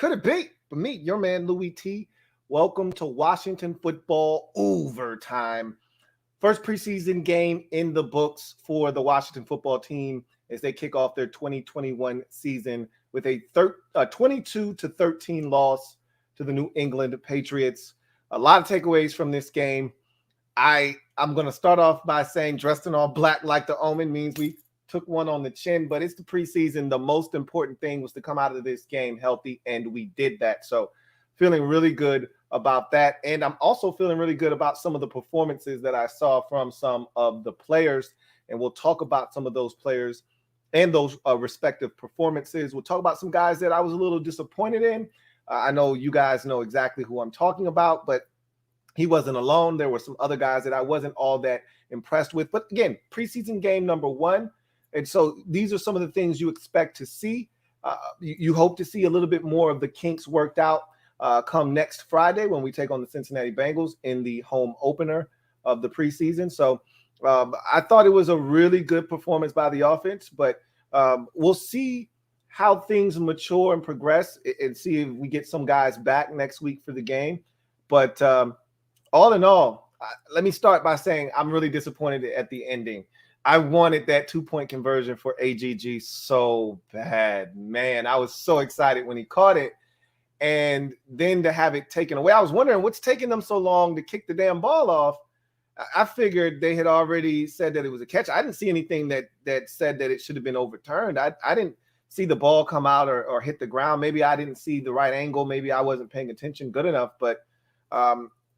could it be? But meet your man, Louie Tee. Welcome to Washington football overtime. First preseason game in the books for the Washington football team as they kick off their 2021 season with a 22-13 loss to the New England Patriots. A lot of takeaways from this game. I'm going to start off by saying dressed in all black like the Omen means we took one on the chin, but it's the preseason. The most important thing was to come out of this game healthy, and we did that. So feeling really good about that. And I'm also feeling really good about some of the performances that I saw from some of the players. And we'll talk about some of those players and those respective performances. We'll talk about some guys that I was a little disappointed in. I know you guys know exactly who I'm talking about, but he wasn't alone. There were some other guys that I wasn't all that impressed with. But again, preseason game number one. And so these are some of the things you expect to see. You hope to see a little bit more of the kinks worked out come next Friday when we take on the Cincinnati Bengals in the home opener of the preseason. So I thought it was a really good performance by the offense, but we'll see how things mature and progress and see if we get some guys back next week for the game. But all in all, let me start by saying I'm really disappointed at the ending. I wanted that 2-point conversion for AGG so bad. Man, I was so excited when he caught it. And then to have it taken away, I was wondering what's taking them so long to kick the damn ball off. I figured they had already said that it was a catch. I didn't see anything that said that it should have been overturned. I didn't see the ball come out or hit the ground. Maybe I didn't see the right angle. Maybe I wasn't paying attention good enough. But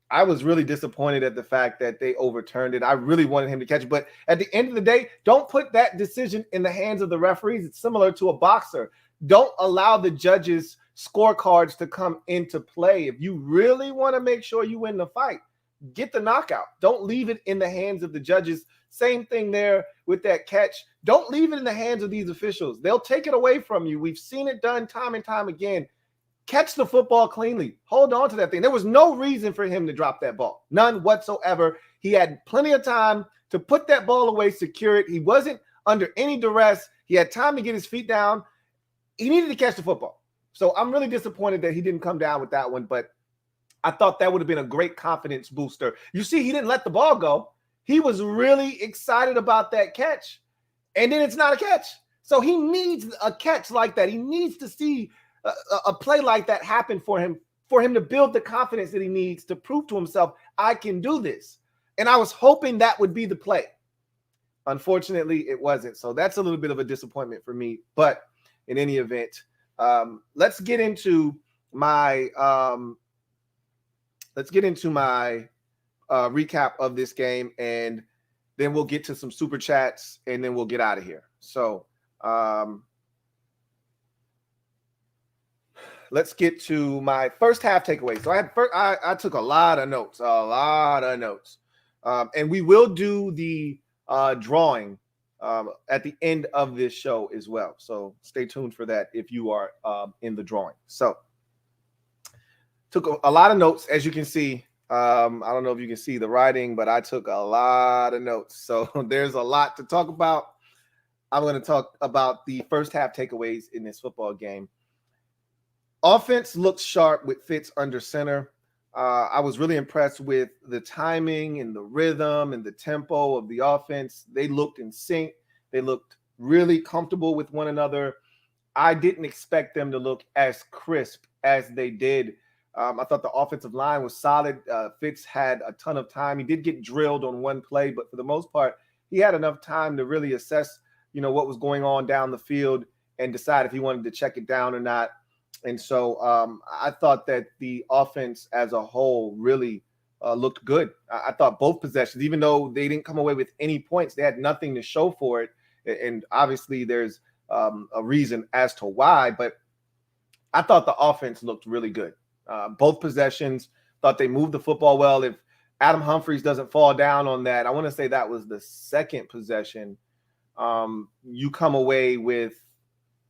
I was really disappointed at the fact that they overturned it. I really wanted him to catch it. But at the end of the day, don't put that decision in the hands of the referees. It's similar to a boxer. Don't allow the judges' scorecards to come into play. If you really want to make sure you win the fight, get the knockout. Don't leave it in the hands of the judges. Same thing there with that catch. Don't leave it in the hands of these officials. They'll take it away from you. We've seen it done time and time again. Catch the football cleanly. Hold on to that thing. There was no reason for him to drop that ball. None whatsoever. He had plenty of time to put that ball away, secure it. He wasn't under any duress. He had time to get his feet down. He needed to catch the football. So I'm really disappointed that he didn't come down with that one, but I thought that would have been a great confidence booster. You see, he didn't let the ball go. He was really excited about that catch, and then it's not a catch. So he needs a catch like that. He needs to see a play like that happen for him to build the confidence that he needs to prove to himself, I can do this. And I was hoping that would be the play. Unfortunately, it wasn't. So that's a little bit of a disappointment for me. But in any event, let's get into my recap of this game, and then we'll get to some super chats, and then we'll get out of here. So let's get to my first half takeaway. So I took a lot of notes, and we will do the drawing at the end of this show as well. So stay tuned for that if you are in the drawing. So took a lot of notes, as you can see. I don't know if you can see the writing, but I took a lot of notes. So there's a lot to talk about. I'm going to talk about the first half takeaways in this football game. Offense looked sharp with Fitz under center. I was really impressed with the timing and the rhythm and the tempo of the offense. They looked in sync. They looked really comfortable with one another. I didn't expect them to look as crisp as they did. I thought the offensive line was solid. Fitz had a ton of time. He did get drilled on one play, but for the most part, he had enough time to really assess, what was going on down the field and decide if he wanted to check it down or not. And so I thought that the offense as a whole really looked good. I thought both possessions, even though they didn't come away with any points, they had nothing to show for it. And obviously there's a reason as to why, but I thought the offense looked really good. Both possessions, thought they moved the football well. If Adam Humphries doesn't fall down on that, I want to say that was the second possession, you come away with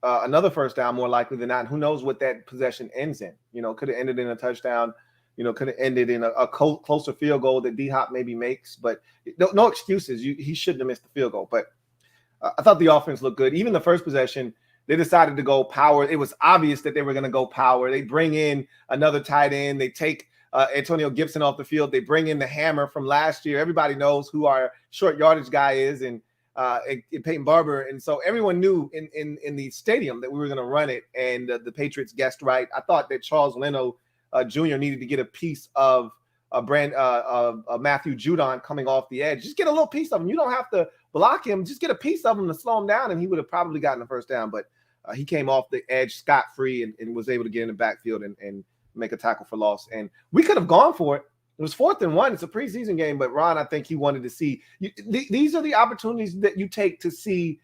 another first down more likely than not. And who knows what that possession ends in? Could have ended in a touchdown. Could have ended in a closer field goal that D-Hop maybe makes. But no excuses. He shouldn't have missed the field goal. But I thought the offense looked good. Even the first possession, they decided to go power. It was obvious that they were going to go power. They bring in another tight end. They take Antonio Gibson off the field. They bring in the hammer from last year. Everybody knows who our short yardage guy is, and Peyton Barber. And so everyone knew in the stadium that we were going to run it, and the Patriots guessed right. I thought that Charles Leno Jr. needed to get a piece of Matthew Judon coming off the edge. Just get a little piece of him. You don't have to block him. Just get a piece of him to slow him down, and he would have probably gotten the first down. But he came off the edge scot-free and was able to get in the backfield and make a tackle for loss. And we could have gone for it. It was 4th and 1. It's a preseason game, but Ron, I think he wanted to see. These are the opportunities that you take to see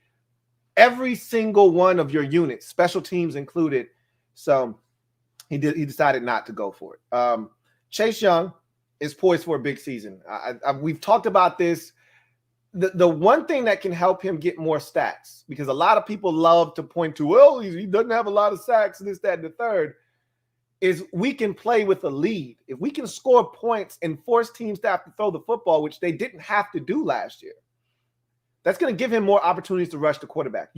every single one of your units, special teams included. So he decided not to go for it. Chase Young is poised for a big season. We've talked about this. The one thing that can help him get more stats, because a lot of people love to point to, well, he doesn't have a lot of sacks, this, that, and the third, is we can play with a lead. If we can score points and force teams to have to throw the football, which they didn't have to do last year, that's going to give him more opportunities to rush the quarterback.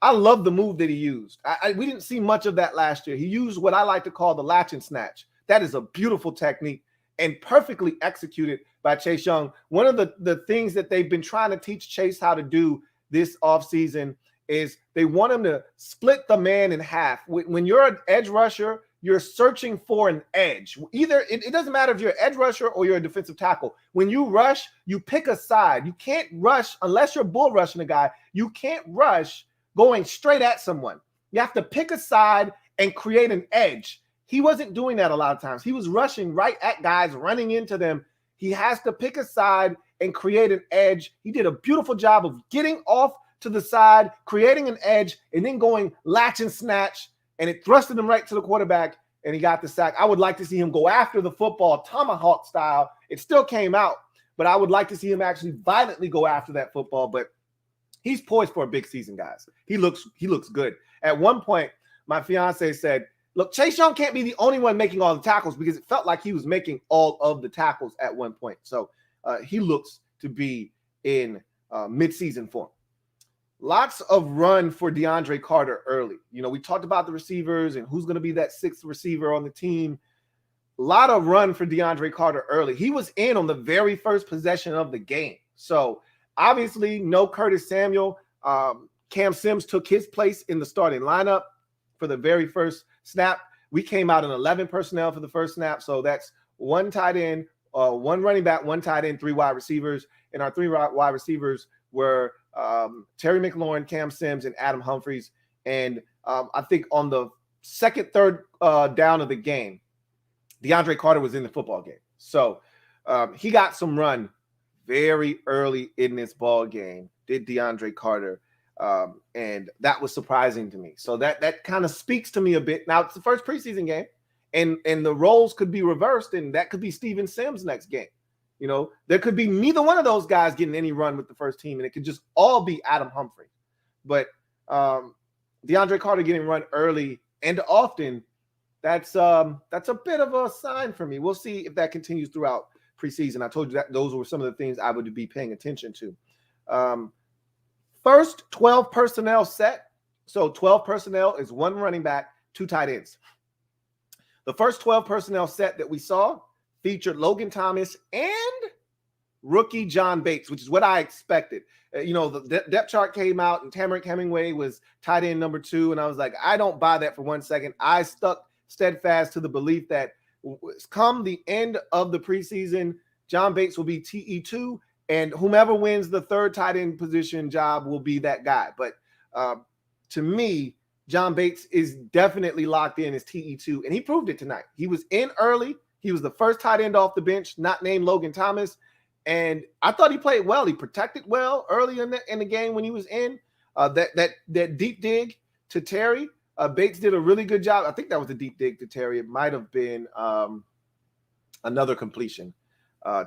I love the move that he used. We didn't see much of that last year. He used what I like to call the latch and snatch. That is a beautiful technique and perfectly executed by Chase Young. One of the things that they've been trying to teach Chase how to do this offseason is they want him to split the man in half. When you're an edge rusher, you're searching for an edge. Either it doesn't matter if you're an edge rusher or you're a defensive tackle. When you rush, you pick a side. You can't rush unless you're bull rushing a guy. You can't rush going straight at someone. You have to pick a side and create an edge. He wasn't doing that a lot of times. He was rushing right at guys, running into them. He has to pick a side and create an edge. He did a beautiful job of getting off to the side, creating an edge, and then going latch and snatch, and it thrusted him right to the quarterback, and he got the sack. I would like to see him go after the football, tomahawk style. It still came out, but I would like to see him actually violently go after that football. But he's poised for a big season, guys. He looks good. At one point, my fiance said, look, Chase Young can't be the only one making all the tackles, because it felt like he was making all of the tackles at one point. So he looks to be in midseason form. Lots of run for DeAndre Carter early. We talked about the receivers and who's going to be that 6th receiver on the team. A lot of run for DeAndre Carter early. He was in on the very first possession of the game. So obviously no Curtis Samuel. Cam Sims took his place in the starting lineup for the very first snap. We came out in 11 personnel for the first snap. So that's 1 tight end, 1 running back, 1 tight end, 3 wide receivers. And our 3 wide receivers were Terry McLaurin, Cam Sims, and Adam Humphries. And I think on the second, third down of the game, DeAndre Carter was in the football game. So he got some run very early in this ball game, did DeAndre Carter. And that was surprising to me. So that kind of speaks to me a bit. Now, it's the first preseason game, and the roles could be reversed, and that could be Steven Sims next game. There could be neither one of those guys getting any run with the first team, and it could just all be Adam Humphrey. But DeAndre Carter getting run early and often, that's a bit of a sign for me. We'll see if that continues throughout preseason. I told you that those were some of the things I would be paying attention to. First 12 personnel set. So 12 personnel is 1 running back, 2 tight ends. The first 12 personnel set that we saw featured Logan Thomas and rookie John Bates, which is what I expected. The depth chart came out, and Tamarick Hemingway was tight end number 2, and I was like, I don't buy that for 1 second. I stuck steadfast to the belief that come the end of the preseason, John Bates will be TE2, and whomever wins the 3rd tight end position job will be that guy. But to me, John Bates is definitely locked in as TE2, and he proved it tonight. He was in early. He was the first tight end off the bench, not named Logan Thomas. And I thought he played well. He protected well early in the game when he was in. That deep dig to Terry, Bates did a really good job. I think that was a deep dig to Terry. It might have been another completion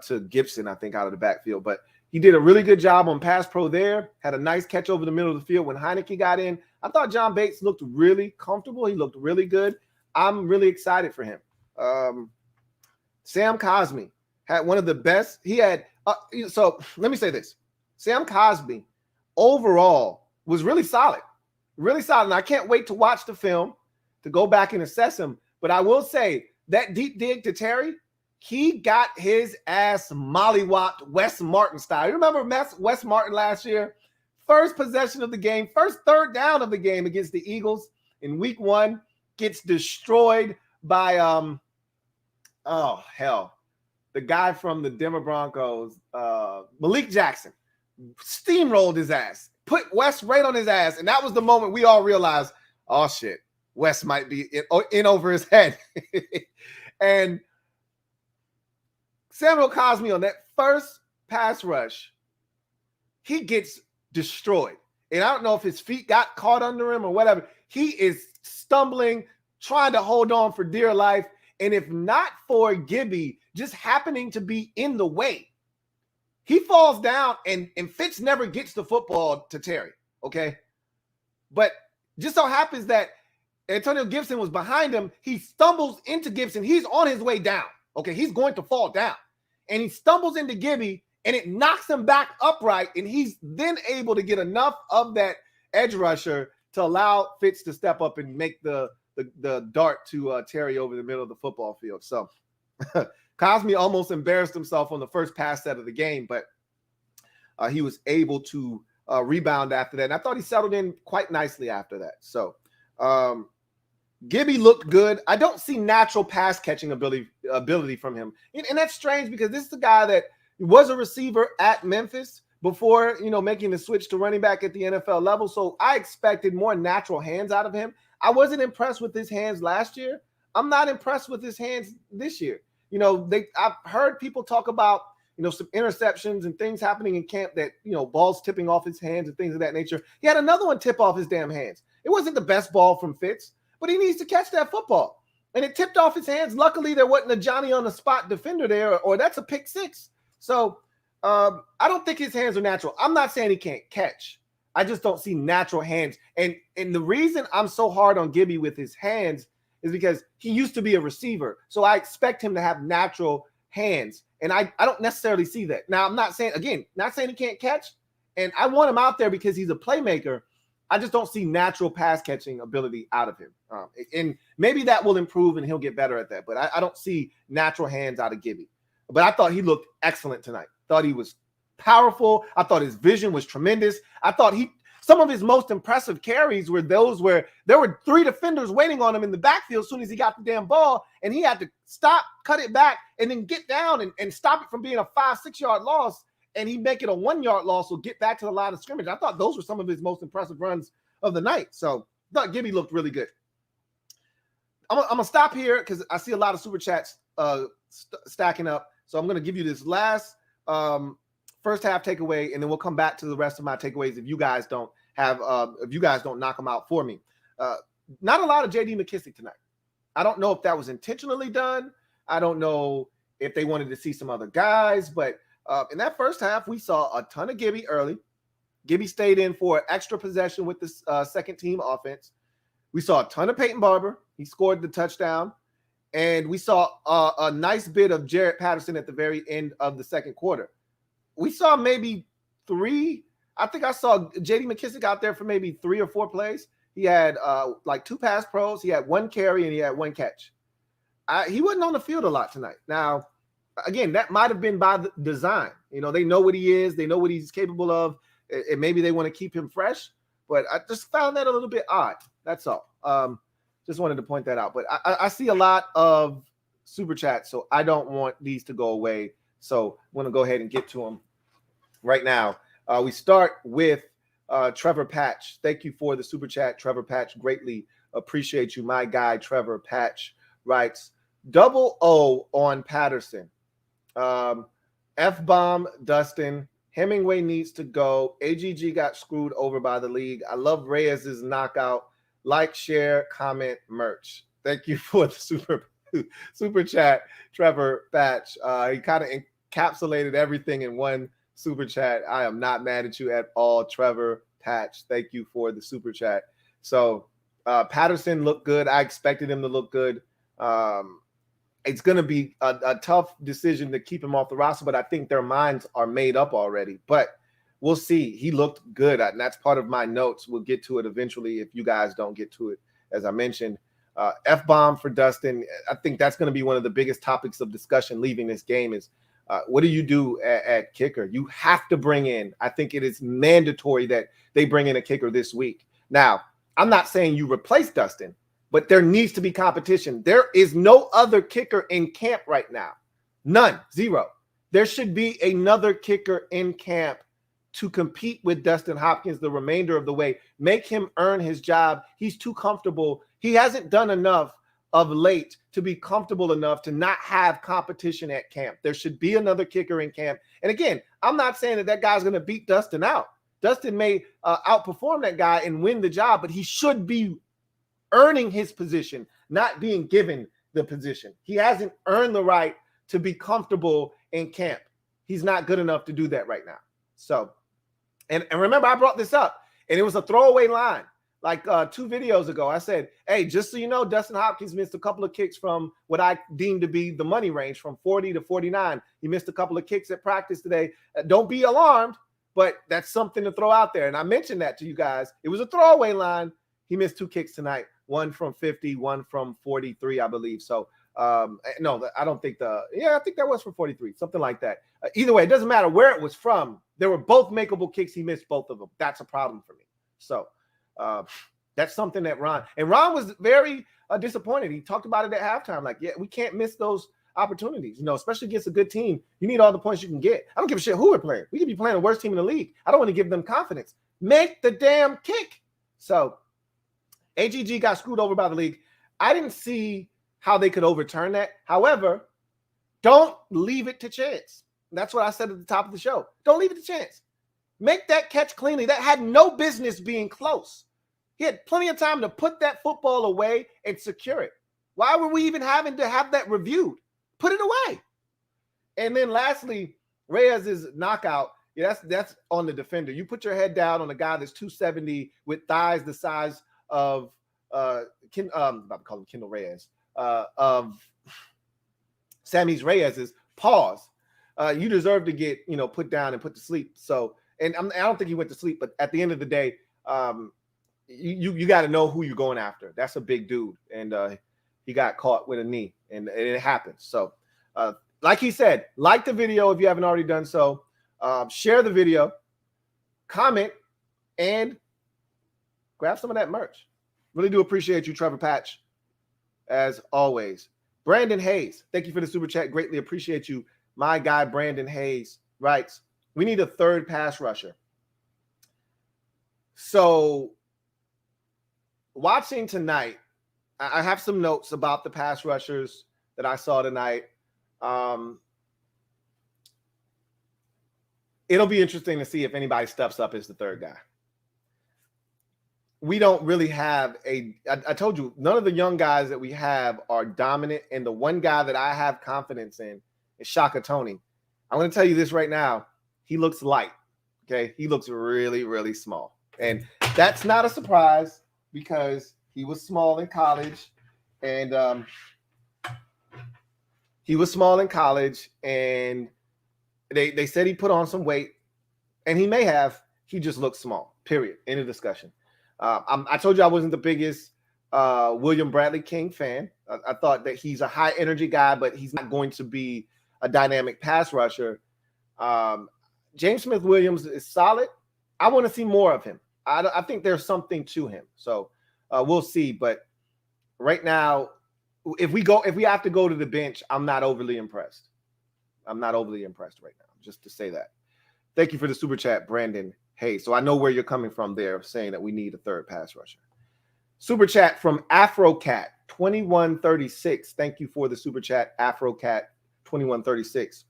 to Gibson, I think, out of the backfield. But he did a really good job on pass pro there. Had a nice catch over the middle of the field when Heineke got in. I thought John Bates looked really comfortable. He looked really good. I'm really excited for him. Sam Cosmi had one of the best. He had so let me say this. Sam Cosmi overall was really solid. Really solid. And I can't wait to watch the film to go back and assess him. But I will say that deep dig to Terry, he got his ass mollywopped Wes Martin style. You remember Wes Martin last year? First possession of the game, first third down of the game against the Eagles in week 1, gets destroyed by, the guy from the Denver Broncos, Malik Jackson, steamrolled his ass, put Wes right on his ass. And that was the moment we all realized, oh shit, Wes might be in over his head. And Samuel Cosme on that first pass rush, he gets destroyed. And I don't know if his feet got caught under him or whatever. He is stumbling, trying to hold on for dear life. And if not for Gibby just happening to be in the way, he falls down and Fitz never gets the football to Terry, okay? But just so happens that Antonio Gibson was behind him. He stumbles into Gibson. He's on his way down, okay? He's going to fall down. And he stumbles into Gibby, and it knocks him back upright, and he's then able to get enough of that edge rusher to allow Fitz to step up and make the dart to Terry over the middle of the football field. So Cosme almost embarrassed himself on the first pass set of the game, but he was able to rebound after that. And I thought he settled in quite nicely after that. So Gibby looked good. I don't see natural pass catching ability from him. And that's strange because this is the guy that was a receiver at Memphis before, making the switch to running back at the NFL level. So I expected more natural hands out of him. I wasn't impressed with his hands last year. I'm not impressed with his hands this year. I've heard people talk about, some interceptions and things happening in camp that, balls tipping off his hands and things of that nature. He had another one tip off his damn hands. It wasn't the best ball from Fitz, but he needs to catch that football. And it tipped off his hands. Luckily, there wasn't a Johnny on the spot defender there, or that's a pick six. So I don't think his hands are natural. I'm not saying he can't catch. I just don't see natural hands. And the reason I'm so hard on Gibby with his hands is because he used to be a receiver. So I expect him to have natural hands. And I don't necessarily see that. Now, I'm not saying he can't catch. And I want him out there because he's a playmaker. I just don't see natural pass catching ability out of him. And maybe that will improve and he'll get better at that. But I don't see natural hands out of Gibby. But I thought he looked excellent tonight. Thought he was powerful. I thought his vision was tremendous. I thought some of his most impressive carries were those where there were 3 defenders waiting on him in the backfield as soon as he got the damn ball, and he had to stop, cut it back, and then get down and stop it from being a 5-6 yard loss, and he make it a 1 yard loss or get back to the line of scrimmage. I thought those were some of his most impressive runs of the night. So I thought Gibby looked really good. I'm going to stop here because I see a lot of super chats stacking up. So I'm going to give you this last first half takeaway, and then we'll come back to the rest of my takeaways if you guys don't knock them out for me. Not a lot of J.D. McKissic tonight. I don't know if that was intentionally done. I don't know if they wanted to see some other guys, but in that first half, we saw a ton of Gibby early. Gibby stayed in for an extra possession with the second team offense. We saw a ton of Peyton Barber. He scored the touchdown. And we saw a nice bit of Jarrett Patterson at the very end of the second quarter. We saw maybe 3. I think I saw J.D. McKissic out there for maybe 3 or 4 plays. He had 2 pass pros. He had 1 carry and he had 1 catch. He wasn't on the field a lot tonight. Now, again, that might have been by design. They know what he is. They know what he's capable of. And maybe they want to keep him fresh. But I just found that a little bit odd. That's all. Just wanted to point that out. But I see a lot of super chats, so I don't want these to go away. So I'm going to go ahead and get to them right now. We start with Trevor Patch. Thank you for the super chat, Trevor Patch. Greatly appreciate you. My guy, Trevor Patch, writes, double O on Patterson. F-bomb Dustin. Hemingway needs to go. AGG got screwed over by the league. I love Reyes's knockout. Like, share, comment, merch. Thank you for the super chat, Trevor Patch. He kind of encapsulated everything in one super chat. I am not mad at you at all, Trevor Patch. Thank you for the super chat. So Patterson looked good. I expected him to look good. It's going to be a tough decision to keep him off the roster, but I think their minds are made up already. But we'll see. He looked good, and that's part of my notes. We'll get to it eventually if you guys don't get to it, as I mentioned. F-bomb for Dustin. I think that's going to be one of the biggest topics of discussion leaving this game is what do you do at kicker? You have to bring in, I think it is mandatory that they bring in a kicker this week. Now, I'm not saying you replace Dustin, but there needs to be competition. There is no other kicker in camp right now. None. Zero. There should be another kicker in camp to compete with Dustin Hopkins the remainder of the way. Make him earn his job. He's too comfortable. He hasn't done enough of late to be comfortable enough to not have competition at camp. There should be another kicker in camp. And again, I'm not saying that guy's going to beat Dustin out. Dustin may outperform that guy and win the job, but he should be earning his position, not being given the position. He hasn't earned the right to be comfortable in camp. He's not good enough to do that right now. So, and remember, I brought this up, and it was a throwaway line. Like 2 videos ago, I said, hey, just so you know, Dustin Hopkins missed a couple of kicks from what I deemed to be the money range from 40 to 49. He missed a couple of kicks at practice today. Don't be alarmed, but that's something to throw out there. And I mentioned that to you guys. It was a throwaway line. He missed 2 kicks tonight, one from 50, one from 43, I believe. So, no, I don't think I think that was from 43, something like that. Either way, it doesn't matter where it was from. They were both makeable kicks. He missed both of them. That's a problem for me. So, that's something that Ron was very disappointed. He talked about it at halftime. Like, yeah, we can't miss those opportunities, especially against a good team. You need all the points you can get. I don't give a shit who we're playing. We could be playing the worst team in the league. I don't want to give them confidence. Make the damn kick. So AGG got screwed over by the league. I didn't see how they could overturn that. However, don't leave it to chance. That's what I said at the top of the show. Don't leave it to chance. Make that catch cleanly. That had no business being close. He had plenty of time to put that football away and secure it. Why were we even having to have that reviewed? Put it away. And then lastly, Reyes' knockout. Yeah, that's on the defender. You put your head down on a guy that's 270 with thighs the size of I'm about to call him Kendall Reyes, of Sammy's Reyes's paws. You deserve to get put down and put to sleep. So, and I don't think he went to sleep, but at the end of the day, you got to know who you're going after. That's a big dude, and he got caught with a knee, and it happens. So, like he said, like the video if you haven't already done so. Share the video, comment, and grab some of that merch. Really do appreciate you, Trevor Patch, as always. Brandon Hayes, thank you for the super chat. Greatly appreciate you. My guy, Brandon Hayes, writes, we need a third pass rusher. So, watching tonight, I have some notes about the pass rushers that I saw tonight. It'll be interesting to see if anybody steps up as the third guy. We don't really have I told you, none of the young guys that we have are dominant, and the one guy that I have confidence in is Shaka Toney. I'm going to tell you this right now. He looks light, okay? He looks really, really small. And that's not a surprise because he was small in college, and they said he put on some weight, and he may have. He just looks small, period. End of discussion. I told you I wasn't the biggest William Bradley King fan. I thought that he's a high-energy guy, but he's not going to be a dynamic pass rusher. James Smith-Williams is solid. I want to see more of him. I think there's something to him. So we'll see. But right now, if we have to go to the bench, I'm not overly impressed. I'm not overly impressed right now, just to say that. Thank you for the super chat, Brandon. Hey, so I know where you're coming from there, saying that we need a third pass rusher. Super chat from AfroCat 2136. Thank you for the super chat, AfroCat 2136.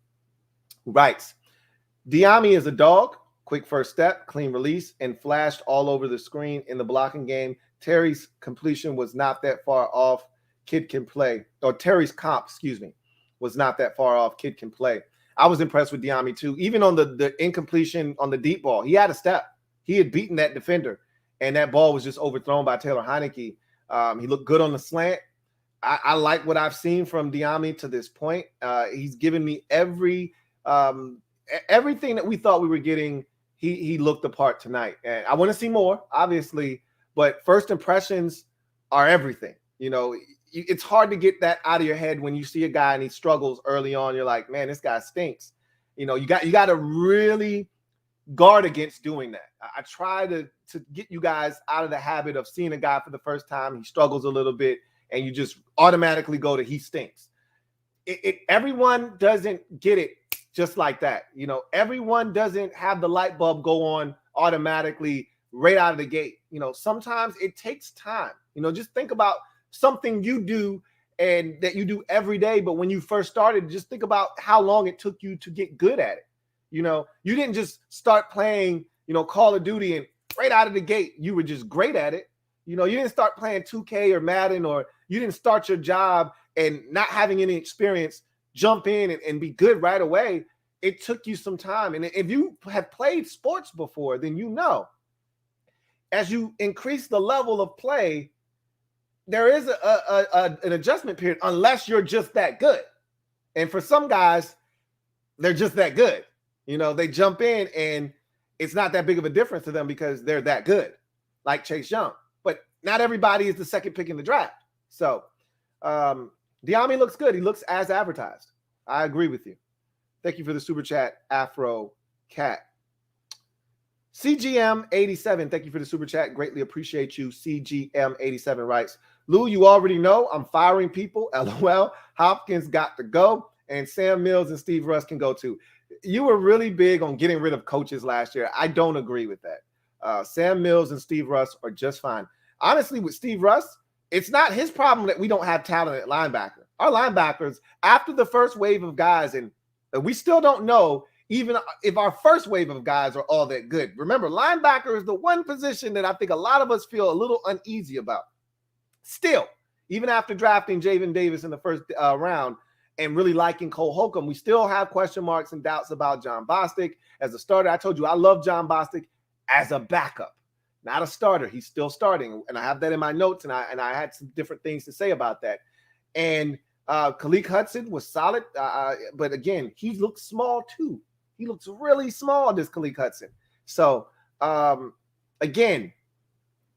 Who writes, Diami is a dog. Quick first step, clean release, and flashed all over the screen in the blocking game. Terry's completion was not that far off. Kid can play. Or Terry's comp, was not that far off. Kid can play. I was impressed with Diami too. Even on the incompletion on the deep ball, he had a step. He had beaten that defender, and that ball was just overthrown by Taylor Heineke. He looked good on the slant. I like what I've seen from Diami to this point. He's given me everything that we thought we were getting he looked the part tonight. And I want to see more, obviously, but first impressions are everything. You know, it's hard to get that out of your head when you see a guy and he struggles early on. You're like, man, this guy stinks. You know, you got to really guard against doing that. I try to get you guys out of the habit of seeing a guy for the first time, he struggles a little bit, and you just automatically go to he stinks. Everyone doesn't get it just like that. You know, everyone doesn't have the light bulb go on automatically right out of the gate. You know, sometimes it takes time. You know, just think about something you do and that you do every day, but when you first started, just think about how long it took you to get good at it. You know, you didn't just start playing, you know, Call of Duty and right out of the gate, you were just great at it. You know, you didn't start playing 2K or Madden, or you didn't start your job and not having any experience, jump in and be good right away. It took you some time. And if you have played sports before, then you know, as you increase the level of play, there is an adjustment period unless you're just that good. And for some guys, they're just that good. You know, they jump in and it's not that big of a difference to them because they're that good, like Chase Young. But not everybody is the second pick in the draft. So Diami looks good. He looks as advertised. I agree with you. Thank you for the super chat, Afro Cat. CGM87, thank you for the super chat. Greatly appreciate you. CGM87 writes, Lou, you already know I'm firing people. LOL. Hopkins got to go, and Sam Mills and Steve Russ can go too. You were really big on getting rid of coaches last year. I don't agree with that. Sam Mills and Steve Russ are just fine. Honestly, with Steve Russ, it's not his problem that we don't have talent at linebacker. Our linebackers, after the first wave of guys, and we still don't know even if our first wave of guys are all that good. Remember, linebacker is the one position that I think a lot of us feel a little uneasy about. Still, even after drafting Jayden Davis in the first round and really liking Cole Holcomb, we still have question marks and doubts about John Bostic as a starter. I told you I love John Bostic as a backup, not a starter. He's still starting, and I have that in my notes, and I had some different things to say about that. And Khaleke Hudson was solid, but again, he looks small too. He looks really small, this Khaleke Hudson. So, again,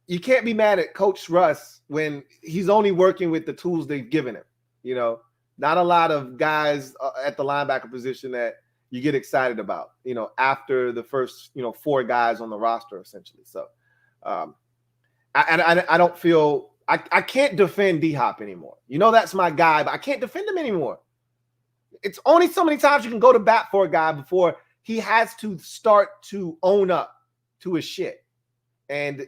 you can't be mad at Coach Russ when he's only working with the tools they've given him. You know, not a lot of guys at the linebacker position that you get excited about, you know, after the first, you know, 4 guys on the roster, essentially. So, I don't feel – I can't defend D-Hop anymore. You know, that's my guy, but I can't defend him anymore. It's only so many times you can go to bat for a guy before he has to start to own up to his shit. And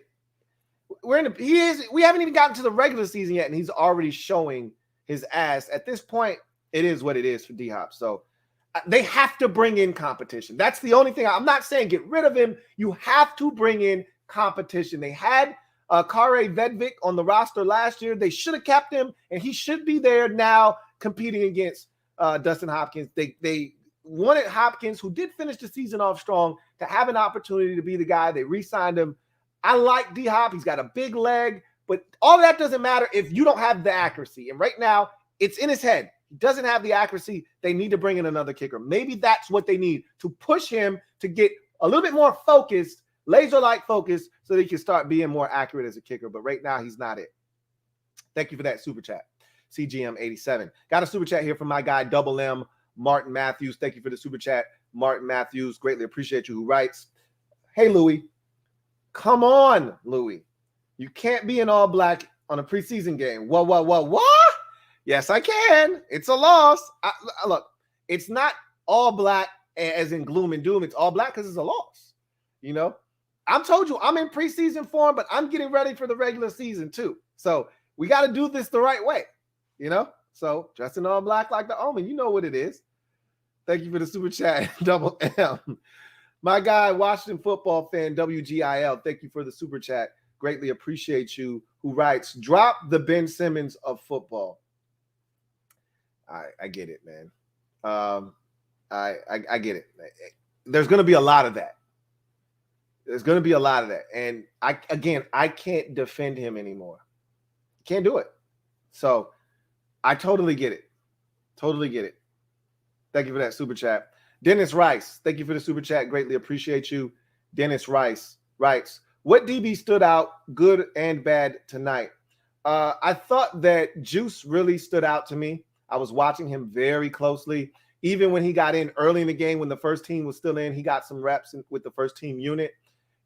we haven't even gotten to the regular season yet, and he's already showing his ass. At this point, it is what it is for D-Hop. So they have to bring in competition. That's the only thing. I'm not saying get rid of him. You have to bring in competition. They had Kare Vedvik on the roster last year. They should have kept him, and he should be there now competing against Dustin Hopkins. They wanted Hopkins, who did finish the season off strong, to have an opportunity to be the guy. They re-signed him. I like D-Hop. He's got a big leg, but all that doesn't matter if you don't have the accuracy. And right now, it's in his head. He doesn't have the accuracy. They need to bring in another kicker. Maybe that's what they need to push him to get a little bit more focused, laser-like focus, so that he can start being more accurate as a kicker. But right now, he's not it. Thank you for that super chat. CGM87. Got a super chat here from my guy, Double M, Martin Matthews. Thank you for the super chat, Martin Matthews. Greatly appreciate you. Who writes, hey, Louie. Come on, Louie. You can't be an all black on a preseason game. What? Yes, I can. It's a loss. Look, it's not all black as in gloom and doom. It's all black because it's a loss. You know, I'm told you I'm in preseason form, but I'm getting ready for the regular season too. So we got to do this the right way. You know, so dressing all black like the Omen, you know what it is. Thank you for the super chat, Double M. My guy, Washington football fan, WGIL, thank you for the super chat. Greatly appreciate you. Who writes, drop the Ben Simmons of football. I get it, man. I get it. There's going to be a lot of that. And I can't defend him anymore. Can't do it. So I totally get it. Thank you for that super chat. Dennis Rice, thank you for the super chat. Greatly appreciate you. Dennis Rice writes, what DB stood out good and bad tonight? I thought that Juice really stood out to me. I was watching him very closely. Even when he got in early in the game, when the first team was still in, he got some reps with the first team unit.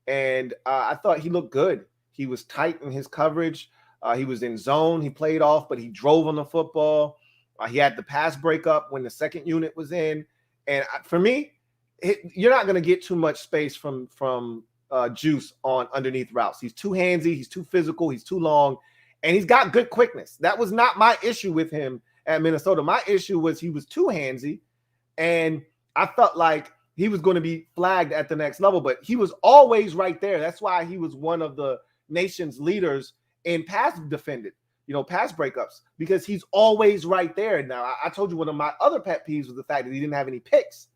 And I thought he looked good. He was tight in his coverage. He was in zone. He played off, but he drove on the football. He had the pass breakup when the second unit was in. And for me, you're not going to get too much space from Juice on underneath routes. He's too handsy. He's too physical. He's too long. And he's got good quickness. That was not my issue with him at Minnesota. My issue was he was too handsy. And I felt like he was going to be flagged at the next level. But he was always right there. That's why he was one of the nation's leaders in pass defended, pass breakups, because he's always right there. Now, I told you one of my other pet peeves was the fact that he didn't have any picks.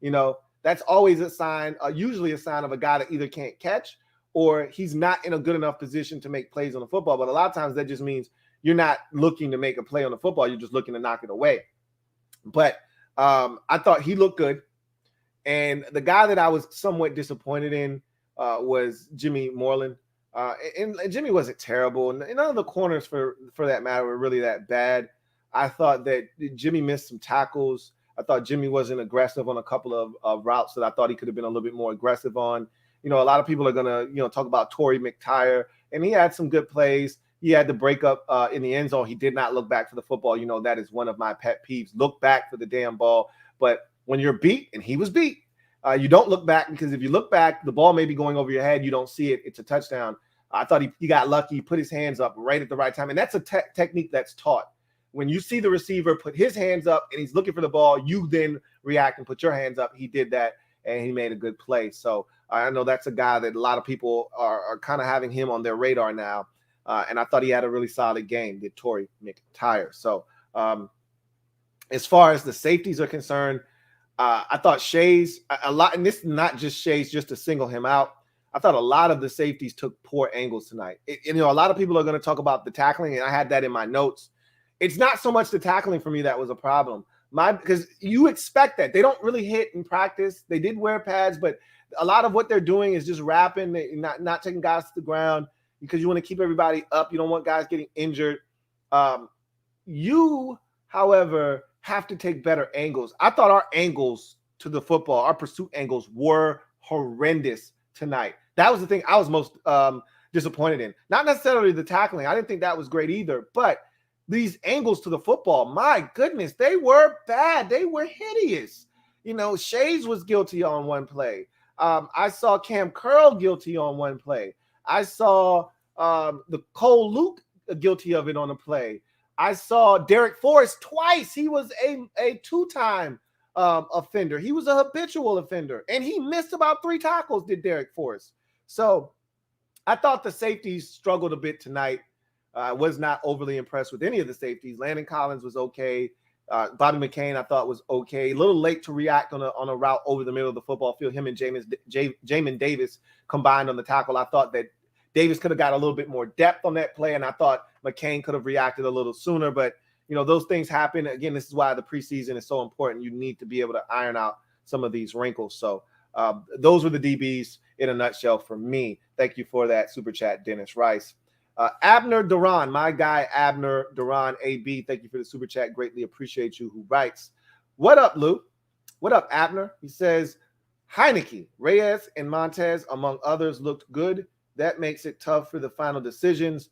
That's always a sign, usually a sign of a guy that either can't catch or he's not in a good enough position to make plays on the football. But a lot of times that just means you're not looking to make a play on the football. You're just looking to knock it away. But I thought he looked good. And the guy that I was somewhat disappointed in was Jimmy Morland. And Jimmy wasn't terrible. And none of the corners, for that matter, were really that bad. I thought that Jimmy missed some tackles. I thought Jimmy wasn't aggressive on a couple of routes that I thought he could have been a little bit more aggressive on. A lot of people are going to, talk about Torrey McTyer, and he had some good plays. He had the breakup in the end zone. He did not look back for the football. That is one of my pet peeves. Look back for the damn ball. But when you're beat, and he was beat, you don't look back, because if you look back, the ball may be going over your head. You don't see it. It's a touchdown. I thought he got lucky, put his hands up right at the right time. And that's a technique that's taught. When you see the receiver put his hands up and he's looking for the ball, you then react and put your hands up. He did that, and he made a good play. So I know that's a guy that a lot of people are kind of having him on their radar now. And I thought he had a really solid game, did Torrey McTyer. So as far as the safeties are concerned, I thought Shays a lot, and this is not just Shays just to single him out. I thought a lot of the safeties took poor angles tonight. A lot of people are going to talk about the tackling, and I had that in my notes. It's not so much the tackling for me that was a problem. Because you expect that. They don't really hit in practice. They did wear pads, but a lot of what they're doing is just wrapping, not taking guys to the ground, because you want to keep everybody up. You don't want guys getting injured. You, however, have to take better angles. I thought our angles to the football, our pursuit angles, were horrendous tonight. That was the thing I was most disappointed in. Not necessarily the tackling. I didn't think that was great either, but these angles to the football, my goodness, they were bad. They were hideous. Shays was guilty on one play. I saw Cam Curl guilty on one play. I saw the Cole Luke guilty of it on a play. I saw Derek Forrest twice. He was a two-time offender. He was a habitual offender, and he missed about 3 tackles, did Derek Forrest. So I thought the safeties struggled a bit tonight. I was not overly impressed with any of the safeties. Landon Collins was okay. Bobby McCain, I thought, was okay. A little late to react on a route over the middle of the football field. Him and Jayden Davis combined on the tackle. I thought that Davis could have got a little bit more depth on that play, and I thought McCain could have reacted a little sooner. But, those things happen. Again, this is why the preseason is so important. You need to be able to iron out some of these wrinkles. So those were the DBs in a nutshell for me. Thank you for that super chat, Dennis Rice. Abner Duran, my guy, Abner Duran, AB. Thank you for the super chat. Greatly appreciate you. Who writes, what up, Lou? What up, Abner? He says, Heineke, Reyes, and Montez, among others, looked good. That makes it tough for the final decisions.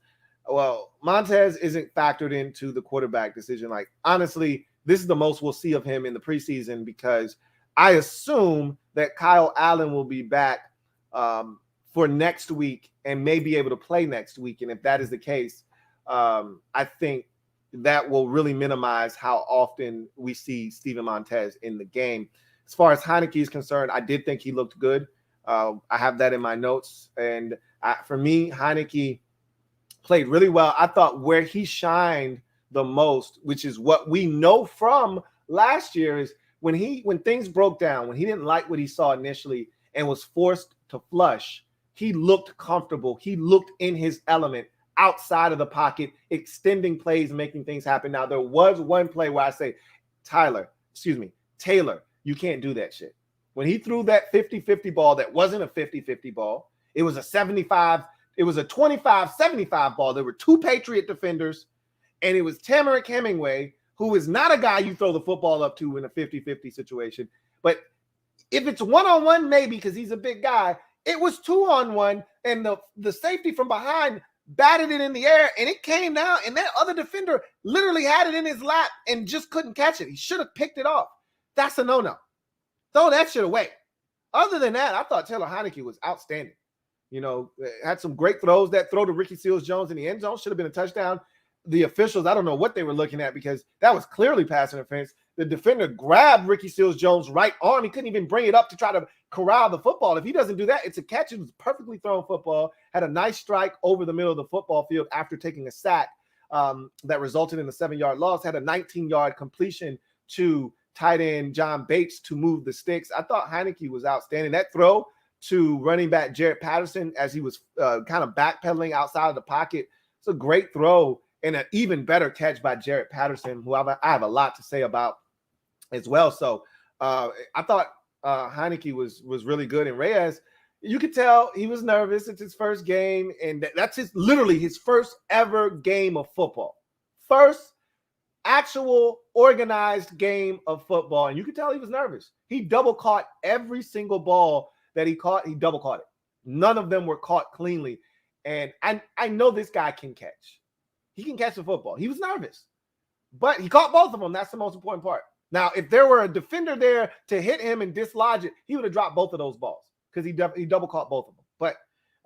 Well, Montez isn't factored into the quarterback decision. Like, honestly, this is the most we'll see of him in the preseason, because I assume that Kyle Allen will be back for next week and may be able to play next week. And if that is the case, I think that will really minimize how often we see Steven Montez in the game. As far as Heineke is concerned, I did think he looked good. I have that in my notes. And for me, Heineke played really well. I thought where he shined the most, which is what we know from last year, is when things broke down, when he didn't like what he saw initially and was forced to flush, he looked comfortable. He looked in his element outside of the pocket, extending plays, making things happen. Now, there was one play where I say, Taylor, you can't do that shit. When he threw that 50-50 ball that wasn't a 50-50 ball, it was a 75, it was a 25-75 ball. There were two Patriot defenders, and it was Tamarick Hemingway, who is not a guy you throw the football up to in a 50-50 situation. But if it's one-on-one, maybe, because he's a big guy, it was 2-on-1, and the safety from behind batted it in the air, and it came down, and that other defender literally had it in his lap and just couldn't catch it. He should have picked it off. That's a no-no. Throw that shit away. Other than that, I thought Taylor Heinicke was outstanding. You know, had some great throws. That throw to Ricky Seals-Jones in the end zone should have been a touchdown. The officials, I don't know what they were looking at, because that was clearly pass interference. The defender grabbed Ricky Seals-Jones' right arm. He couldn't even bring it up to try to corral the football. If he doesn't do that, it's a catch. It was a perfectly thrown football. Had a nice strike over the middle of the football field after taking a sack that resulted in a 7-yard loss. Had a 19-yard completion to tight end John Bates to move the sticks. I thought Heinicke was outstanding. That throw to running back Jared Patterson as he was kind of backpedaling outside of the pocket, it's a great throw and an even better catch by Jared Patterson, who I have a lot to say about as well. So I thought Heinicke was really good. And Reyes, you could tell he was nervous. It's his first game, and that's literally his first ever game of football. First actual organized game of football. And you could tell he was nervous. He double caught every single ball that he caught. He double caught it. None of them were caught cleanly. And I know this guy can catch. He can catch the football. He was nervous, but he caught both of them. That's the most important part. Now, if there were a defender there to hit him and dislodge it, he would have dropped both of those balls because he double caught both of them. But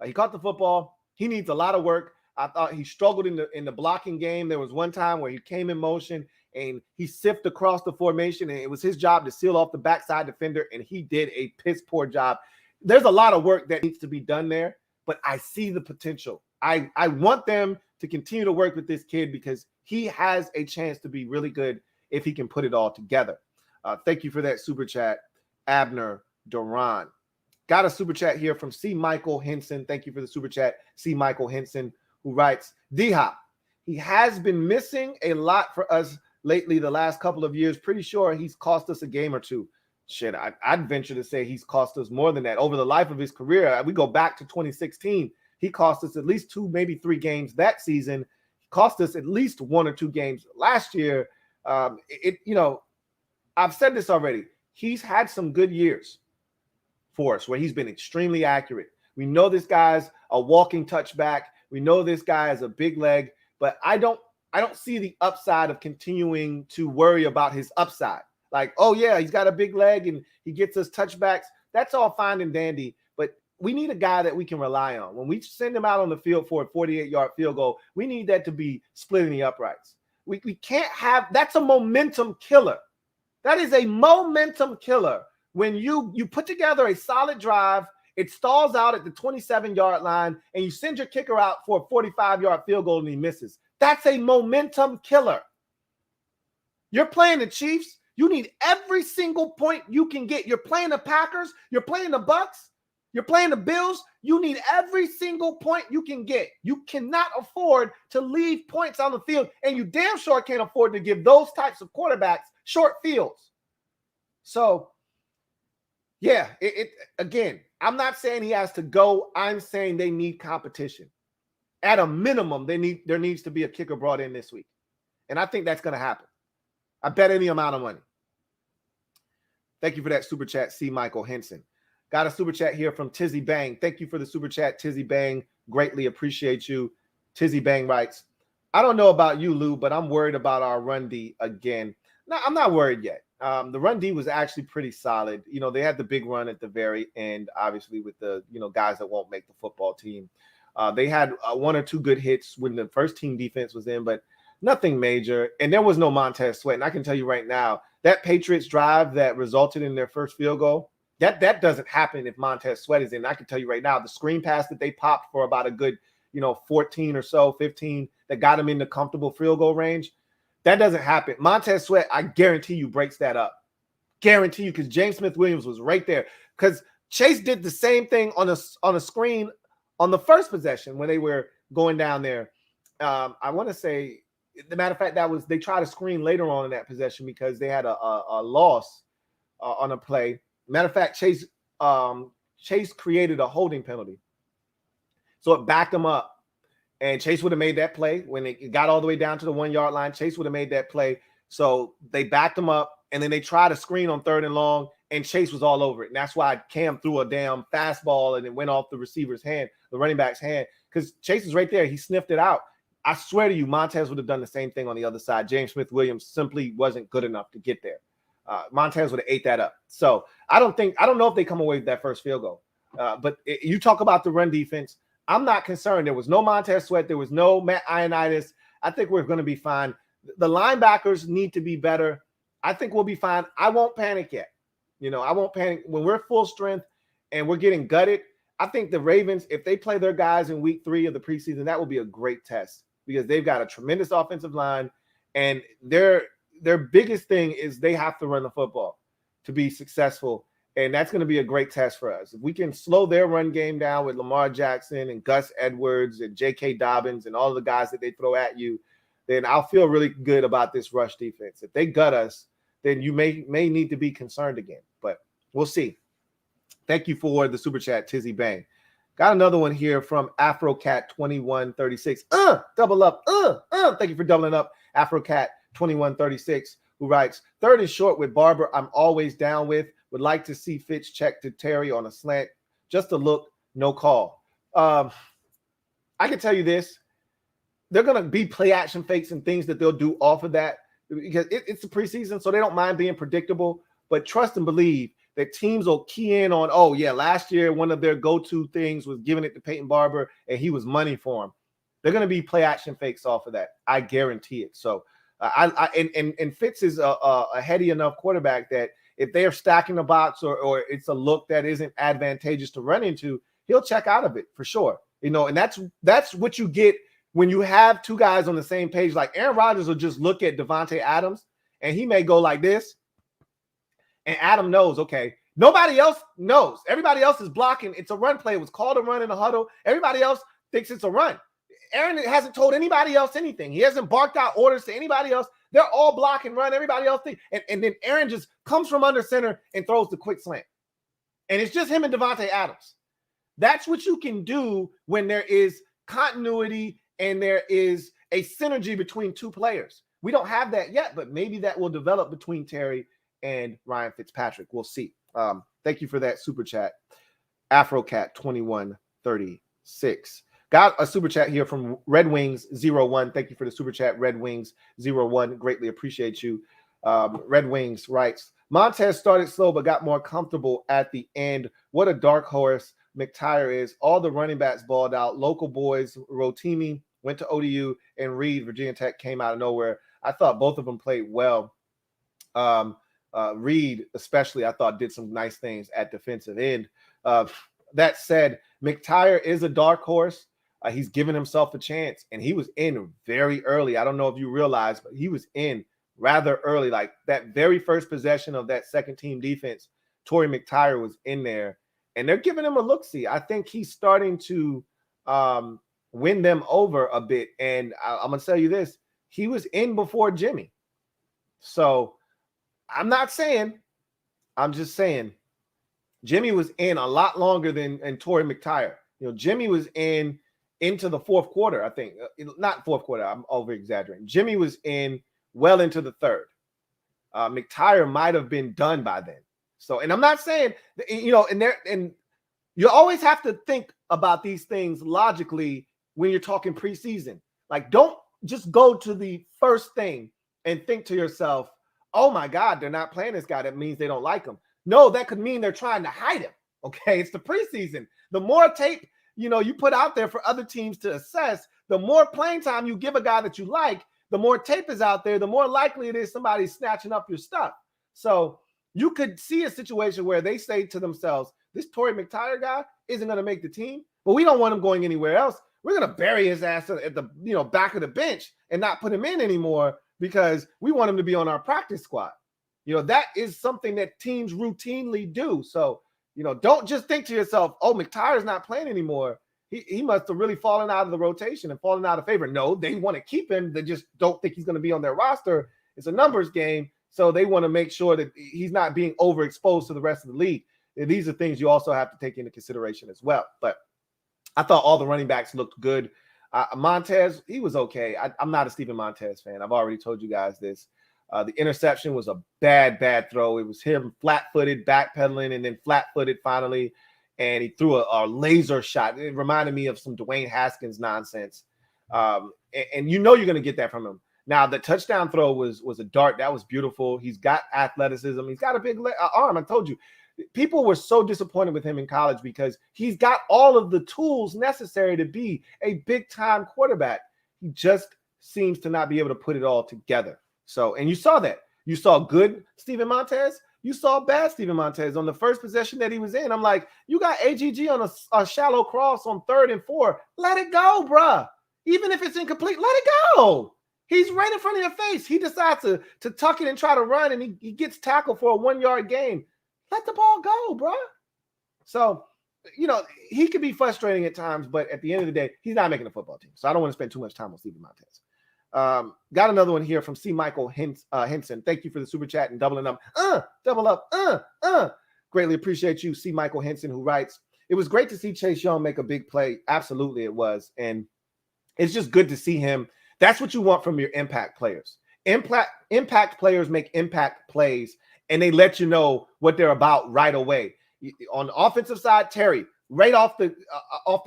he caught the football. He needs a lot of work. I thought he struggled in the blocking game. There was one time where he came in motion and he sifted across the formation, and it was his job to seal off the backside defender, and he did a piss poor job. There's a lot of work that needs to be done there, but I see the potential. I want them to continue to work with this kid because he has a chance to be really good if he can put it all together. Thank you for that super chat, Abner Duran. Got a super chat here from C. Michael Henson. Thank you for the super chat, C. Michael Henson, who writes, D-Hop, he has been missing a lot for us lately the last couple of years. Pretty sure he's cost us a game or two. Shit, I'd venture to say he's cost us more than that. Over the life of his career, we go back to 2016, he cost us at least 2, maybe 3 games that season. He cost us at least 1 or 2 games last year. I've said this already. He's had some good years for us where he's been extremely accurate. We know this guy's a walking touchback. We know this guy has a big leg, but I don't see the upside of continuing to worry about his upside. Like, oh yeah, he's got a big leg and he gets us touchbacks. That's all fine and dandy, but we need a guy that we can rely on. When we send him out on the field for a 48-yard field goal, we need that to be splitting the uprights. We can't have – that's a momentum killer. That is a momentum killer. When you put together a solid drive, it stalls out at the 27-yard line, and you send your kicker out for a 45-yard field goal and he misses. That's a momentum killer. You're playing the Chiefs. You need every single point you can get. You're playing the Packers. You're playing the Bucks. You're playing the Bills. You need every single point you can get. You cannot afford to leave points on the field, and you damn sure can't afford to give those types of quarterbacks short fields. So, yeah, again, I'm not saying he has to go. I'm saying they need competition. At a minimum, there needs to be a kicker brought in this week, and I think that's going to happen. I bet any amount of money. Thank you for that super chat, C. Michael Henson. Got a super chat here from Tizzy Bang. Thank you for the super chat, Tizzy Bang. Greatly appreciate you. Tizzy Bang writes, I don't know about you, Lou, but I'm worried about our run D again. No, I'm not worried yet. The run D was actually pretty solid. You know, they had the big run at the very end, obviously, with the, guys that won't make the football team. They had 1 or 2 good hits when the first team defense was in, but nothing major. And there was no Montez Sweat. And I can tell you right now, that Patriots drive that resulted in their first field goal, that doesn't happen if Montez Sweat is in. I can tell you right now, the screen pass that they popped for about a good, 14 or so, 15, that got him into comfortable field goal range, that doesn't happen. Montez Sweat, I guarantee you, breaks that up. Guarantee you, because James Smith-Williams was right there. Because Chase did the same thing on a screen on the first possession when they were going down there. I want to say, the matter of fact, they tried to screen later on in that possession because they had a loss on a play. Matter of fact, Chase created a holding penalty. So it backed him up. And Chase would have made that play. When it got all the way down to the 1 yard line, Chase would have made that play. So they backed him up, and then they tried a screen on 3rd and long, and Chase was all over it. And that's why Cam threw a damn fastball, and it went off the receiver's hand, the running back's hand, because Chase is right there. He sniffed it out. I swear to you, Montez would have done the same thing on the other side. James Smith-Williams simply wasn't good enough to get there. Montez would have ate that up. So I don't know if they come away with that first field goal. But you talk about the run defense. I'm not concerned. There was no Montez Sweat. There was no Matt Ioannidis. I think we're going to be fine. The linebackers need to be better. I think we'll be fine. I won't panic yet. I won't panic. When we're full strength and we're getting gutted, I think the Ravens, if they play their guys in week 3 of the preseason, that will be a great test because they've got a tremendous offensive line, and their biggest thing is they have to run the football to be successful. And that's going to be a great test for us. If we can slow their run game down with Lamar Jackson and Gus Edwards and J.K. Dobbins and all the guys that they throw at you, then I'll feel really good about this rush defense. If they gut us, then you may need to be concerned again. But we'll see. Thank you for the super chat, Tizzy Bang. Got another one here from AfroCat2136. Double up. Thank you for doubling up, AfroCat2136, who writes, 3rd and short with Barber, I'm always down with. Would like to see Fitz check to Terry on a slant. Just a look, no call. I can tell you this. They're going to be play action fakes and things that they'll do off of that because it's the preseason, so they don't mind being predictable. But trust and believe that teams will key in on, oh, yeah, last year one of their go-to things was giving it to Peyton Barber, and he was money for him. They're going to be play action fakes off of that. I guarantee it. So and Fitz is a heady enough quarterback that if they are stacking the box or it's a look that isn't advantageous to run into, he'll check out of it for sure. And that's what you get when you have two guys on the same page. Like Aaron Rodgers will just look at Devontae Adams and he may go like this. And Adam knows, okay, nobody else knows. Everybody else is blocking. It's a run play. It was called a run in the huddle. Everybody else thinks it's a run. Aaron hasn't told anybody else anything. He hasn't barked out orders to anybody else. They're all block and run. Everybody else thinks. And then Aaron just comes from under center and throws the quick slant. And it's just him and Devontae Adams. That's what you can do when there is continuity and there is a synergy between two players. We don't have that yet, but maybe that will develop between Terry and Ryan Fitzpatrick. We'll see. Thank you for that super chat. AfroCat2136. Got a super chat here from Red Wings 01. Thank you for the super chat, Red Wings 01. Greatly appreciate you. Red Wings writes, Montez started slow but got more comfortable at the end. What a dark horse McTire is. All the running backs balled out. Local boys, Rotimi went to ODU, and Reed, Virginia Tech, came out of nowhere. I thought both of them played well. Reed, especially, I thought did some nice things at defensive end. That said, McTire is a dark horse. He's given himself a chance, and he was in very early. I don't know if you realize, but he was in rather early. Like that very first possession of that second team defense, Torrey McTire was in there, and they're giving him a look-see. I think he's starting to win them over a bit. And I'm going to tell you this, he was in before Jimmy. So I'm not saying, I'm just saying Jimmy was in a lot longer than Torrey McTire. Jimmy was into the fourth quarter, I think. Not fourth quarter, I'm over-exaggerating. Jimmy was in well into the third. McTire might have been done by then. So, and I'm not saying, and you always have to think about these things logically when you're talking preseason. Like, don't just go to the first thing and think to yourself, oh my God, they're not playing this guy. That means they don't like him. No, that could mean they're trying to hide him. Okay, it's the preseason. The more tape, you put out there for other teams to assess, the more playing time you give a guy that you like, the more tape is out there, the more likely it is somebody's snatching up your stuff. So you could see a situation where they say to themselves, this Torrey McTire guy isn't going to make the team, but we don't want him going anywhere else. We're going to bury his ass at the back of the bench and not put him in anymore because we want him to be on our practice squad. That is something that teams routinely do. So, don't just think to yourself, oh, McTire's not playing anymore. He must have really fallen out of the rotation and fallen out of favor. No, they want to keep him. They just don't think he's going to be on their roster. It's a numbers game. So they want to make sure that he's not being overexposed to the rest of the league. And these are things you also have to take into consideration as well. But I thought all the running backs looked good. Montez, he was okay. I'm not a Steven Montez fan. I've already told you guys this. The interception was a bad throw. It was him flat-footed, backpedaling, and then flat-footed finally. And he threw a laser shot. It reminded me of some Dwayne Haskins nonsense. And you know you're going to get that from him. Now, the touchdown throw was a dart. That was beautiful. He's got athleticism. He's got a big arm. I told you. People were so disappointed with him in college because he's got all of the tools necessary to be a big-time quarterback. He just seems to not be able to put it all together. So, and you saw that. You saw good Steven Montez. You saw bad Steven Montez on the first possession that he was in. I'm like, you got AGG on a shallow cross on 3rd and 4. Let it go, bruh. Even if it's incomplete, let it go. He's right in front of your face. He decides to tuck it and try to run, and he gets tackled for a 1-yard gain. Let the ball go, bro. So, he could be frustrating at times, but at the end of the day, he's not making a football team. So I don't want to spend too much time on Steven Montez. Got another one here from C. Michael Henson. Thank you for the super chat and doubling up. Double up. Greatly appreciate you, C. Michael Henson, who writes, it was great to see Chase Young make a big play. Absolutely it was. And it's just good to see him. That's what you want from your impact players. Impact players make impact plays, and they let you know what they're about right away. On the offensive side, Terry, right off the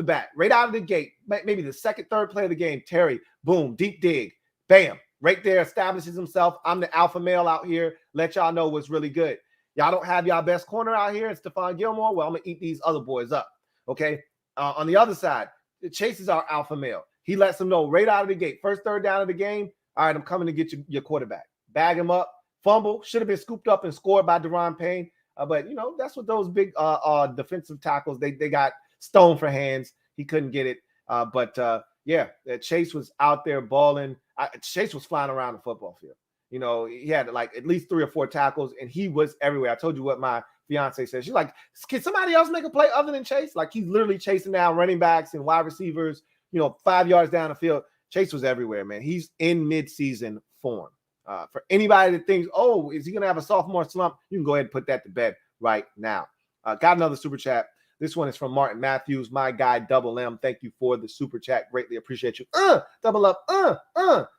bat, right out of the gate, maybe the second, third play of the game, Terry, boom, deep dig, bam, right there, establishes himself. I'm the alpha male out here. Let y'all know what's really good. Y'all don't have y'all best corner out here. It's Stephon Gilmore. Well, I'm going to eat these other boys up, okay? On the other side, Chase is our alpha male. He lets them know right out of the gate, first third down of the game, all right, I'm coming to get your quarterback. Bag him up, fumble, should have been scooped up and scored by Daron Payne. But, that's what those big defensive tackles, they got stone for hands. He couldn't get it. Chase was out there balling. Chase was flying around the football field. He had like at least 3 or 4 tackles, and he was everywhere. I told you what my fiance said. She's like, can somebody else make a play other than Chase? Like, he's literally chasing down running backs and wide receivers, 5 yards down the field. Chase was everywhere, man. He's in midseason form. For anybody that thinks, oh, is he going to have a sophomore slump? You can go ahead and put that to bed right now. Got another super chat. This one is from Martin Matthews, my guy, Double M. Thank you for the super chat. Greatly appreciate you. Double up.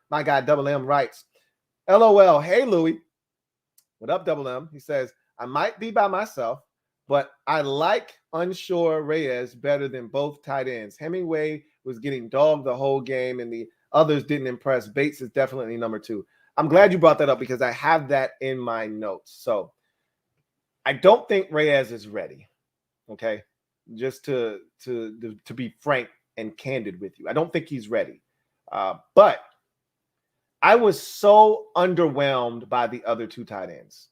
My guy, Double M writes, LOL. Hey, Louie. What up, Double M? He says, I might be by myself, but I like Unsure Reyes better than both tight ends. Hemingway was getting dogged the whole game, and the others didn't impress. Bates is definitely number 2. I'm glad you brought that up because I have that in my notes. So I don't think Reyes is ready. Okay. Just to be frank and candid with you. I don't think he's ready. But I was so underwhelmed by the other 2 tight ends.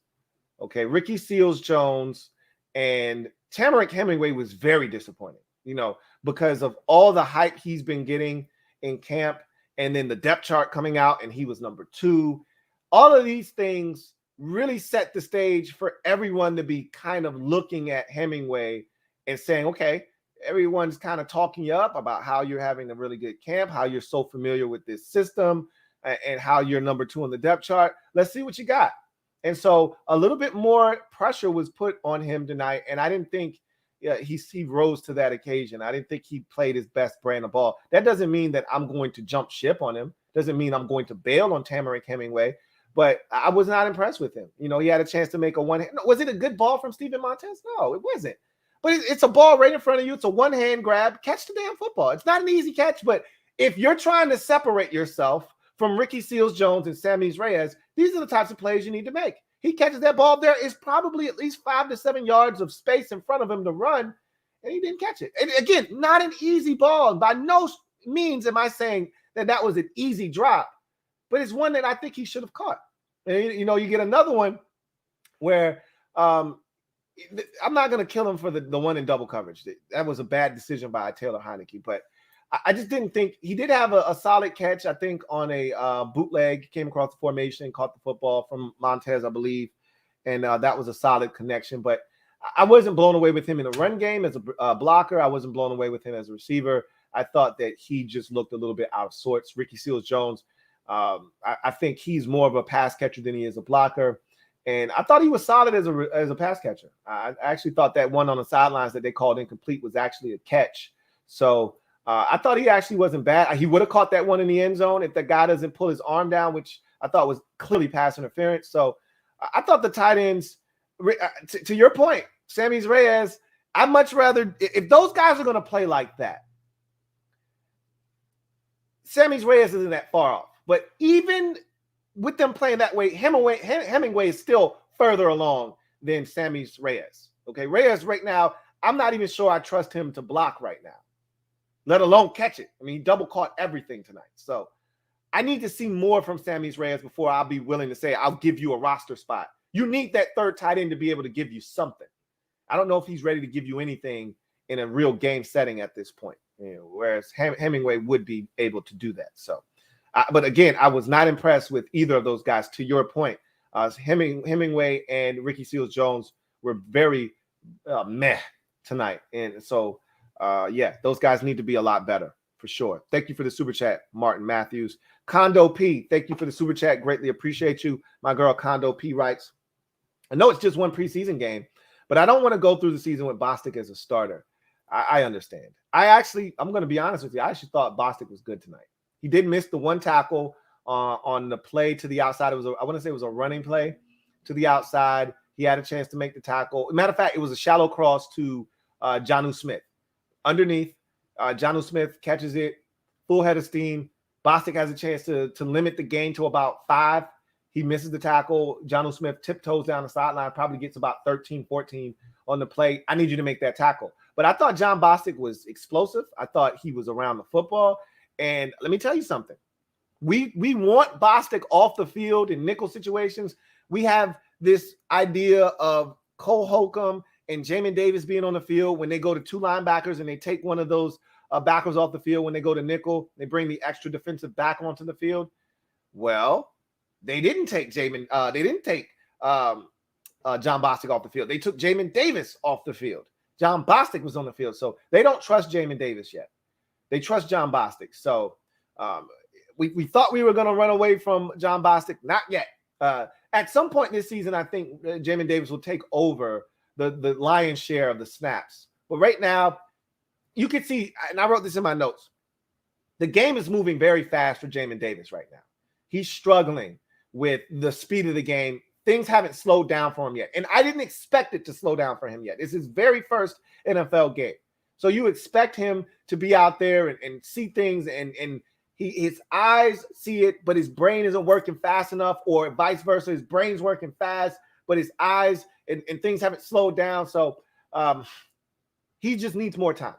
Okay. Ricky Seals-Jones and Tamarick Hemingway was very disappointing, because of all the hype he's been getting in camp. And then the depth chart coming out, and he was number 2. All of these things really set the stage for everyone to be kind of looking at Hemingway and saying, okay, everyone's kind of talking you up about how you're having a really good camp, how you're so familiar with this system, and how you're number 2 on the depth chart. Let's see what you got. And so a little bit more pressure was put on him tonight, and I didn't think he rose to that occasion. I didn't think he played his best brand of ball. That doesn't mean that I'm going to jump ship on him. Doesn't mean I'm going to bail on Tamarick Hemingway, but I was not impressed with him. He had a chance to make a one-hand. Was it a good ball from Steven Montez? No, it wasn't. But it's a ball right in front of you. It's a one-hand grab. Catch the damn football. It's not an easy catch, but if you're trying to separate yourself from Ricky Seals-Jones and Sammy Reyes, these are the types of plays you need to make. He catches that ball. There is probably at least 5 to 7 yards of space in front of him to run, and he didn't catch it. And again, not an easy ball. By no means am I saying that was an easy drop, but it's one that I think he should have caught. And, you get another one where I'm not going to kill him for the one in double coverage. That was a bad decision by Taylor Heineke, but I just didn't think he did have a solid catch. I think on a bootleg, came across the formation, caught the football from Montez, I believe. And that was a solid connection, but I wasn't blown away with him in the run game as a blocker. I wasn't blown away with him as a receiver. I thought that he just looked a little bit out of sorts. Ricky Seals-Jones, I think he's more of a pass catcher than he is a blocker. And I thought he was solid as a pass catcher. I actually thought that one on the sidelines that they called incomplete was actually a catch. So I thought he actually wasn't bad. He would have caught that one in the end zone if the guy doesn't pull his arm down, which I thought was clearly pass interference. So I thought the tight ends, to your point, Sammy Reyes, I'd much rather, if those guys are going to play like that, Sammy Reyes isn't that far off. But even with them playing that way, Hemingway is still further along than Sammy Reyes. Okay, Reyes right now, I'm not even sure I trust him to block right now, let alone catch it. I mean, he double caught everything tonight. So I need to see more from Sammy Reyes before I'll be willing to say I'll give you a roster spot. You need that third tight end to be able to give you something. I don't know if he's ready to give you anything in a real game setting at this point, whereas Hemingway would be able to do that. So, but again, I was not impressed with either of those guys. To your point, Hemingway and Ricky Seals-Jones were very meh tonight. And so, yeah, those guys need to be a lot better for sure. Thank you for the super chat, Martin Matthews. Condo P, thank you for the super chat. Greatly appreciate you. My girl Condo P writes, I know it's just one preseason game, but I don't want to go through the season with Bostic as a starter. I understand. I'm going to be honest with you. I actually thought Bostic was good tonight. He did miss the one tackle on the play to the outside. I want to say it was a running play to the outside. He had a chance to make the tackle. Matter of fact, it was a shallow cross to Jonnu Smith. Underneath, Jonnu Smith catches it, full head of steam. Bostic has a chance to limit the gain to about 5. He misses the tackle. Jonnu Smith tiptoes down the sideline, probably gets about 13, 14 on the play. I need you to make that tackle. But I thought John Bostic was explosive. I thought he was around the football. And let me tell you something. We want Bostic off the field in nickel situations. We have this idea of Cole Holcomb and Jayden Davis being on the field when they go to 2 linebackers and they take one of those backers off the field when they go to nickel. They bring the extra defensive back onto the field. Well, they didn't take John Bostic off the field. They took Jayden Davis off the field. John Bostic was on the field. So they don't trust Jayden Davis yet. They trust John Bostic. So we thought we were going to run away from John Bostic. Not yet. At some point this season, I think Jayden Davis will take over the lion's share of the snaps. But right now, you can see, and I wrote this in my notes, the game is moving very fast for Jayden Davis right now. He's struggling with the speed of the game. Things haven't slowed down for him yet. And I didn't expect it to slow down for him yet. It's his very first NFL game. So you expect him to be out there and see things, and his eyes see it, but his brain isn't working fast enough, or vice versa. His brain's working fast, but his eyes and things haven't slowed down. So he just needs more time.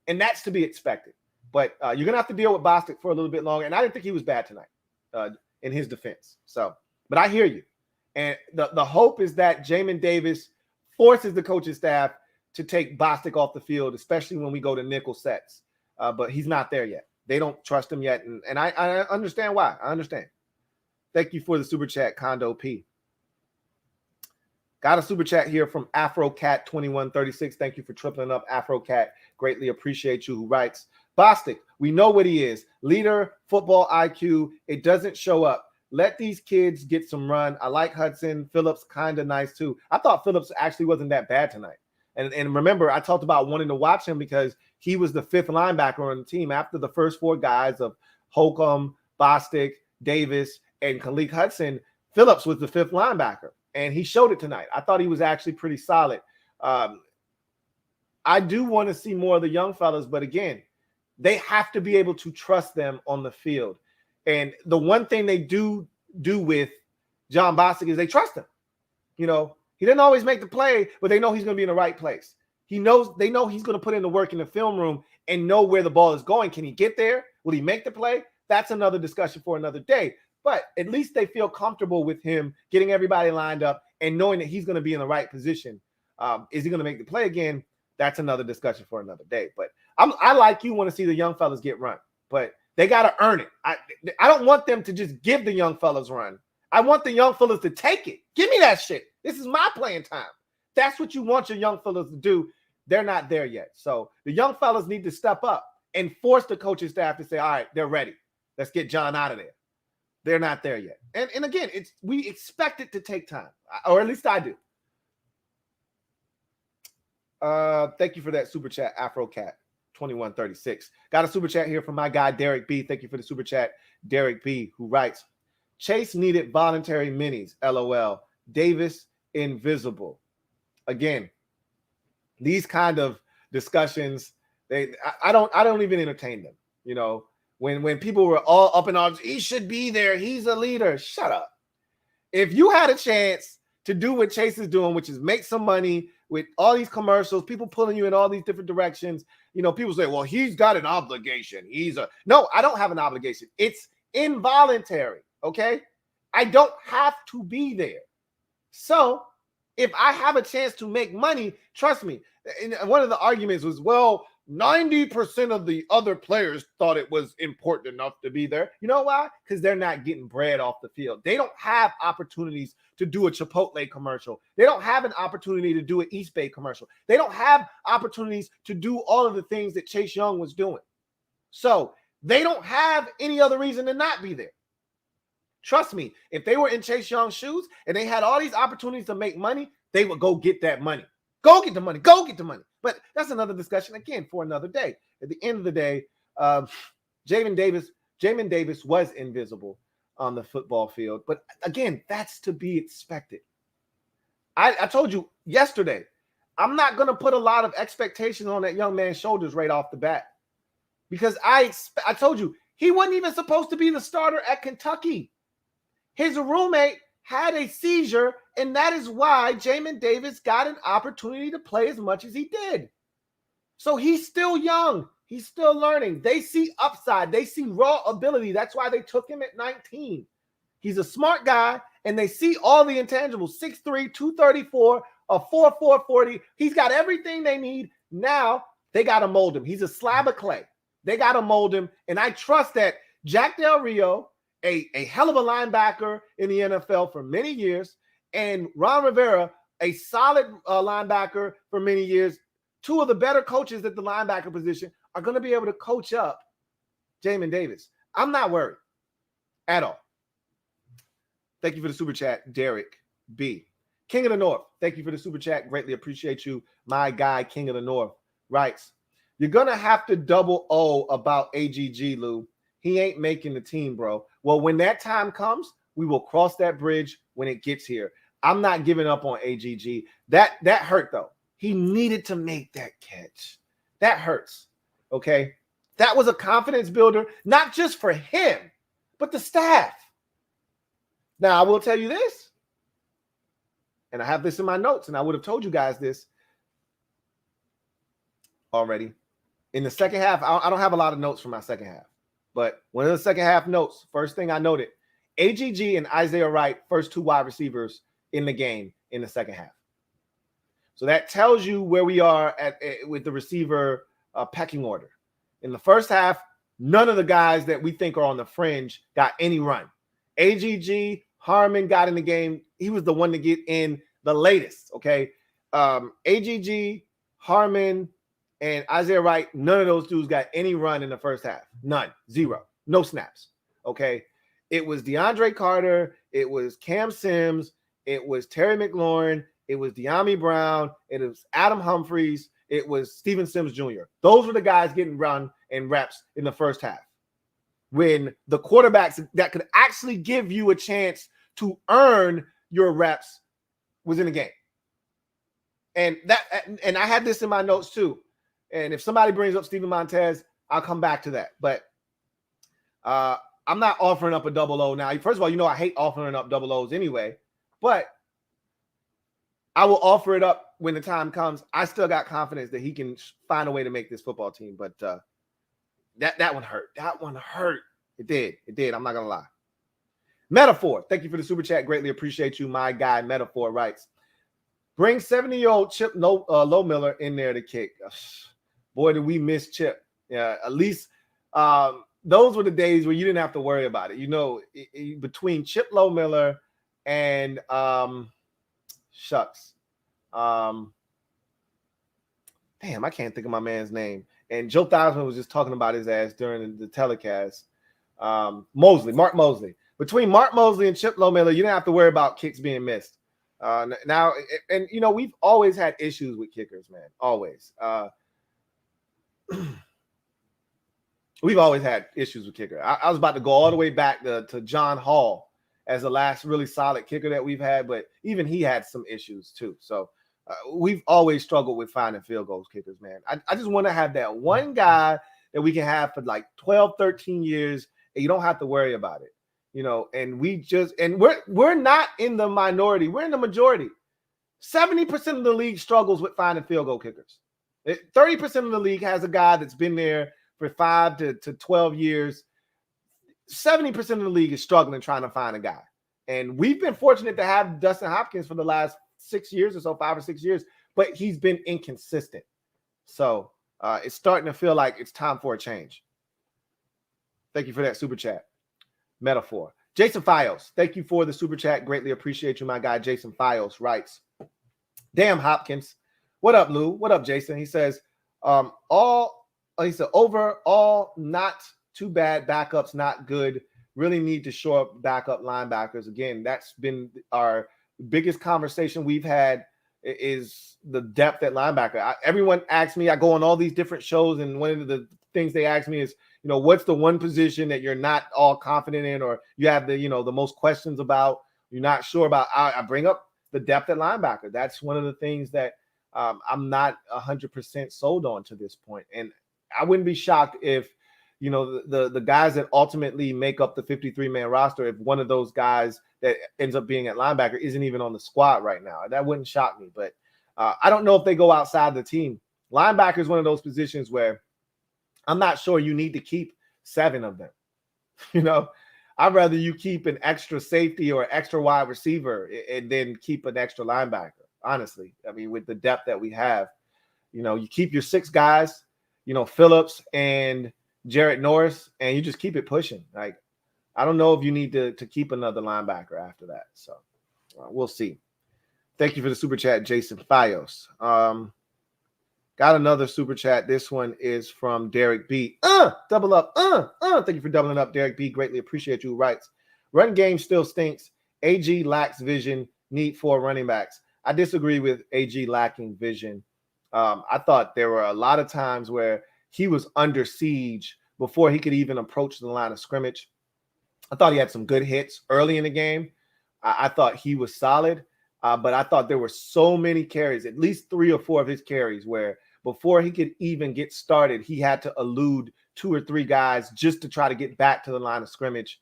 And that's to be expected. But you're going to have to deal with Bostic for a little bit longer. And I didn't think he was bad tonight in his defense. So, but I hear you. And the hope is that Jayden Davis forces the coaching staff to take Bostic off the field, especially when we go to nickel sets. But he's not there yet. They don't trust him yet. And I understand why. I understand. Thank you for the super chat, Condo P. Got a super chat here from AfroCat2136. Thank you for tripling up, AfroCat. Greatly appreciate you. Who writes, Bostic, we know what he is. Leader, football IQ. It doesn't show up. Let these kids get some run. I like Hudson. Phillips kind of nice too. I thought Phillips actually wasn't that bad tonight. And remember, I talked about wanting to watch him because he was the 5th linebacker on the team after the first 4 guys of Holcomb, Bostic, Davis, and Khaleke Hudson. Phillips was the 5th linebacker, and he showed it tonight. I thought he was actually pretty solid. I do want to see more of the young fellas, but again, they have to be able to trust them on the field. And the one thing they do with John Bostic is they trust him. You know, he didn't always make the play, but they know he's going to be in the right place. They know he's going to put in the work in the film room and know where the ball is going. Can he get there? Will he make the play? That's another discussion for another day. But at least they feel comfortable with him getting everybody lined up and knowing that he's going to be in the right position. Is he going to make the play again? That's another discussion for another day. But I like you want to see the young fellas get run, but they got to earn it. I don't want them to just give the young fellas run. I want the young fellas to take it. Give me that shit. This is my playing time. That's what you want your young fellas to do. They're not there yet. So the young fellas need to step up and force the coaching staff to say, all right, they're ready. Let's get John out of there. They're not there yet. And again, we expect it to take time, or at least I do. Thank you for that super chat, AfroCat 2136. Got a super chat here from my guy Derek B. Thank you for the super chat, Derek B, who writes, Chase needed voluntary minis. LOL. Davis invisible. Again, these kind of discussions, I don't even entertain them. You know, when people were all up in arms, he should be there. He's a leader. Shut up. If you had a chance to do what Chase is doing, which is make some money with all these commercials, people pulling you in all these different directions, you know, people say, well, he's got an obligation. No, I don't have an obligation. It's involuntary. Okay. I don't have to be there. So if I have a chance to make money, trust me. And one of the arguments was, well, 90% of the other players thought it was important enough to be there. You know why? Because they're not getting bread off the field. They don't have opportunities to do a Chipotle commercial. They don't have an opportunity to do an East Bay commercial. They don't have opportunities to do all of the things that Chase Young was doing. So they don't have any other reason to not be there. Trust me, if they were in Chase Young's shoes and they had all these opportunities to make money, they would go get that money. Go get the money. Go get the money. But that's another discussion, again, for another day. At the end of the day, Jayden Davis was invisible on the football field. But again, that's to be expected. I told you yesterday, I'm not going to put a lot of expectations on that young man's shoulders right off the bat. Because I told you, he wasn't even supposed to be the starter at Kentucky. His roommate had a seizure, and that is why Jayden Davis got an opportunity to play as much as he did. So he's still young. He's still learning. They see upside. They see raw ability. That's why they took him at 19. He's a smart guy, and they see all the intangibles. 6'3", 234, a 4.4 40. He's got everything they need. Now they got to mold him. He's a slab of clay. They got to mold him, and I trust that Jack Del Rio, a hell of a linebacker in the NFL for many years, and Ron Rivera, a solid linebacker for many years, two of the better coaches at the linebacker position, are going to be able to coach up Jayden Davis. I'm not worried at all. Thank you for the super chat, Derek B. King of the North, thank you for the super chat. Greatly appreciate you. My guy, King of the North, writes, you're going to have to double O about AGG, Lou. He ain't making the team, bro. Well, when that time comes, we will cross that bridge when it gets here. I'm not giving up on AGG. That hurt, though. He needed to make that catch. That hurts, okay? That was a confidence builder, not just for him, but the staff. Now, I will tell you this, and I have this in my notes, and I would have told you guys this already. In the second half, I don't have a lot of notes for my second half. But one of the second half notes, first thing I noted, AGG and Isaiah Wright, first two wide receivers in the game in the second half. So that tells you where we are with the receiver pecking order. In the first half, none of the guys that we think are on the fringe got any run. AGG, Harmon got in the game. He was the one to get in the latest, okay? AGG, Harmon, and Isaiah Wright, none of those dudes got any run in the first half. None. Zero. No snaps. Okay. It was DeAndre Carter. It was Cam Sims. It was Terry McLaurin. It was De'Ami Brown. It was Adam Humphries. It was Steven Sims Jr. Those were the guys getting run and reps in the first half. When the quarterbacks that could actually give you a chance to earn your reps was in the game. And I had this in my notes too. And if somebody brings up Steven Montez, I'll come back to that. But I'm not offering up a double O now. First of all, you know I hate offering up double O's anyway. But I will offer it up when the time comes. I still got confidence that he can find a way to make this football team. But that one hurt. That one hurt. It did. It did. I'm not going to lie. Metaphor. Thank you for the super chat. Greatly appreciate you. My guy, Metaphor, writes, bring 70-year-old Chip Lowmiller in there to kick. Boy, did we miss Chip. Yeah, at least those were the days where you didn't have to worry about it. You know, between Chip Lowmiller and shucks. Damn, I can't think of my man's name. And Joe Theismann was just talking about his ass during the telecast. Mark Mosley. between Mark Mosley and Chip Lomelo, you didn't have to worry about kicks being missed. Now, and you know, we've always had issues with kickers, man. Always. We've always had issues with kicker. I was about to go all the way back to John Hall as the last really solid kicker that we've had, but even he had some issues too. So we've always struggled with finding field goals kickers, man. I just want to have that one guy that we can have for like 12, 13 years, and you don't have to worry about it. You know, and we're not in the minority. We're in the majority. 70% of the league struggles with finding field goal kickers. 30% of the league has a guy that's been there for 5 to 12 years. 70% of the league is struggling trying to find a guy. And we've been fortunate to have Dustin Hopkins for the last 6 years or so, 5 or 6 years, but he's been inconsistent. So it's starting to feel like it's time for a change. Thank you for that super chat. Metaphor. Jason Fios, thank you for the super chat. Greatly appreciate you, my guy. Jason Fios writes, damn Hopkins. What up, Lou? What up, Jason? He says, overall, not too bad. Backups, not good. Really need to shore up backup linebackers. Again, that's been our biggest conversation we've had is the depth at linebacker. Everyone asks me, I go on all these different shows, and one of the things they ask me is, you know, what's the one position that you're not all confident in, or you have the, you know, the most questions about, you're not sure about. I bring up the depth at linebacker. That's one of the things that I'm not 100% sold on to this point. And I wouldn't be shocked if, you know, the guys that ultimately make up the 53-man roster, if one of those guys that ends up being at linebacker isn't even on the squad right now. That wouldn't shock me. But I don't know if they go outside the team. Linebacker is one of those positions where I'm not sure you need to keep 7 of them. You know, I'd rather you keep an extra safety or extra wide receiver and then keep an extra linebacker, honestly. I mean, with the depth that we have, you know, you keep your 6 guys, you know, Phillips and Jarrett Norris, and you just keep it pushing. Like, I don't know if you need to keep another linebacker after that. So we'll see. Thank you for the super chat, Jason Fios. Got another super chat. This one is from Derek B. Double up. Thank you for doubling up, Derek B. Greatly appreciate you. Writes, run game still stinks. AG lacks vision. Need 4 running backs. I disagree with AG lacking vision. I thought there were a lot of times where he was under siege before he could even approach the line of scrimmage. I thought he had some good hits early in the game. I thought he was solid, but I thought there were so many carries, at least 3 or 4 of his carries, where before he could even get started, he had to elude 2 or 3 guys just to try to get back to the line of scrimmage.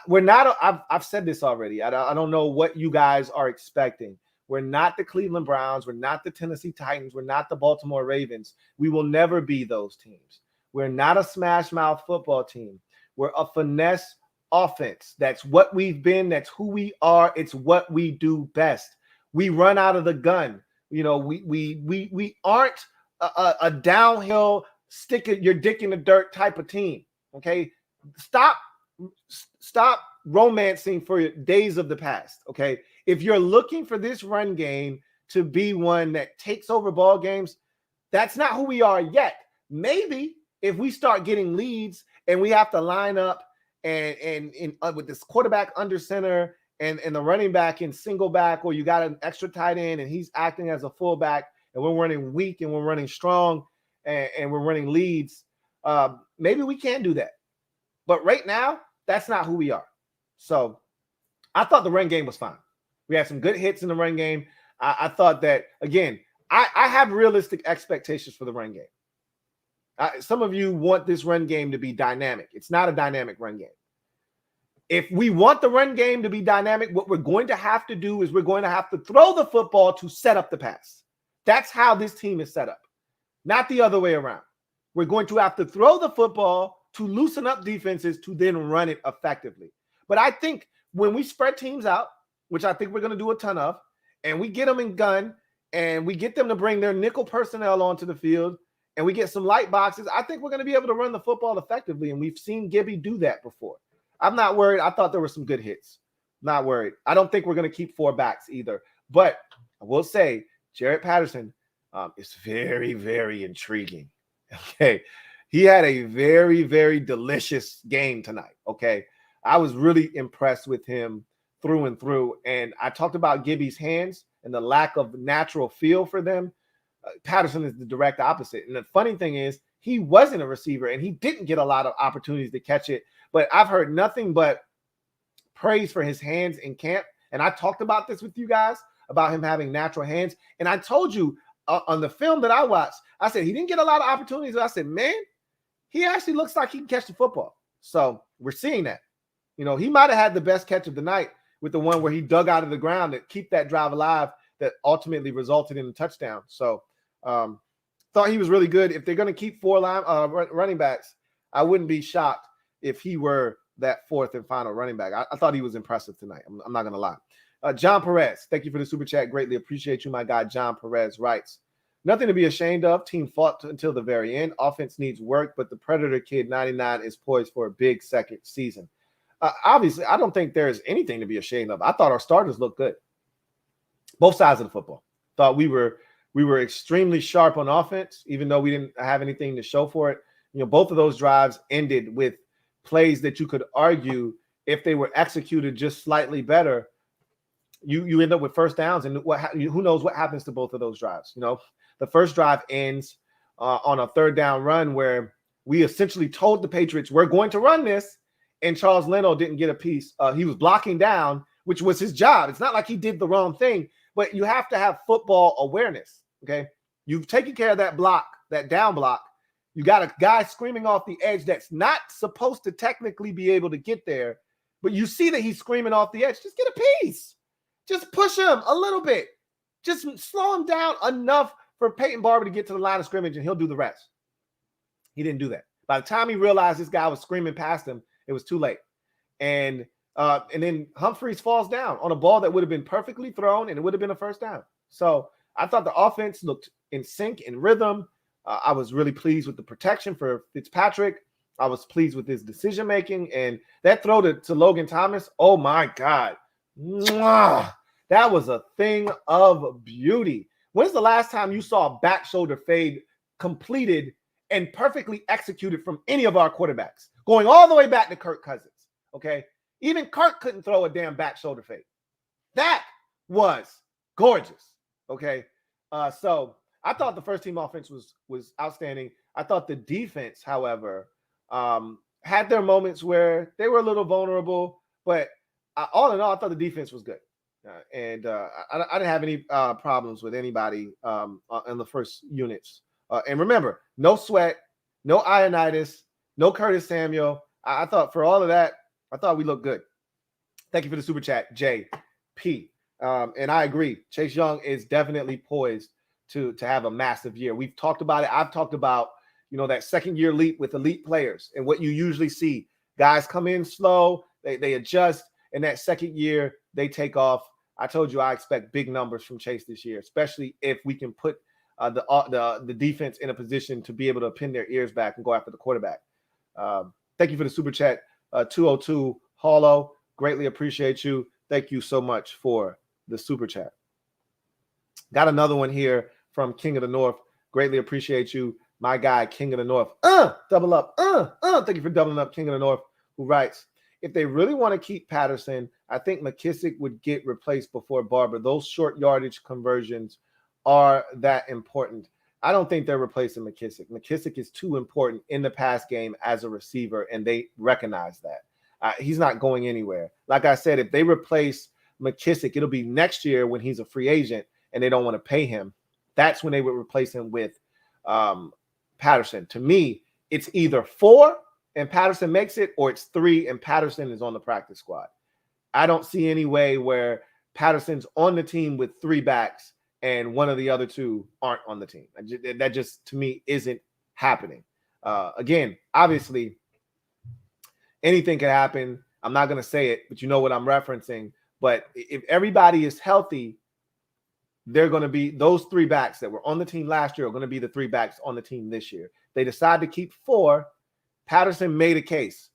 We're not, I've said this already. I don't know what you guys are expecting. We're not the Cleveland Browns. We're not the Tennessee Titans. We're not the Baltimore Ravens. We will never be those teams. We're not a smash mouth football team. We're a finesse offense. That's what we've been. That's who we are. It's what we do best. We run out of the gun. You know, we aren't a downhill stick your dick in the dirt type of team. Okay, stop romancing for days of the past. Okay, if you're looking for this run game to be one that takes over ball games, that's not who we are yet. Maybe if we start getting leads and we have to line up and with this quarterback under center and the running back in single back, or you got an extra tight end and he's acting as a fullback, and we're running weak and we're running strong and we're running leads, maybe we can do that. But right now, that's not who we are. So I thought the run game was fine. We had some good hits in the run game. I thought that, again, I have realistic expectations for the run game. Some of you want this run game to be dynamic. It's not a dynamic run game. If we want the run game to be dynamic, what we're going to have to do is we're going to have to throw the football to set up the pass. That's how this team is set up, not the other way around. We're going to have to throw the football to loosen up defenses to then run it effectively. But I think when we spread teams out, which I think we're going to do a ton of, and we get them in gun and we get them to bring their nickel personnel onto the field and we get some light boxes, I think we're going to be able to run the football effectively. And we've seen Gibby do that before. I'm not worried. I thought there were some good hits. Not worried. I don't think we're going to keep 4 backs either. But I will say, Jaret Patterson is very, very intriguing. Okay. He had a very, very delicious game tonight. Okay. I was really impressed with him through and through. And I talked about Gibby's hands and the lack of natural feel for them. Patterson is the direct opposite. And the funny thing is, he wasn't a receiver and he didn't get a lot of opportunities to catch it. But I've heard nothing but praise for his hands in camp. And I talked about this with you guys about him having natural hands. And I told you on the film that I watched, I said, he didn't get a lot of opportunities. I said, man, he actually looks like he can catch the football. So we're seeing that. You know, he might have had the best catch of the night with the one where he dug out of the ground to keep that drive alive that ultimately resulted in a touchdown. So thought he was really good. If they're going to keep 4 running backs, I wouldn't be shocked if he were that 4th and final running back. I thought he was impressive tonight. I'm not going to lie. John Perez, thank you for the super chat. Greatly appreciate you. My guy John Perez writes, nothing to be ashamed of. Team fought until the very end. Offense needs work, but the Predator Kid 99 is poised for a big second season. Obviously, I don't think there's anything to be ashamed of. I thought our starters looked good. Both sides of the football. Thought we were extremely sharp on offense, even though we didn't have anything to show for it. You know, both of those drives ended with plays that you could argue if they were executed just slightly better, you end up with first downs. And who knows what happens to both of those drives. You know, the first drive ends on a 3rd down run where we essentially told the Patriots, we're going to run this. And Charles Leno didn't get a piece. He was blocking down, which was his job. It's not like he did the wrong thing, but you have to have football awareness, okay? You've taken care of that block, that down block. You got a guy screaming off the edge that's not supposed to technically be able to get there, but you see that he's screaming off the edge. Just get a piece. Just push him a little bit. Just slow him down enough for Peyton Barber to get to the line of scrimmage, and he'll do the rest. He didn't do that. By the time he realized this guy was screaming past him, it was too late. And then Humphreys falls down on a ball that would have been perfectly thrown, and it would have been a first down. So I thought the offense looked in sync, in rhythm. I was really pleased with the protection for Fitzpatrick. I was pleased with his decision-making. And that throw to Logan Thomas, oh, my God. Mwah! That was a thing of beauty. When's the last time you saw a back shoulder fade completed and perfectly executed from any of our quarterbacks? Going all the way back to Kirk Cousins, okay? Even Kirk couldn't throw a damn back shoulder fade. That was gorgeous, okay? So I thought the first team offense was outstanding. I thought the defense, however, had their moments where they were a little vulnerable, but all in all, I thought the defense was good. I didn't have any problems with anybody in the first units. And remember, no Sweat, no Ioannidis, no Curtis Samuel. I thought for all of that, I thought we looked good. Thank you for the super chat, JP. And I agree. Chase Young is definitely poised to have a massive year. We've talked about it. I've talked about, you know, that second year leap with elite players and what you usually see. Guys come in slow, they adjust, and that second year they take off. I told you I expect big numbers from Chase this year, especially if we can put the defense in a position to be able to pin their ears back and go after the quarterback. Thank you for the super chat, 202 Hollow. Greatly appreciate you. Thank you so much for the super chat. Got another one here from King of the North. Greatly appreciate you, my guy, King of the North. Double up. Thank you for doubling up, King of the North, who writes, if they really want to keep Patterson, I think McKissick would get replaced before Barber. Those short yardage conversions are that important. I don't think they're replacing McKissick. McKissick is too important in the pass game as a receiver, and they recognize that. He's not going anywhere. Like I said, if they replace McKissick, it'll be next year when he's a free agent and they don't want to pay him. That's when they would replace him with Patterson. To me, it's either 4 and Patterson makes it, or it's 3 and Patterson is on the practice squad. I don't see any way where Patterson's on the team with 3 backs and one of the other 2 aren't on the team. That just, to me, isn't happening. Again, obviously, anything can happen. I'm not going to say it, but you know what I'm referencing. But if everybody is healthy, they're going to be those 3 backs that were on the team last year are going to be the 3 backs on the team this year. They decide to keep 4. Patterson made a case.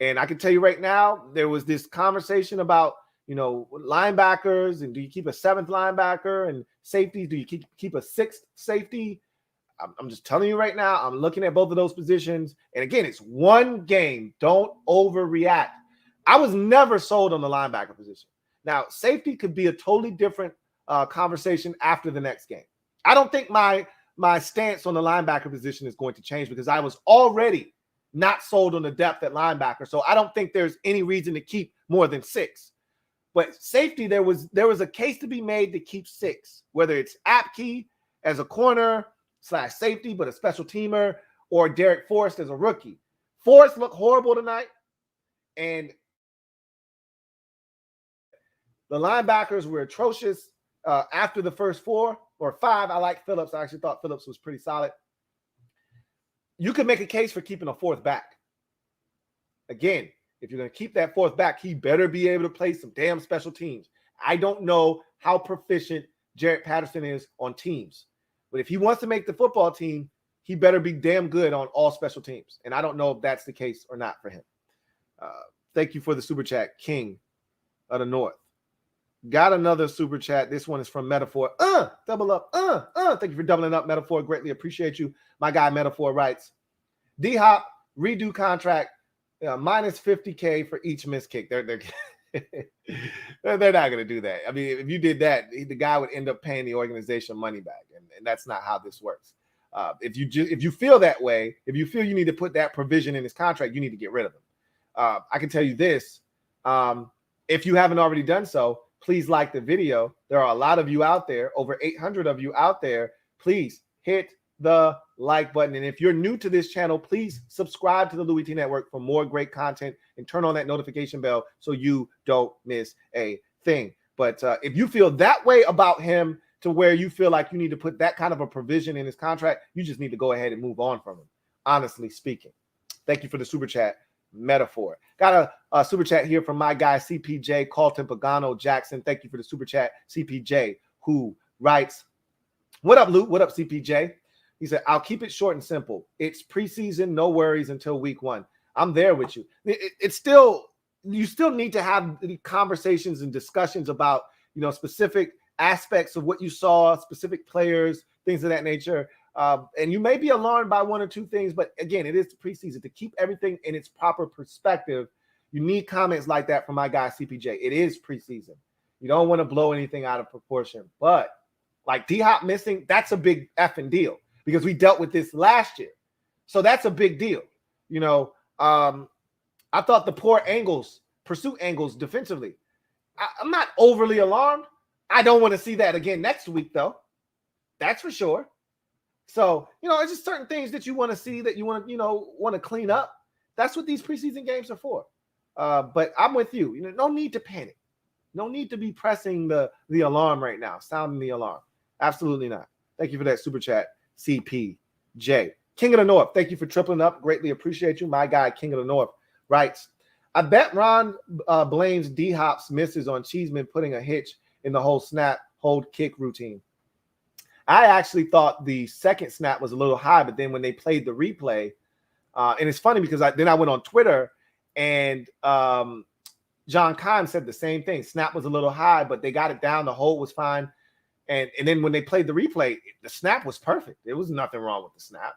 And I can tell you right now, there was this conversation about, you know, linebackers, and do you keep a 7th linebacker, and safety? Do you keep a 6th safety? I'm just telling you right now, I'm looking at both of those positions. And again, it's one game. Don't overreact. I was never sold on the linebacker position. Now, safety could be a totally different conversation after the next game. I don't think my stance on the linebacker position is going to change because I was already not sold on the depth at linebacker. So I don't think there's any reason to keep more than 6. But safety, there was a case to be made to keep 6, whether it's Apke as a corner / safety, but a special teamer, or Derek Forrest as a rookie. Forrest looked horrible tonight, and the linebackers were atrocious after the first 4 or 5. I like Phillips. I actually thought Phillips was pretty solid. You could make a case for keeping a 4th back. Again, if you're going to keep that 4th back, he better be able to play some damn special teams. I don't know how proficient Jarrett Patterson is on teams, but if he wants to make the football team, he better be damn good on all special teams. And I don't know if that's the case or not for him. Thank you for the super chat, King of the North. Got another super chat. This one is from Metaphor. Double up. Thank you for doubling up, Metaphor. Greatly appreciate you. My guy Metaphor writes, D-Hop, redo contract, minus $50K for each missed kick. They're not going to do that. I mean, if you did that, the guy would end up paying the organization money back, and that's not how this works. If you feel that way, if you feel you need to put that provision in his contract, you need to get rid of him. I can tell you this. If you haven't already done so, please like the video. There are a lot of you out there, over 800 of you out there. Please hit the like button. And if you're new to this channel, please subscribe to the Louie Tee Network for more great content and turn on that notification bell so you don't miss a thing. But if you feel that way about him to where you feel like you need to put that kind of a provision in his contract, you just need to go ahead and move on from him, honestly speaking. Thank you for the super chat, Metaphor. Got a super chat here from my guy, CPJ, Carlton Pagano Jackson. Thank you for the super chat, CPJ, who writes, what up, Lou? What up, CPJ? He said, I'll keep it short and simple. It's preseason, no worries until week 1. I'm there with you. It's still, you still need to have the conversations and discussions about, specific aspects of what you saw, specific players, things of that nature. And you may be alarmed by 1 or 2 things, but again, it is the preseason. To keep everything in its proper perspective, you need comments like that from my guy, CPJ. It is preseason. You don't want to blow anything out of proportion. But like D-Hop missing, that's a big effing deal because we dealt with this last year. So that's a big deal. I thought the poor pursuit angles defensively, I'm not overly alarmed. I don't want to see that again next week, though. That's for sure. So, it's just certain things that you want to see that you want to clean up. That's what these preseason games are for. But I'm with you. No need to panic. No need to be pressing the alarm right now, sounding the alarm. Absolutely not. Thank you for that super chat, CPJ. King of the North, thank you for tripling up. Greatly appreciate you. My guy, King of the North, writes, I bet Ron blames D-Hop's misses on Cheeseman putting a hitch in the whole snap, hold, kick routine. I actually thought the second snap was a little high, but then when they played the replay, and it's funny because I went on Twitter and John Kahn said the same thing. Snap was a little high, but they got it down. The hold was fine. And then when they played the replay, the snap was perfect. There was nothing wrong with the snap.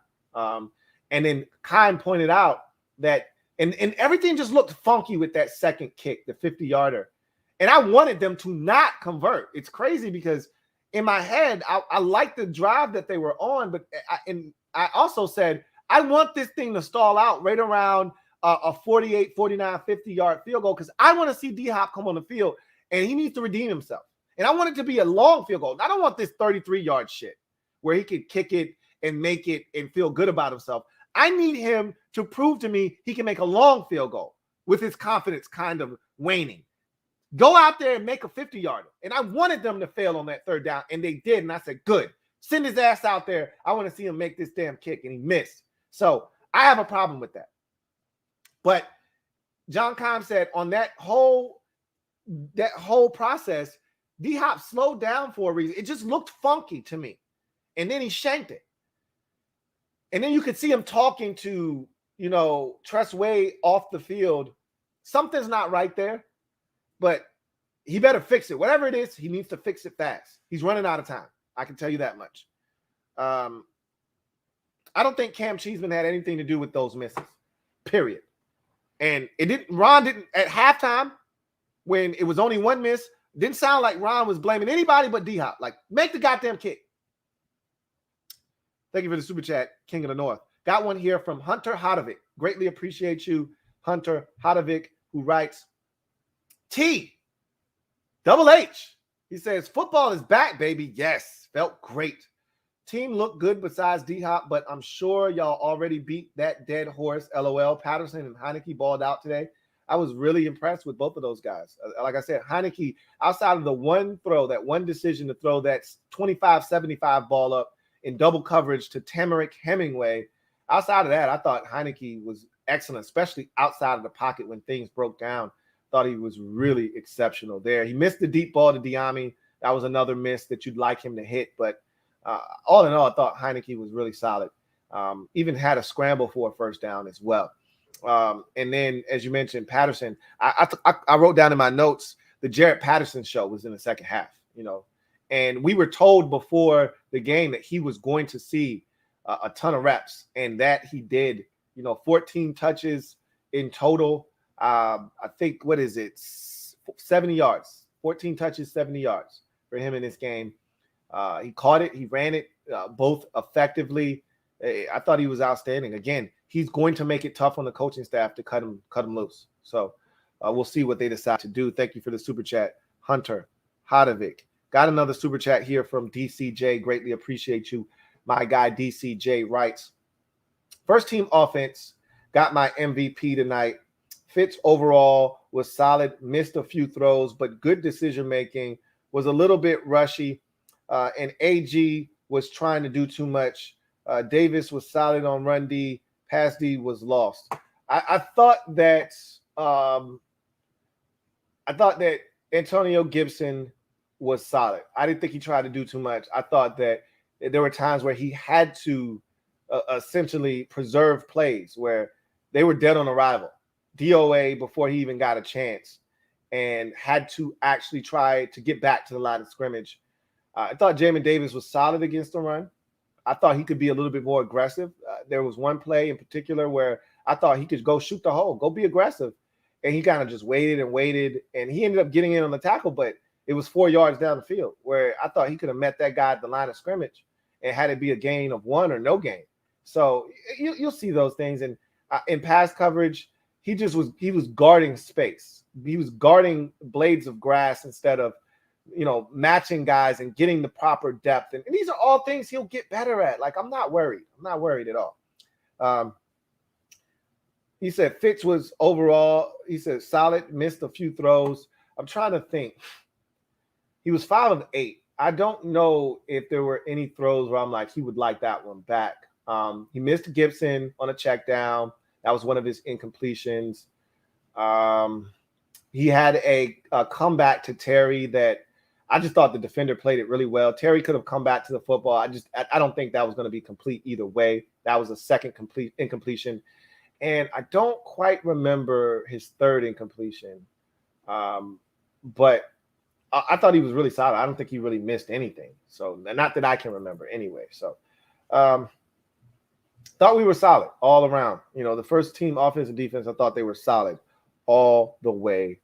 And then Kahn pointed out that, and everything just looked funky with that second kick, the 50-yarder. And I wanted them to not convert. It's crazy because in my head, I liked the drive that they were on, but I also said, I want this thing to stall out right around a 48, 49, 50-yard field goal because I want to see D-Hop come on the field, and he needs to redeem himself. And I want it to be a long field goal. I don't want this 33-yard shit where he could kick it and make it and feel good about himself. I need him to prove to me he can make a long field goal with his confidence kind of waning. Go out there and make a 50-yarder. And I wanted them to fail on that third down, and they did. And I said, good. Send his ass out there. I want to see him make this damn kick. And he missed. So I have a problem with that. But John Kahn said on that whole process, D-Hop slowed down for a reason. It just looked funky to me. And then he shanked it. And then you could see him talking to, Tress Way off the field. Something's not right there. But he better fix it. Whatever it is, he needs to fix it fast. He's running out of time. I can tell you that much. I don't think Cam Cheeseman had anything to do with those misses. Period. And Ron didn't, at halftime, when it was only one miss, didn't sound like Ron was blaming anybody but D-Hop. Like, make the goddamn kick. Thank you for the super chat, King of the North. Got one here from Hunter Hodovic. Greatly appreciate you, Hunter Hodovic, who writes, T, Double H. He says, football is back, baby. Yes, felt great. Team looked good besides D-Hop, but I'm sure y'all already beat that dead horse, LOL. Patterson and Heineke balled out today. I was really impressed with both of those guys. Like I said, Heineke, outside of the one throw, that one decision to throw that 25-75 ball up in double coverage to Tamarick Hemingway, outside of that, I thought Heineke was excellent, especially outside of the pocket when things broke down. Thought he was really exceptional there. He missed the deep ball to Diami. That was another miss that you'd like him to hit, but all in all, I thought Heineke was really solid. Even had a scramble for a first down as well. And then, as you mentioned, Patterson, I wrote down in my notes, the Jaret Patterson show was in the second half, and we were told before the game that he was going to see a ton of reps, and that he did, 14 touches in total. I think, 70 yards, 14 touches, 70 yards for him in this game. He caught it. He ran it both effectively. I thought he was outstanding. Again, he's going to make it tough on the coaching staff to cut him loose. So we'll see what they decide to do. Thank you for the super chat, Hunter Hodovic. Got another super chat here from DCJ. Greatly appreciate you. My guy DCJ writes, first team offense got my MVP tonight. Fitz overall was solid, missed a few throws, but good decision making, was a little bit rushy. And AG was trying to do too much. Davis was solid on run D. Pass D was lost. I thought that Antonio Gibson was solid. I didn't think he tried to do too much. I thought that there were times where he had to essentially preserve plays where they were dead on arrival, DOA before he even got a chance, and had to actually try to get back to the line of scrimmage. I thought Jayden Davis was solid against the run. I thought he could be a little bit more aggressive. There was one play in particular where I thought he could go shoot the hole, go be aggressive. And he kind of just waited, and he ended up getting in on the tackle, but it was 4 yards down the field where I thought he could have met that guy at the line of scrimmage and had it be a gain of one or no gain. So you'll see those things. And in pass coverage, he was guarding space. He was guarding blades of grass instead of, matching guys and getting the proper depth. And these are all things he'll get better at. Like, I'm not worried. I'm not worried at all. He said Fitz was overall, he said solid, missed a few throws. I'm trying to think. He was 5 of 8. I don't know if there were any throws where I'm like, he would like that one back. He missed Gibson on a check down. That was one of his incompletions. He had a comeback to Terry that I just thought the defender played it really well. Terry could have come back to the football. I don't think that was going to be complete either way. That was a second complete incompletion. And I don't quite remember his third incompletion. But I thought he was really solid. I don't think he really missed anything. So not that I can remember anyway. So thought we were solid all around. The first team offense and defense, I thought they were solid all the way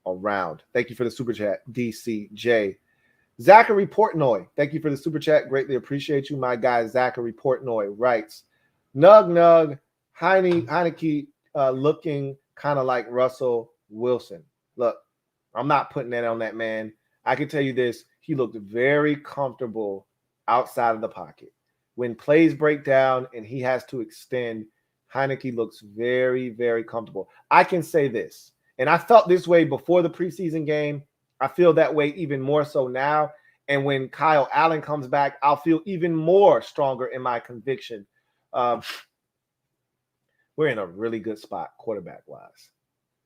around. Thank you for the super chat, DCJ. Zachary Portnoy, thank you for the super chat. Greatly appreciate you. My guy Zachary Portnoy writes, Nug, Heineke looking kind of like Russell Wilson. Look, I'm not putting that on that man. I can tell you this. He looked very comfortable outside of the pocket. When plays break down and he has to extend, Heineke looks very, very comfortable. I can say this, and I felt this way before the preseason game. I feel that way even more so now. And when Kyle Allen comes back, I'll feel even more stronger in my conviction. We're in a really good spot quarterback-wise.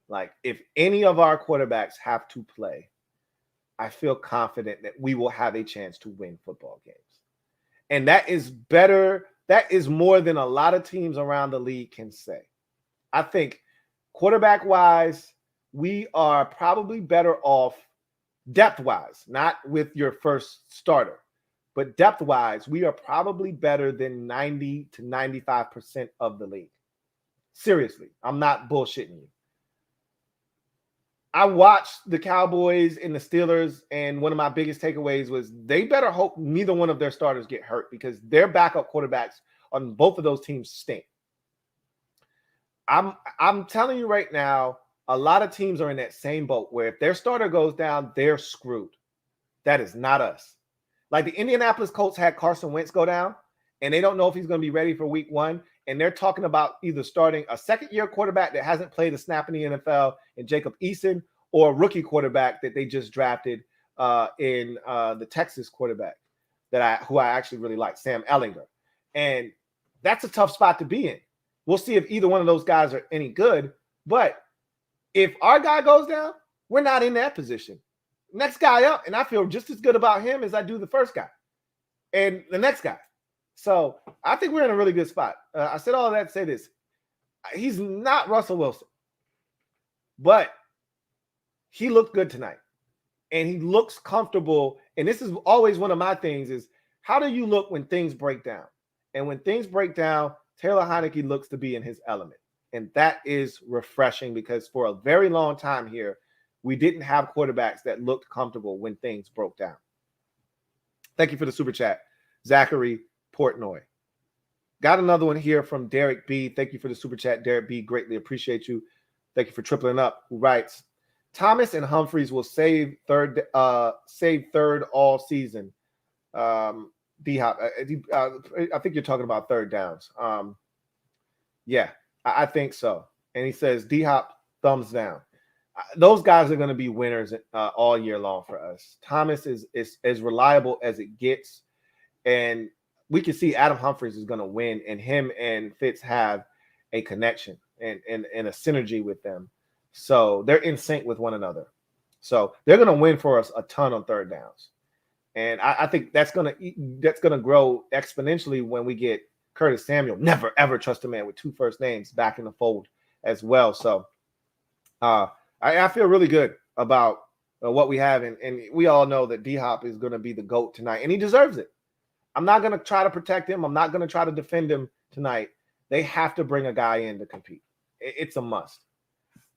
Like, if any of our quarterbacks have to play, I feel confident that we will have a chance to win football games. And that is better. That is more than a lot of teams around the league can say. I think quarterback-wise, we are probably better off depth-wise, not with your first starter, but depth-wise, we are probably better than 90 to 95% of the league. Seriously, I'm not bullshitting you. I watched the Cowboys and the Steelers, and one of my biggest takeaways was they better hope neither one of their starters get hurt because their backup quarterbacks on both of those teams stink. I'm telling you right now, a lot of teams are in that same boat where if their starter goes down, they're screwed. That is not us. Like the Indianapolis Colts had Carson Wentz go down, and they don't know if he's going to be ready for week 1. And they're talking about either starting a second-year quarterback that hasn't played a snap in the NFL in Jacob Eason or a rookie quarterback that they just drafted in the Texas quarterback who I actually really like, Sam Ehlinger. And that's a tough spot to be in. We'll see if either one of those guys are any good. But if our guy goes down, we're not in that position. Next guy up, and I feel just as good about him as I do the first guy and the next guy. So I think we're in a really good spot. I said all that to say this. He's not Russell Wilson, but he looked good tonight, and he looks comfortable. And this is always one of my things is how do you look when things break down? And when things break down, Taylor Heinicke looks to be in his element. And that is refreshing because for a very long time here, we didn't have quarterbacks that looked comfortable when things broke down. Thank you for the super chat, Zachary Portnoy. Got another one here from Derek B. Thank you for the super chat, Derek B. Greatly appreciate you. Thank you for tripling up. Who writes, Thomas and Humphreys will save third all season. D-Hop, I think you're talking about third downs. Yeah, I think so. And he says, D-Hop, thumbs down. Those guys are going to be winners all year long for us. Thomas is as reliable as it gets. And we can see Adam Humphries is going to win, and him and Fitz have a connection and a synergy with them. So they're in sync with one another. So they're going to win for us a ton on third downs. And I think that's going to grow exponentially when we get Curtis Samuel. Never, ever trust a man with 2 first names back in the fold as well. So I feel really good about what we have. And we all know that D-Hop is going to be the GOAT tonight, and he deserves it. I'm not going to try to protect him. I'm not going to try to defend him tonight. They have to bring a guy in to compete. It's a must.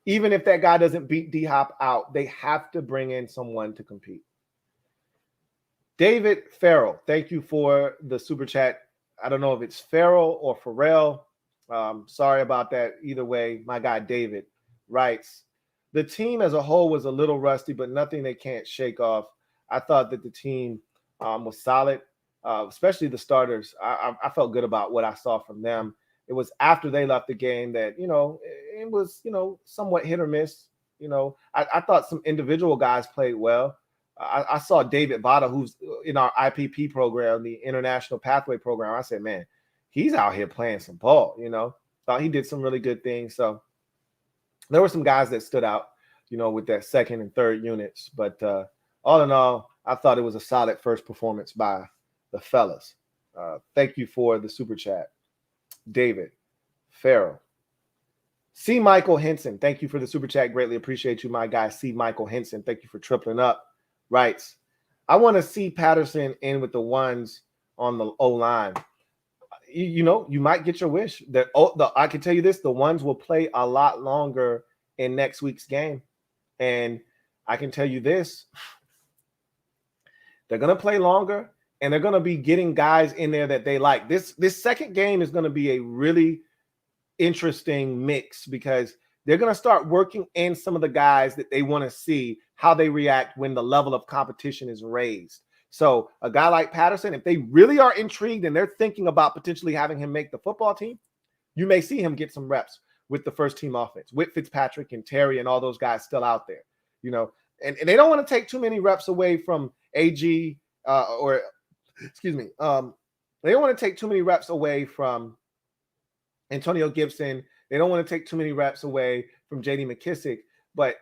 Even if that guy doesn't beat D-Hop out, they have to bring in someone to compete. David Farrell, thank you for the super chat. I don't know if it's Farrell or Farrell. Sorry about that. Either way, my guy David writes, the team as a whole was a little rusty, but nothing they can't shake off. I thought that the team was solid. Especially the starters. I felt good about what I saw from them. It was after they left the game that, it was, somewhat hit or miss. I thought some individual guys played well. I saw David Vada, who's in our IPP program, the International Pathway Program. I said, man, he's out here playing some ball, Thought he did some really good things. So there were some guys that stood out, with that second and third units. But all in all, I thought it was a solid first performance by the fellas. Thank you for the super chat, David Farrell. C. Michael Henson, thank you for the super chat. Greatly appreciate you, my guy. C. Michael Henson, thank you for tripling up. Writes, I want to see Patterson in with the ones on the O-line. You might get your wish. I can tell you this: the ones will play a lot longer in next week's game, and I can tell you this: they're going to play longer. And they're going to be getting guys in there that they like. This second game is going to be a really interesting mix because they're going to start working in some of the guys that they want to see how they react when the level of competition is raised. So a guy like Patterson, if they really are intrigued and they're thinking about potentially having him make the football team, you may see him get some reps with the first team offense, with Fitzpatrick and Terry and all those guys still out there, and they don't want to take too many reps away from AG they don't want to take too many reps away from Antonio Gibson. They don't want to take too many reps away from J.D. McKissick, but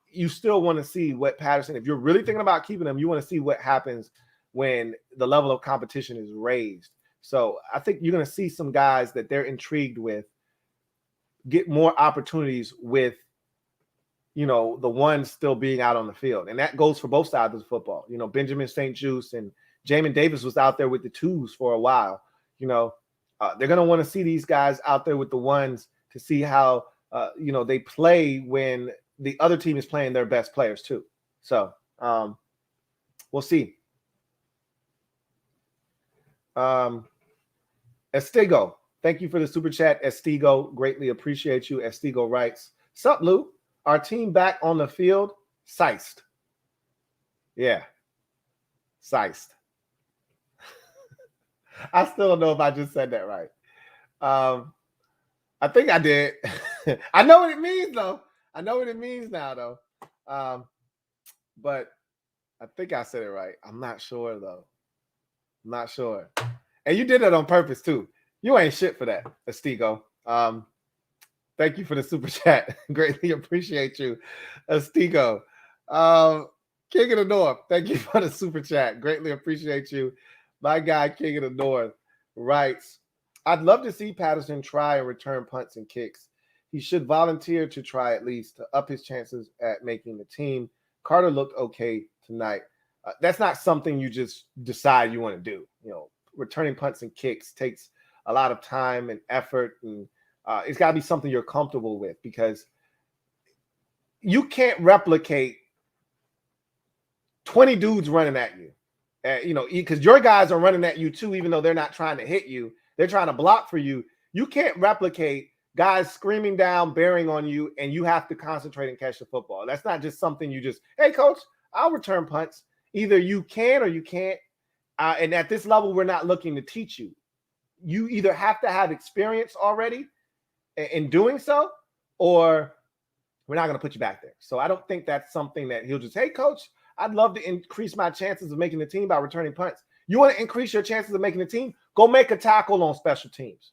you still want to see what Patterson, if you're really thinking about keeping him, you want to see what happens when the level of competition is raised. So I think you're going to see some guys that they're intrigued with get more opportunities with, the ones still being out on the field. And that goes for both sides of the football. Benjamin St. Juste and Jayden Davis was out there with the twos for a while. They're going to want to see these guys out there with the ones to see how they play when the other team is playing their best players too. So we'll see. Estigo, thank you for the super chat. Estigo, greatly appreciate you. Estigo writes, "Sup, Lou? Our team back on the field? Seist." Yeah. Seist. I still don't know if I just said that right. I think I did. I know what it means, though. I know what it means now, though. But I think I said it right. I'm not sure, though. I'm not sure. And you did that on purpose, too. You ain't shit for that, Estigo. Thank you for the super chat. Greatly appreciate you, Estigo. King of the North, thank you for the super chat. Greatly appreciate you. My guy, King of the North, writes, "I'd love to see Patterson try and return punts and kicks. He should volunteer to try at least to up his chances at making the team. Carter looked okay tonight." That's not something you just decide you want to do. Returning punts and kicks takes a lot of time and effort, and it's got to be something you're comfortable with, because you can't replicate 20 dudes running at you. Because your guys are running at you too, even though they're not trying to hit you. They're trying to block for you. You can't replicate guys screaming down, bearing on you, and you have to concentrate and catch the football. That's not just something you just, hey, coach, I'll return punts. Either you can or you can't. And at this level, we're not looking to teach you. You either have to have experience already in doing so, or we're not going to put you back there. So I don't think that's something that he'll just, hey, coach, I'd love to increase my chances of making the team by returning punts. You want to increase your chances of making the team? Go make a tackle on special teams.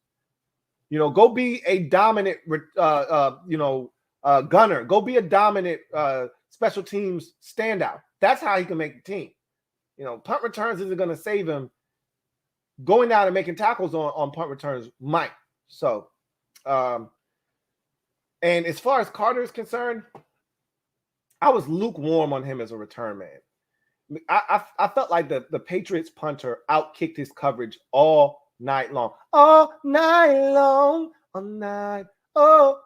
Go be a dominant, gunner. Go be a dominant special teams standout. That's how he can make the team. Punt returns isn't going to save him. Going down and making tackles on punt returns might. So, and as far as Carter is concerned, I was lukewarm on him as a return man. I felt like the Patriots punter outkicked his coverage all night long. All night long. All night. All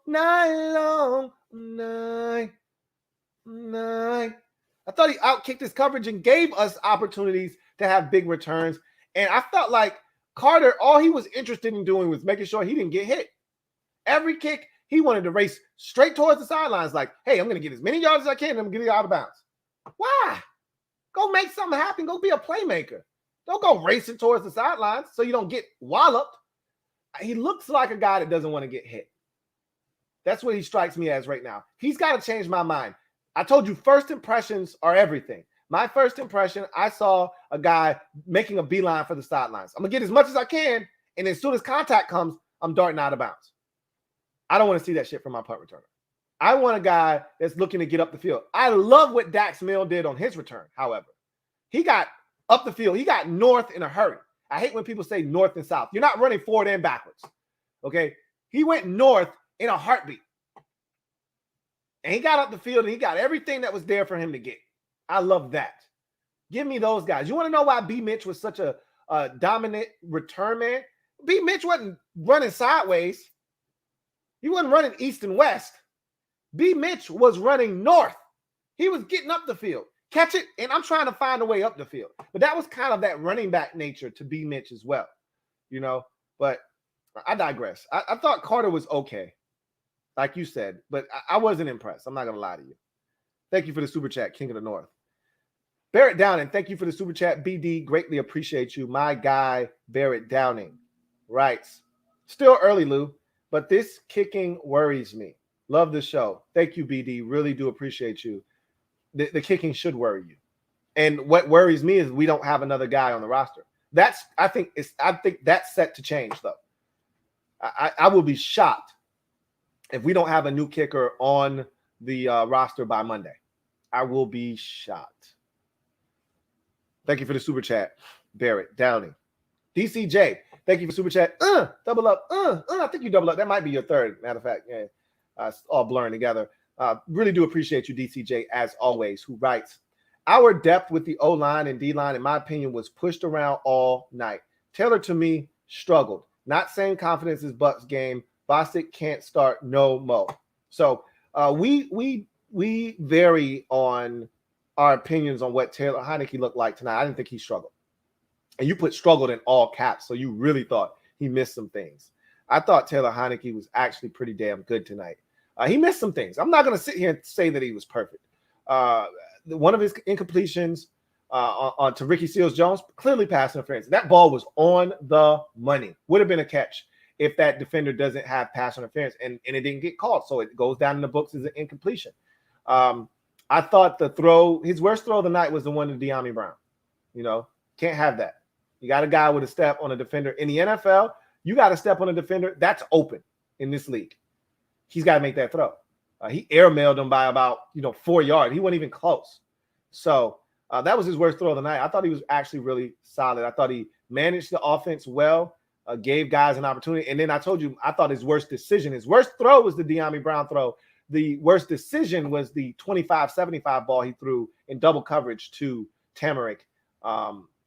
night long. Night. I thought he outkicked his coverage and gave us opportunities to have big returns. And I felt like Carter, all he was interested in doing was making sure he didn't get hit. Every kick, he wanted to race straight towards the sidelines like, hey, I'm going to get as many yards as I can and I'm going to get it out of bounds. Why? Go make something happen. Go be a playmaker. Don't go racing towards the sidelines so you don't get walloped. He looks like a guy that doesn't want to get hit. That's what he strikes me as right now. He's got to change my mind. I told you first impressions are everything. My first impression, I saw a guy making a beeline for the sidelines. I'm going to get as much as I can, and as soon as contact comes, I'm darting out of bounds. I don't want to see that shit from my punt returner. I want a guy that's looking to get up the field. I love what Dax Milne did on his return, however. He got up the field. He got north in a hurry. I hate when people say north and south. You're not running forward and backwards, okay? He went north in a heartbeat. And he got up the field, and he got everything that was there for him to get. I love that. Give me those guys. You want to know why B. Mitch was such a dominant return man? B. Mitch wasn't running sideways. He wasn't running east and west. B. Mitch was running north. He was getting up the field. Catch it, and I'm trying to find a way up the field. But that was kind of that running back nature to B. Mitch as well, But I digress. I thought Carter was okay, like you said, but I wasn't impressed. I'm not going to lie to you. Thank you for the super chat, King of the North. Barrett Downing, thank you for the super chat. BD, greatly appreciate you. My guy, Barrett Downing, writes, still early, Lou, but this kicking worries me. Love the show. Thank you, BD. Really do appreciate you. The kicking should worry you. And what worries me is we don't have another guy on the roster. I think that's set to change, though. I will be shocked if we don't have a new kicker on the roster by Monday. I will be shocked. Thank you for the super chat, Barrett Downing. DCJ, thank you for super chat. Double up. I think you double up. That might be your third. Matter of fact, yeah, it's all blurring together. Really do appreciate you, DCJ, as always, who writes, our depth with the O-line and D-line, in my opinion, was pushed around all night. Taylor, to me, struggled. Not same confidence as Buck's game, Bostic can't start no mo. So we vary on our opinions on what Taylor Heinicke looked like tonight. I didn't think he struggled. And you put struggled in all caps, so you really thought he missed some things. I thought Taylor Heinicke was actually pretty damn good tonight. He missed some things. I'm not going to sit here and say that he was perfect. One of his incompletions to Ricky Seals-Jones, clearly pass interference. That ball was on the money. Would have been a catch if that defender doesn't have pass interference, and it didn't get called. So it goes down in the books as an incompletion. I thought his worst throw of the night was the one to De'Ami Brown. Can't have that. You got a guy with a step on a defender. In the NFL, you got to step on a defender. That's open in this league. He's got to make that throw. He airmailed him by about 4 yards. He wasn't even close. So that was his worst throw of the night. I thought he was actually really solid. I thought he managed the offense well, gave guys an opportunity. And then I told you, I thought his worst throw was the De'Ami Brown throw. The worst decision was the 25-75 ball he threw in double coverage to Tamarick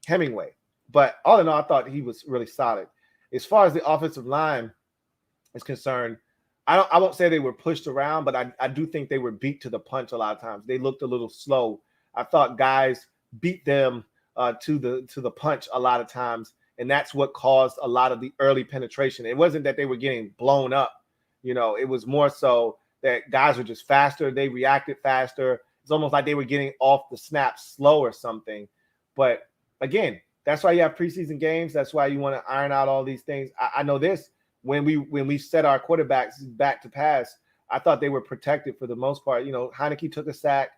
Hemingway. But all in all, I thought he was really solid. As far as the offensive line is concerned, I won't say they were pushed around, but I do think they were beat to the punch a lot of times. They looked a little slow. I thought guys beat them to the punch a lot of times, and that's what caused a lot of the early penetration. It wasn't that they were getting blown up. It was more so that guys were just faster. They reacted faster. It's almost like they were getting off the snap slow or something. But again, that's why you have preseason games. That's why you want to iron out all these things. I know this. When we set our quarterbacks back to pass, I thought they were protected for the most part. Heinicke took a sack,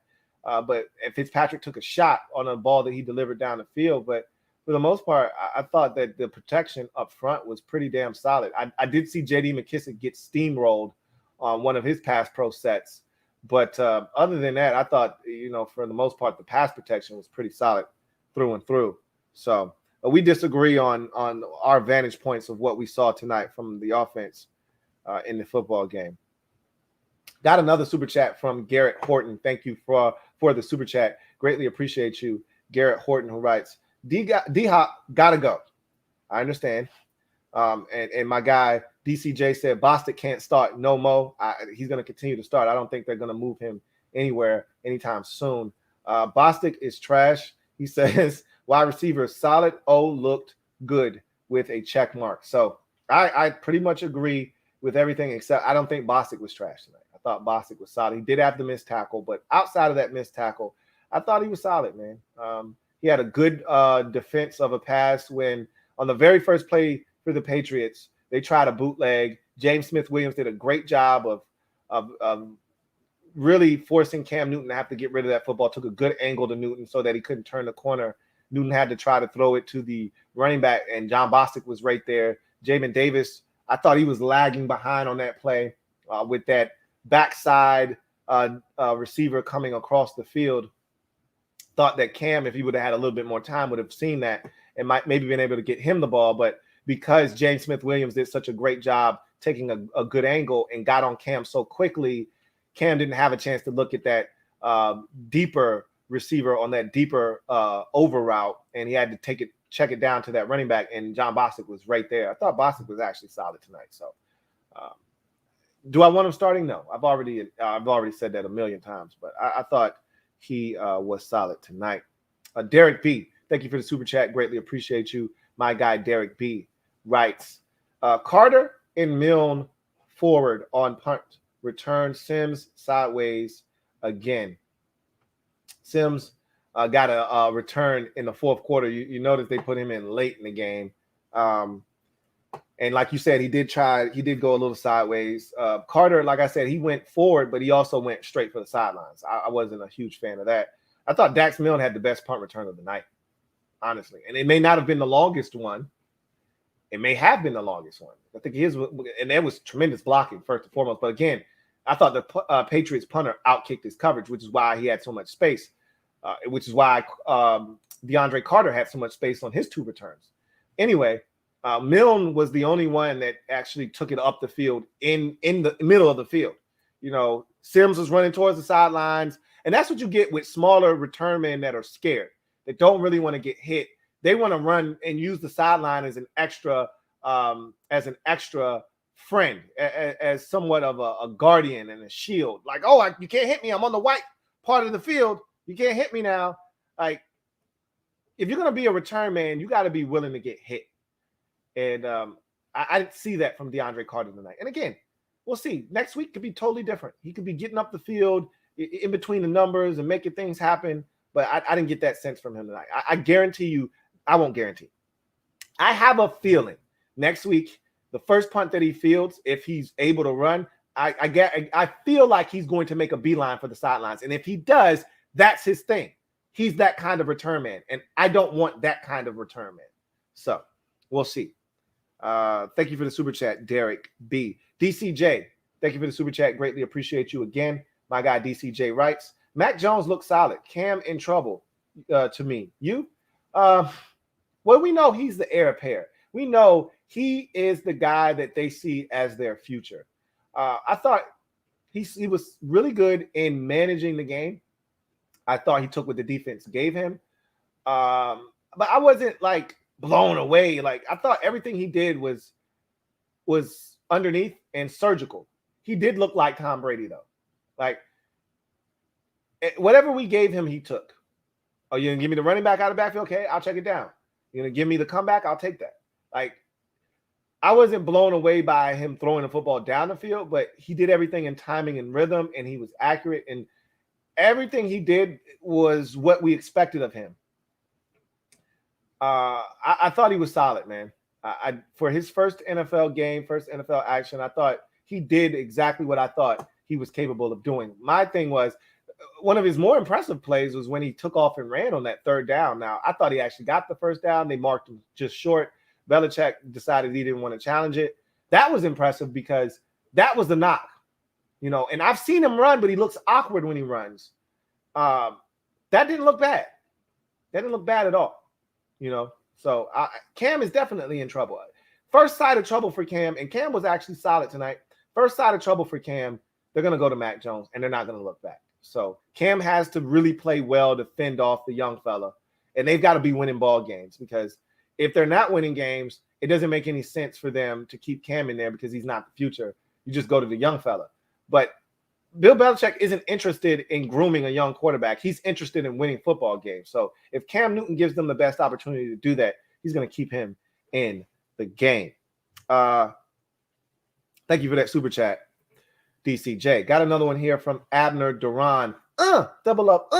but Fitzpatrick took a shot on a ball that he delivered down the field. But for the most part, I thought that the protection up front was pretty damn solid. I did see J.D. McKissic get steamrolled on one of his pass pro sets. But other than that, I thought, for the most part, the pass protection was pretty solid through and through. So we disagree on our vantage points of what we saw tonight from the offense in the football game. Got another super chat from Garrett Horton. Thank you for the super chat. Greatly appreciate you, Garrett Horton, who writes, D-Hop gotta go. I understand. And my guy DCJ said Bostic can't start no mo. He's going to continue to start. I don't think they're going to move him anywhere anytime soon. Bostic is trash. He says wide receiver solid. Looked good with a check mark. So I pretty much agree with everything except I don't think Bostic was trash tonight. I thought Bostic was solid. He did have the missed tackle, but outside of that missed tackle, I thought he was solid, man. He had a good defense of a pass when on the very first play for the Patriots, they tried a bootleg. James Smith-Williams did a great job of really forcing Cam Newton to have to get rid of that football. Took a good angle to Newton so that he couldn't turn the corner. Newton had to try to throw it to the running back, and John Bostic was right there. Jayden Davis, I thought he was lagging behind on that play with that backside receiver coming across the field. Thought that Cam, if he would have had a little bit more time, would have seen that and might maybe been able to get him the ball. But because James Smith-Williams did such a great job taking a good angle and got on Cam so quickly, Cam didn't have a chance to look at that deeper receiver on that deeper over route, and he had to check it down to that running back, and John Bostic was right there. I thought Bostic was actually solid tonight. So do I want him starting? No. I've already said that a million times, but I thought he was solid tonight. Derek B., thank you for the super chat. Greatly appreciate you. My guy Derek B. writes, Carter and Milne forward on punt. Return Sims sideways again. Sims got a return in the fourth quarter. You notice they put him in late in the game. And like you said, he did go a little sideways. Carter, like I said, he went forward, but he also went straight for the sidelines. I wasn't a huge fan of that. I thought Dax Milne had the best punt return of the night, honestly. And it may not have been the longest one. It may have been the longest one. I think his, and there was tremendous blocking first and foremost. But again, I thought the Patriots punter outkicked his coverage, which is why he had so much space, which is why DeAndre Carter had so much space on his two returns. Anyway, Milne was the only one that actually took it up the field in the middle of the field. Sims was running towards the sidelines, and that's what you get with smaller return men that are scared, that don't really want to get hit. They want to run and use the sideline as an extra friend, as somewhat of a guardian and a shield. Like, oh, you can't hit me. I'm on the white part of the field. You can't hit me now. Like, if you're going to be a return man, you got to be willing to get hit. And I didn't see that from DeAndre Carter tonight. And again, we'll see. Next week could be totally different. He could be getting up the field in between the numbers and making things happen. But I didn't get that sense from him tonight. I guarantee you, I won't guarantee. I have a feeling next week, the first punt that he fields, if he's able to run, I feel like he's going to make a beeline for the sidelines. And if he does, that's his thing. He's that kind of return man. And I don't want that kind of return man. So we'll see. Thank you for the super chat, Derek B. DCJ, thank you for the super chat. Greatly appreciate you again. My guy DCJ writes, Mac Jones looks solid. Cam in trouble to me. You? Well, we know he's the heir apparent. We know he is the guy that they see as their future. I thought he was really good in managing the game. I thought he took what the defense gave him. But I wasn't like blown away. Like, I thought everything he did was underneath and surgical. He did look like Tom Brady, though. Like, whatever we gave him, he took. Oh, you're going to give me the running back out of the backfield? Okay, I'll check it down. You're going to give me the comeback? I'll take that. Like, I wasn't blown away by him throwing the football down the field, but he did everything in timing and rhythm, and he was accurate, and everything he did was what we expected of him. I thought he was solid, man. For his first NFL game, first NFL action, I thought he did exactly what I thought he was capable of doing. My thing was, one of his more impressive plays was when he took off and ran on that third down. Now, I thought he actually got the first down. They marked him just short. Belichick decided he didn't want to challenge it. That was impressive because that was the knock, and I've seen him run, but he looks awkward when he runs. That didn't look bad. That didn't look bad at all, So Cam is definitely in trouble. First side of trouble for Cam, and Cam was actually solid tonight. First side of trouble for Cam, they're going to go to Mac Jones, and they're not going to look back. So Cam has to really play well to fend off the young fella, and they've got to be winning ball games, because if they're not winning games, it doesn't make any sense for them to keep Cam in there because he's not the future. You just go to the young fella. But Bill Belichick isn't interested in grooming a young quarterback. He's interested in winning football games. So if Cam Newton gives them the best opportunity to do that, he's going to keep him in the game. Thank you for that super chat, DCJ. Got another one here from Abner Duran. Double up.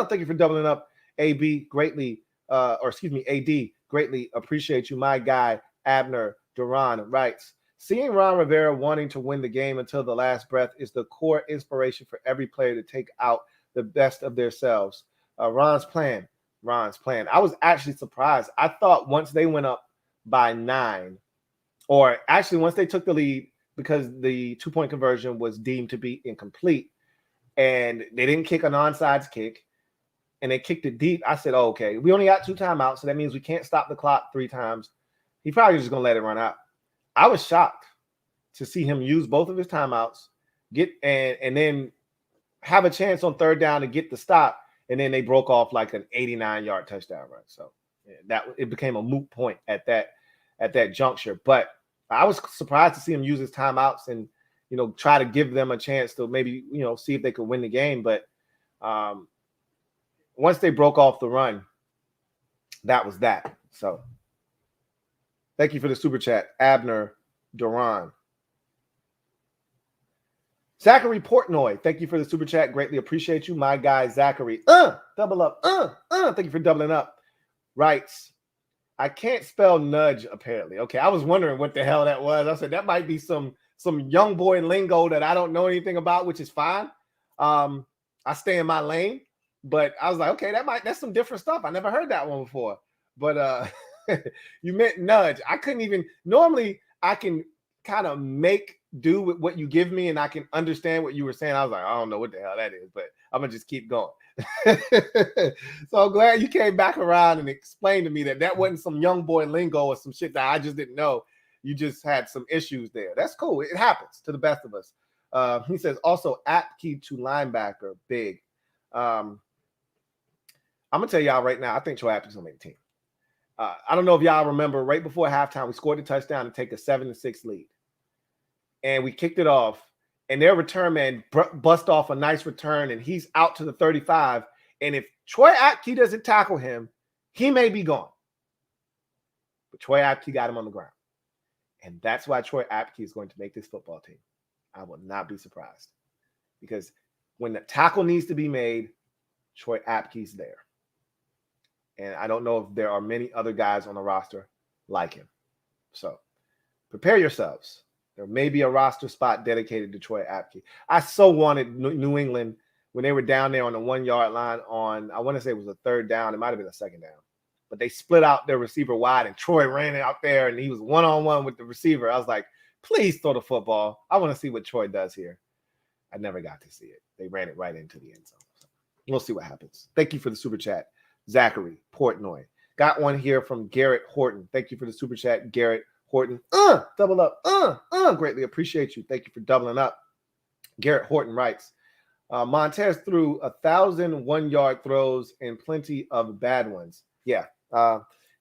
Thank you for doubling up, AB. Greatly, AD. Greatly appreciate you. My guy, Abner Duran, writes, seeing Ron Rivera wanting to win the game until the last breath is the core inspiration for every player to take out the best of themselves. Ron's plan. I was actually surprised. I thought once they went up by 9, or actually once they took the lead, because the 2-point conversion was deemed to be incomplete, and they didn't kick an onside kick, and they kicked it deep, I said, oh, okay, we only got 2 timeouts, so that means we can't stop the clock 3 times. He probably just going to let it run out. I was shocked to see him use both of his timeouts, and then have a chance on third down to get the stop, and then they broke off like an 89-yard touchdown run. So it became a moot point at that juncture. But I was surprised to see him use his timeouts and try to give them a chance to maybe see if they could win the game. But once they broke off the run, that was that. So thank you for the super chat, Abner Duran. Zachary Portnoy, thank you for the super chat. Greatly appreciate you. My guy, Zachary. Double up. Thank you for doubling up. Writes, I can't spell nudge, apparently. Okay, I was wondering what the hell that was. I said, that might be some young boy lingo that I don't know anything about, which is fine. I stay in my lane. But I was like, okay, that's some different stuff. I never heard that one before. But you meant nudge. I couldn't even, normally I can kind of make do with what you give me and I can understand what you were saying. I was like, I don't know what the hell that is, but I'm going to just keep going. So I'm glad you came back around and explained to me that wasn't some young boy lingo or some shit that I just didn't know. You just had some issues there. That's cool. It happens to the best of us. He says, also, apt key to linebacker, big. I'm going to tell y'all right now, I think Troy Apke's going to make the team. I don't know if y'all remember, right before halftime, we scored a touchdown to take a 7-6 lead. and we kicked it off, and their return man bust off a nice return, and he's out to the 35. And if Troy Apke doesn't tackle him, he may be gone. But Troy Apke got him on the ground. And that's why Troy Apke is going to make this football team. I will not be surprised. Because when the tackle needs to be made, Troy Apke's there. And I don't know if there are many other guys on the roster like him. So prepare yourselves. There may be a roster spot dedicated to Troy Apke. I so wanted New England when they were down there on the 1 yard line on, I want to say it was a third down. It might have been a second down. But they split out their receiver wide, and Troy ran out there, and he was one-on-one with the receiver. I was like, please throw the football. I want to see what Troy does here. I never got to see it. They ran it right into the end zone. So we'll see what happens. Thank you for the super chat, Zachary Portnoy. Got one here from Garrett Horton. Thank you for the super chat, Garrett Horton. Double up. Greatly appreciate you. Thank you for doubling up. Garrett Horton writes, Montez threw 1,000 1-yard throws and plenty of bad ones. Yeah.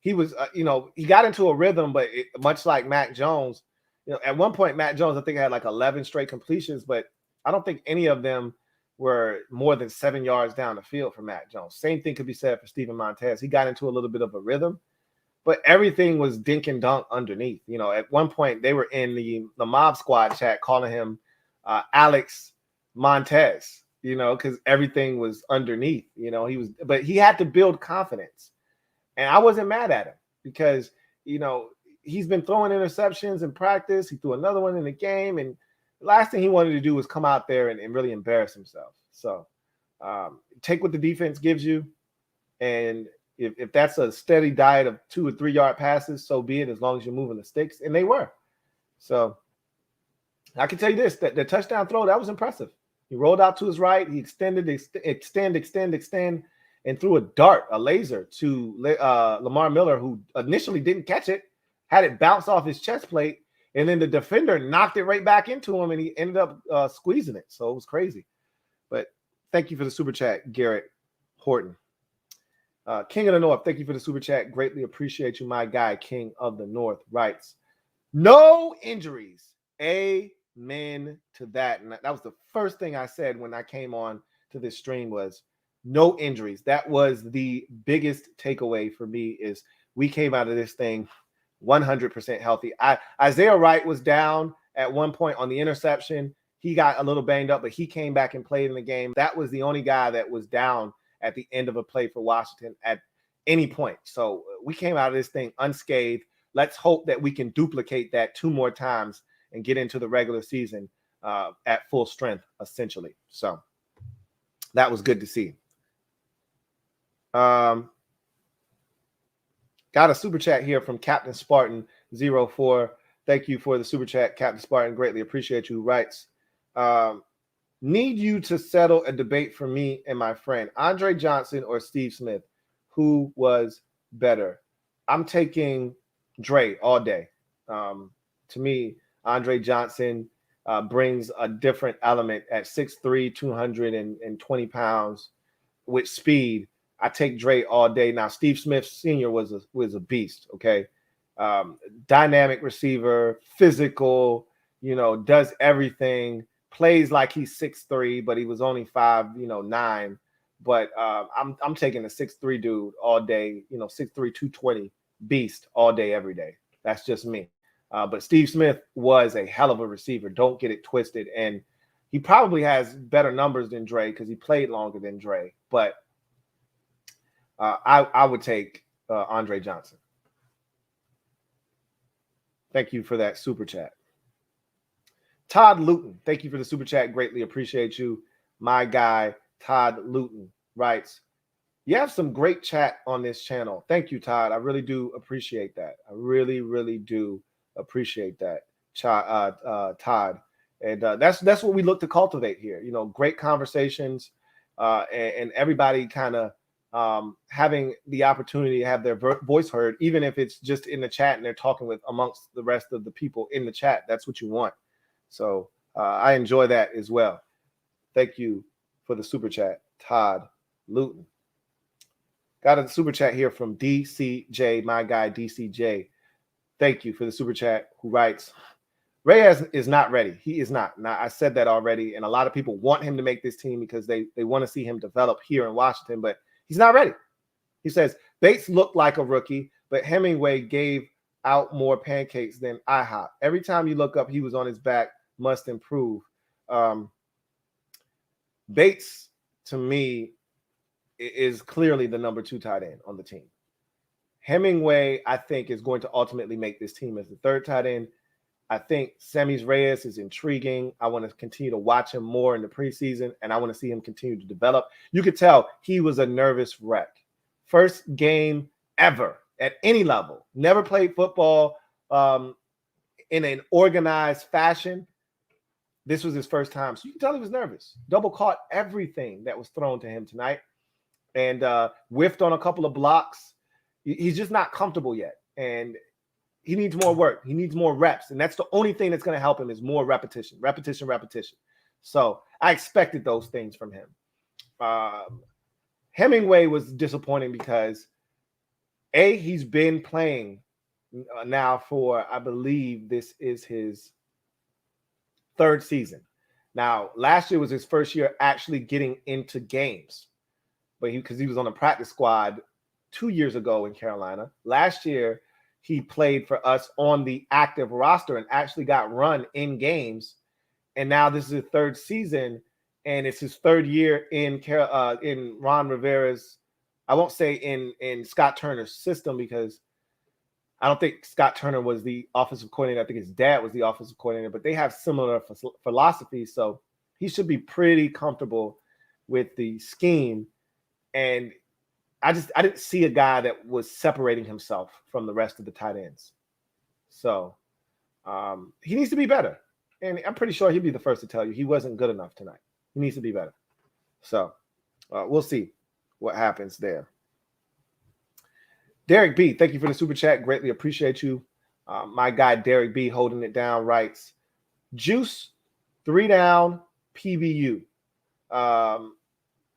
He was, he got into a rhythm, but much like Mac Jones, at one point, Mac Jones, I think, had like 11 straight completions, but I don't think any of them were more than 7 yards down the field for Mac Jones. Same thing could be said for Steven Montez. He got into a little bit of a rhythm, but everything was dink and dunk underneath. At one point, they were in the Mob Squad chat calling him Alex Montez, because everything was underneath. But he had to build confidence. And I wasn't mad at him because, he's been throwing interceptions in practice. He threw another one in the game. And the last thing he wanted to do was come out there and really embarrass himself. So take what the defense gives you. And if that's a steady diet of 2 or 3 yard passes, so be it, as long as you're moving the sticks. And they were. So I can tell you this, that the touchdown throw, that was impressive. He rolled out to his right. He extended, and threw a dart, a laser, to Lamar Miller, who initially didn't catch it, had it bounce off his chest plate, and then the defender knocked it right back into him, and he ended up squeezing it. So it was crazy. But thank you for the super chat, Garrett Horton. King of the North, thank you for the super chat. Greatly appreciate you, my guy. King of the North writes, no injuries. Amen to that. And that was the first thing I said when I came on to this stream was, no injuries. That was the biggest takeaway for me is we came out of this thing 100% healthy. Isaiah Wright was down at one point on the interception. He got a little banged up, but he came back and played in the game. That was the only guy that was down at the end of a play for Washington at any point. So we came out of this thing unscathed. Let's hope that we can duplicate that 2 more times and get into the regular season at full strength, essentially. So that was good to see. Got a super chat here from Captain Spartan 04. Thank you for the super chat, Captain Spartan. Greatly appreciate you. Writes, need you to settle a debate for me and my friend, Andre Johnson or Steve Smith. Who was better? I'm taking Dre all day. To me, Andre Johnson brings a different element at 6'3", 220 pounds with speed. I take Dre all day. Now, Steve Smith Sr. was a beast, okay? Dynamic receiver, physical, does everything, plays like he's 6'3", but he was only 5'9". But I'm taking a 6'3" dude all day, 6'3", 220 beast all day, every day. That's just me. But Steve Smith was a hell of a receiver. Don't get it twisted. And he probably has better numbers than Dre because he played longer than Dre. But I would take Andre Johnson. Thank you for that super chat. Todd Luton, thank you for the super chat. Greatly appreciate you. My guy, Todd Luton, writes, you have some great chat on this channel. Thank you, Todd. I really do appreciate that. I really, really do appreciate that, Todd. And that's what we look to cultivate here. Great conversations and everybody kind of having the opportunity to have their voice heard, even if it's just in the chat and they're talking with amongst the rest of the people in the chat. That's what you want. So I enjoy that as well. Thank you for the super chat, Todd Luton. Got a super chat here from DCJ, my guy DCJ. Thank you for the super chat, who writes, Reyes is not ready. He is not. Now, I said that already, and a lot of people want him to make this team because they want to see him develop here in Washington, but he's not ready. He says, Bates looked like a rookie, but Hemingway gave out more pancakes than IHOP. Every time you look up, he was on his back, must improve. Bates, to me, is clearly the number 2 tight end on the team. Hemingway, I think, is going to ultimately make this team as the 3rd tight end. I think Sammy Reyes is intriguing. I want to continue to watch him more in the preseason, and I want to see him continue to develop. You could tell he was a nervous wreck. First game ever at any level. Never played football in an organized fashion. This was his first time. So you can tell he was nervous. Double caught everything that was thrown to him tonight and whiffed on a couple of blocks. He's just not comfortable yet. And he needs more work. He needs more reps. And that's the only thing that's going to help him is more repetition. So I expected those things from him. Hemingway was disappointing because, A, he's been playing now for, I believe this is his 3rd season. Now, last year was his first year actually getting into games, but because he was on the practice squad 2 years ago in Carolina. Last year, he played for us on the active roster and actually got run in games. And now this is his 3rd season, and it's his 3rd year in Ron Rivera's, I won't say in Scott Turner's system, because I don't think Scott Turner was the offensive coordinator. I think his dad was the offensive coordinator, but they have similar philosophies. So he should be pretty comfortable with the scheme. And I didn't see a guy that was separating himself from the rest of the tight ends. So he needs to be better. And I'm pretty sure he'll be the first to tell you he wasn't good enough tonight. He needs to be better. So we'll see what happens there. Derek B, thank you for the super chat. Greatly appreciate you. My guy, Derek B, holding it down, writes, Juice, 3 down, PBU.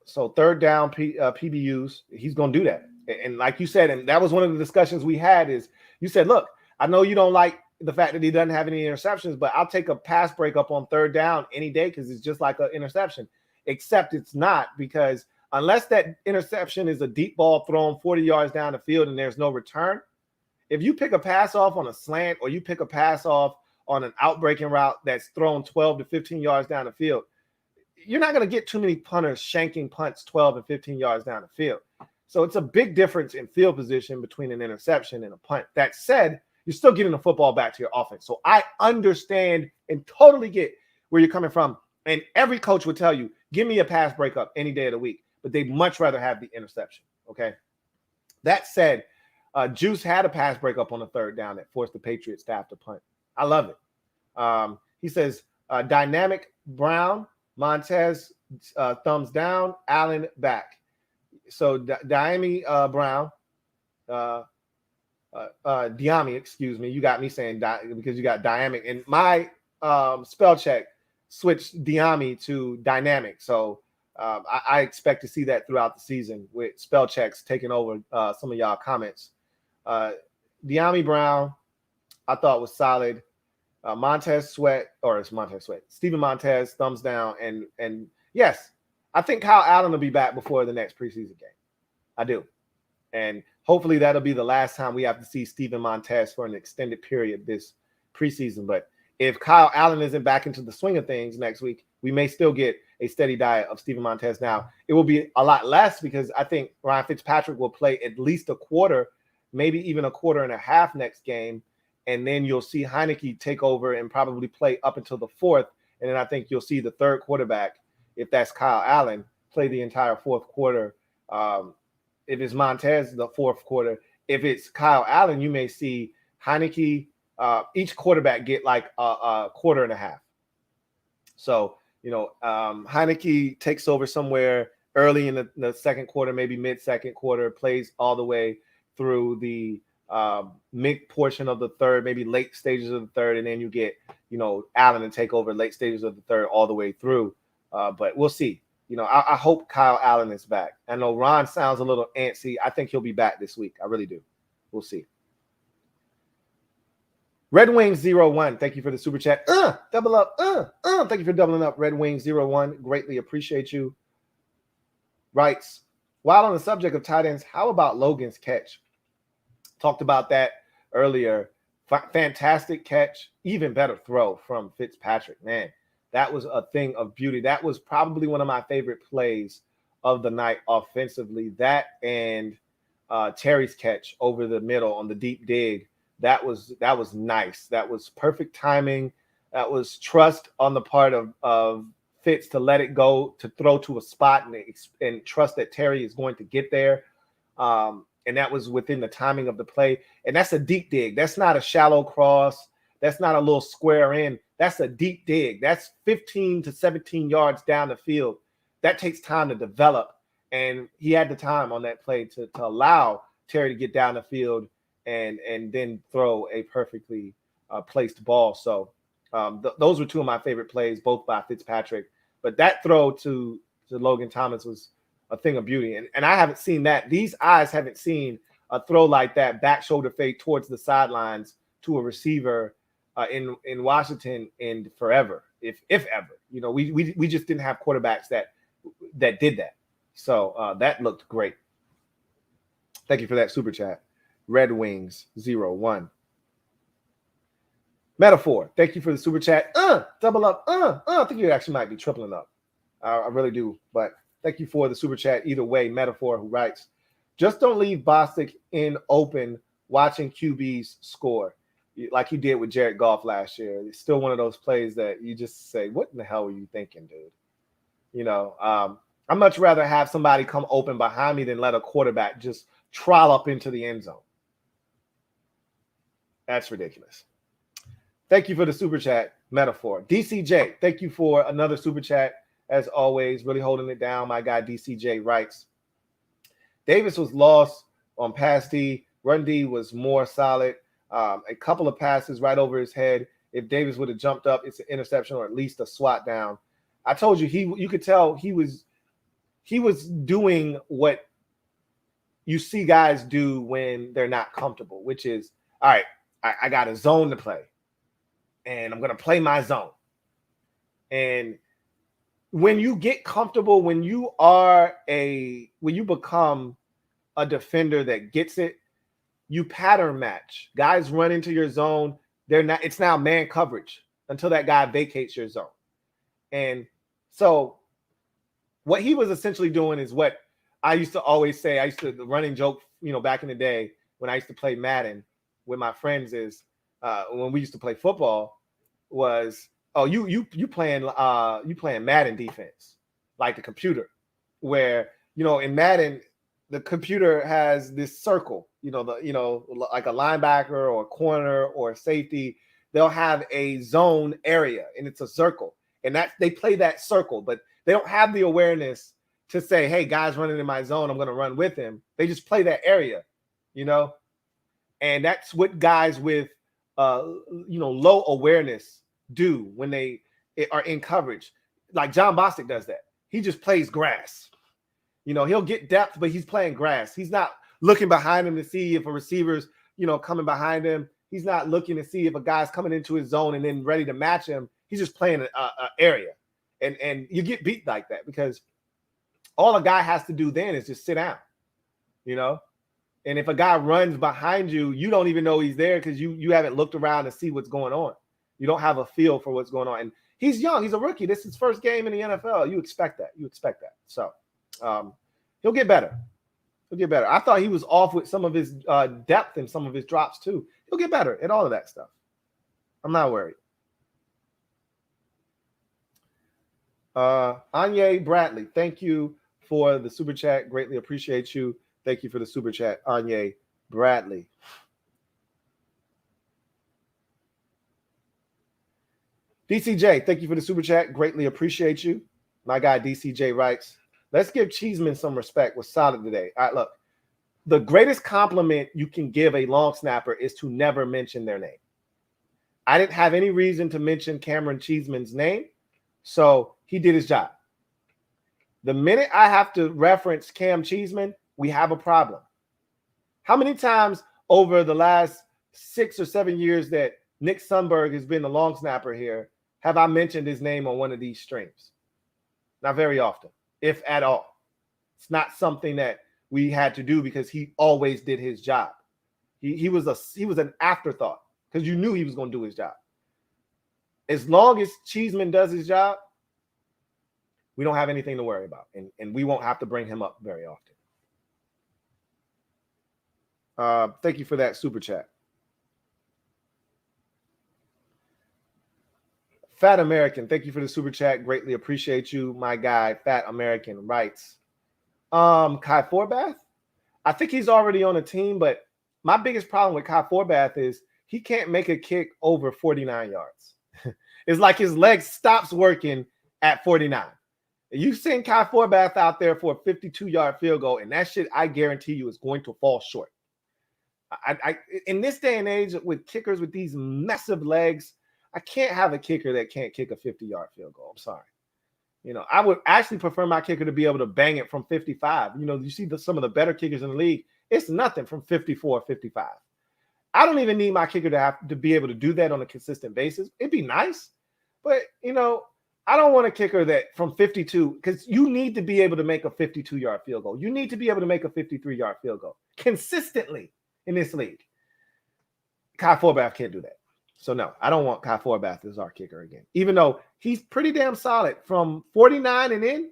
So 3rd down PBUs, he's going to do that. And like you said, and that was one of the discussions we had is you said, look, I know you don't like the fact that he doesn't have any interceptions, but I'll take a pass breakup on 3rd down any day because it's just like an interception, except it's not, because unless that interception is a deep ball thrown 40 yards down the field and there's no return, if you pick a pass off on a slant or you pick a pass off on an outbreaking route that's thrown 12 to 15 yards down the field, you're not going to get too many punters shanking punts 12 and 15 yards down the field. So it's a big difference in field position between an interception and a punt. That said, you're still getting the football back to your offense. So I understand and totally get where you're coming from. And every coach would tell you, give me a pass breakup any day of the week, but they'd much rather have the interception. Okay. That said, Juice had a pass breakup on the 3rd down that forced the Patriots staff to punt. I love it. He says, dynamic Brown, Montez, thumbs down, Allen back. So Diami Brown, Diami, excuse me. You got me saying because you got dynamic. And my spell check switched Diami to dynamic. So I expect to see that throughout the season with spell checks taking over some of y'all comments. Diami Brown, I thought was solid. Montez Sweat, or it's Montez Sweat. Steven Montez, thumbs down. And yes, I think Kyle Allen will be back before the next preseason game. I do. And hopefully that'll be the last time we have to see Steven Montez for an extended period this preseason. But if Kyle Allen isn't back into the swing of things next week, we may still get a steady diet of Steven Montez. Now, it will be a lot less because I think Ryan Fitzpatrick will play at least a quarter, maybe even a quarter and a half next game. And then you'll see Heineke take over and probably play up until the 4th. And then I think you'll see the 3rd quarterback, if that's Kyle Allen, play the entire 4th quarter. If it's Montez, the 4th quarter. If it's Kyle Allen, you may see Heineke, each quarterback get like a quarter and a half. So, Heineke takes over somewhere early in the 2nd quarter, maybe mid-2nd quarter, plays all the way through the mid portion of the 3rd, maybe late stages of the 3rd, and then you get, Allen to take over late stages of the 3rd all the way through. But we'll see. I hope Kyle Allen is back. I know Ron sounds a little antsy. I think he'll be back this week. I really do. We'll see. Red Wings 01, thank you for the super chat. Double up. Thank you for doubling up. Red Wings 01, greatly appreciate you. Writes, while on the subject of tight ends, how about Logan's catch? Talked about that earlier. Fantastic catch, even better throw from Fitzpatrick. Man, that was a thing of beauty. That was probably one of my favorite plays of the night offensively. That and Terry's catch over the middle on the deep dig. That was nice. That was perfect timing. That was trust on the part of Fitz to let it go, to throw to a spot and trust that Terry is going to get there. And that was within the timing of the play. And that's a deep dig. That's not a shallow cross. That's not a little square in. That's a deep dig. That's 15 to 17 yards down the field. That takes time to develop. And he had the time on that play to allow Terry to get down the field and then throw a perfectly placed ball. So those were two of my favorite plays, both by Fitzpatrick. But that throw to Logan Thomas was a thing of beauty. And I haven't seen that. These eyes haven't seen a throw like that, back shoulder fade towards the sidelines to a receiver in Washington in forever, if ever. You know, we just didn't have quarterbacks that did that. So that looked great. Thank you for that super chat. Red Wings 01. Metaphor, thank you for the super chat. Double up. I think you actually might be tripling up. I really do. But thank you for the super chat. Either way, Metaphor, who writes, just don't leave Bostic in open watching QBs score like you did with Jared Goff last year. It's still one of those plays that you just say, what in the hell were you thinking, dude? You know, I'd much rather have somebody come open behind me than let a quarterback just trollop into the end zone. That's ridiculous. Thank you for the super chat, Metaphor. DCJ, thank you for another super chat. As always, really holding it down. My guy DCJ writes, Davis was lost on pass D. Run D was more solid. A couple of passes right over his head. If Davis would have jumped up, it's an interception or at least a swat down. I told you you could tell he was doing what you see guys do when they're not comfortable, which is, all right, I got a zone to play, and I'm going to play my zone. And when you get comfortable, when you become a defender that gets it, you pattern match. Guys run into your zone. It's now man coverage until that guy vacates your zone. And so what he was essentially doing is what I used to always say. The running joke, back in the day when I used to play Madden with my friends is when we used to play football was, oh, you playing Madden defense, like the computer, where in Madden the computer has this circle, like a linebacker or a corner or a safety. They'll have a zone area and it's a circle, and they play that circle, but they don't have the awareness to say, hey, guys running in my zone, I'm going to run with him. They just play that area, and that's what guys with low awareness do when they are in coverage. Like John Bostic does that. He just plays grass. He'll get depth, but he's playing grass. He's not looking behind him to see if a receiver's, coming behind him. He's not looking to see if a guy's coming into his zone and then ready to match him. He's just playing an area. And you get beat like that because all a guy has to do then is just sit down, And if a guy runs behind you, you don't even know he's there because you haven't looked around to see what's going on. You don't have a feel for what's going on. And he's young. He's a rookie. This is his first game in the NFL. You expect that. So he'll get better. I thought he was off with some of his depth and some of his drops too. He'll get better at all of that stuff. I'm not worried. Anye Bradley, thank you for the super chat. Greatly appreciate you. Thank you for the super chat, Anye Bradley. DCJ, thank you for the super chat. Greatly appreciate you. My guy DCJ writes, let's give Cheeseman some respect. Was solid today. All right, look, the greatest compliment you can give a long snapper is to never mention their name. I didn't have any reason to mention Cameron Cheeseman's name, so he did his job. The minute I have to reference Cam Cheeseman, we have a problem. How many times over the last 6 or 7 years that Nick Sundberg has been the long snapper here. Have I mentioned his name on one of these streams? Not very often, if at all. It's not something that we had to do because he always did his job. He was an afterthought because you knew he was going to do his job. As long as Cheeseman does his job, we don't have anything to worry about, and we won't have to bring him up very often. Thank you for that super chat. Fat American, thank you for the super chat. Greatly appreciate you, my guy. Fat American writes, Kai Forbath, I think he's already on a team, but my biggest problem with Kai Forbath is he can't make a kick over 49 yards. It's like his leg stops working at 49. You send Kai Forbath out there for a 52-yard field goal, and that shit, I guarantee you, is going to fall short. I in this day and age with kickers with these massive legs, I can't have a kicker that can't kick a 50-yard field goal. I'm sorry. I would actually prefer my kicker to be able to bang it from 55. You see some of the better kickers in the league, it's nothing from 54, 55. I don't even need my kicker to have to be able to do that on a consistent basis. It'd be nice, but I don't want a kicker that from 52, because you need to be able to make a 52-yard field goal. You need to be able to make a 53-yard field goal consistently in this league. Kai Forbath can't do that. So, no, I don't want Kai Forbath as our kicker again. Even though he's pretty damn solid from 49 and in,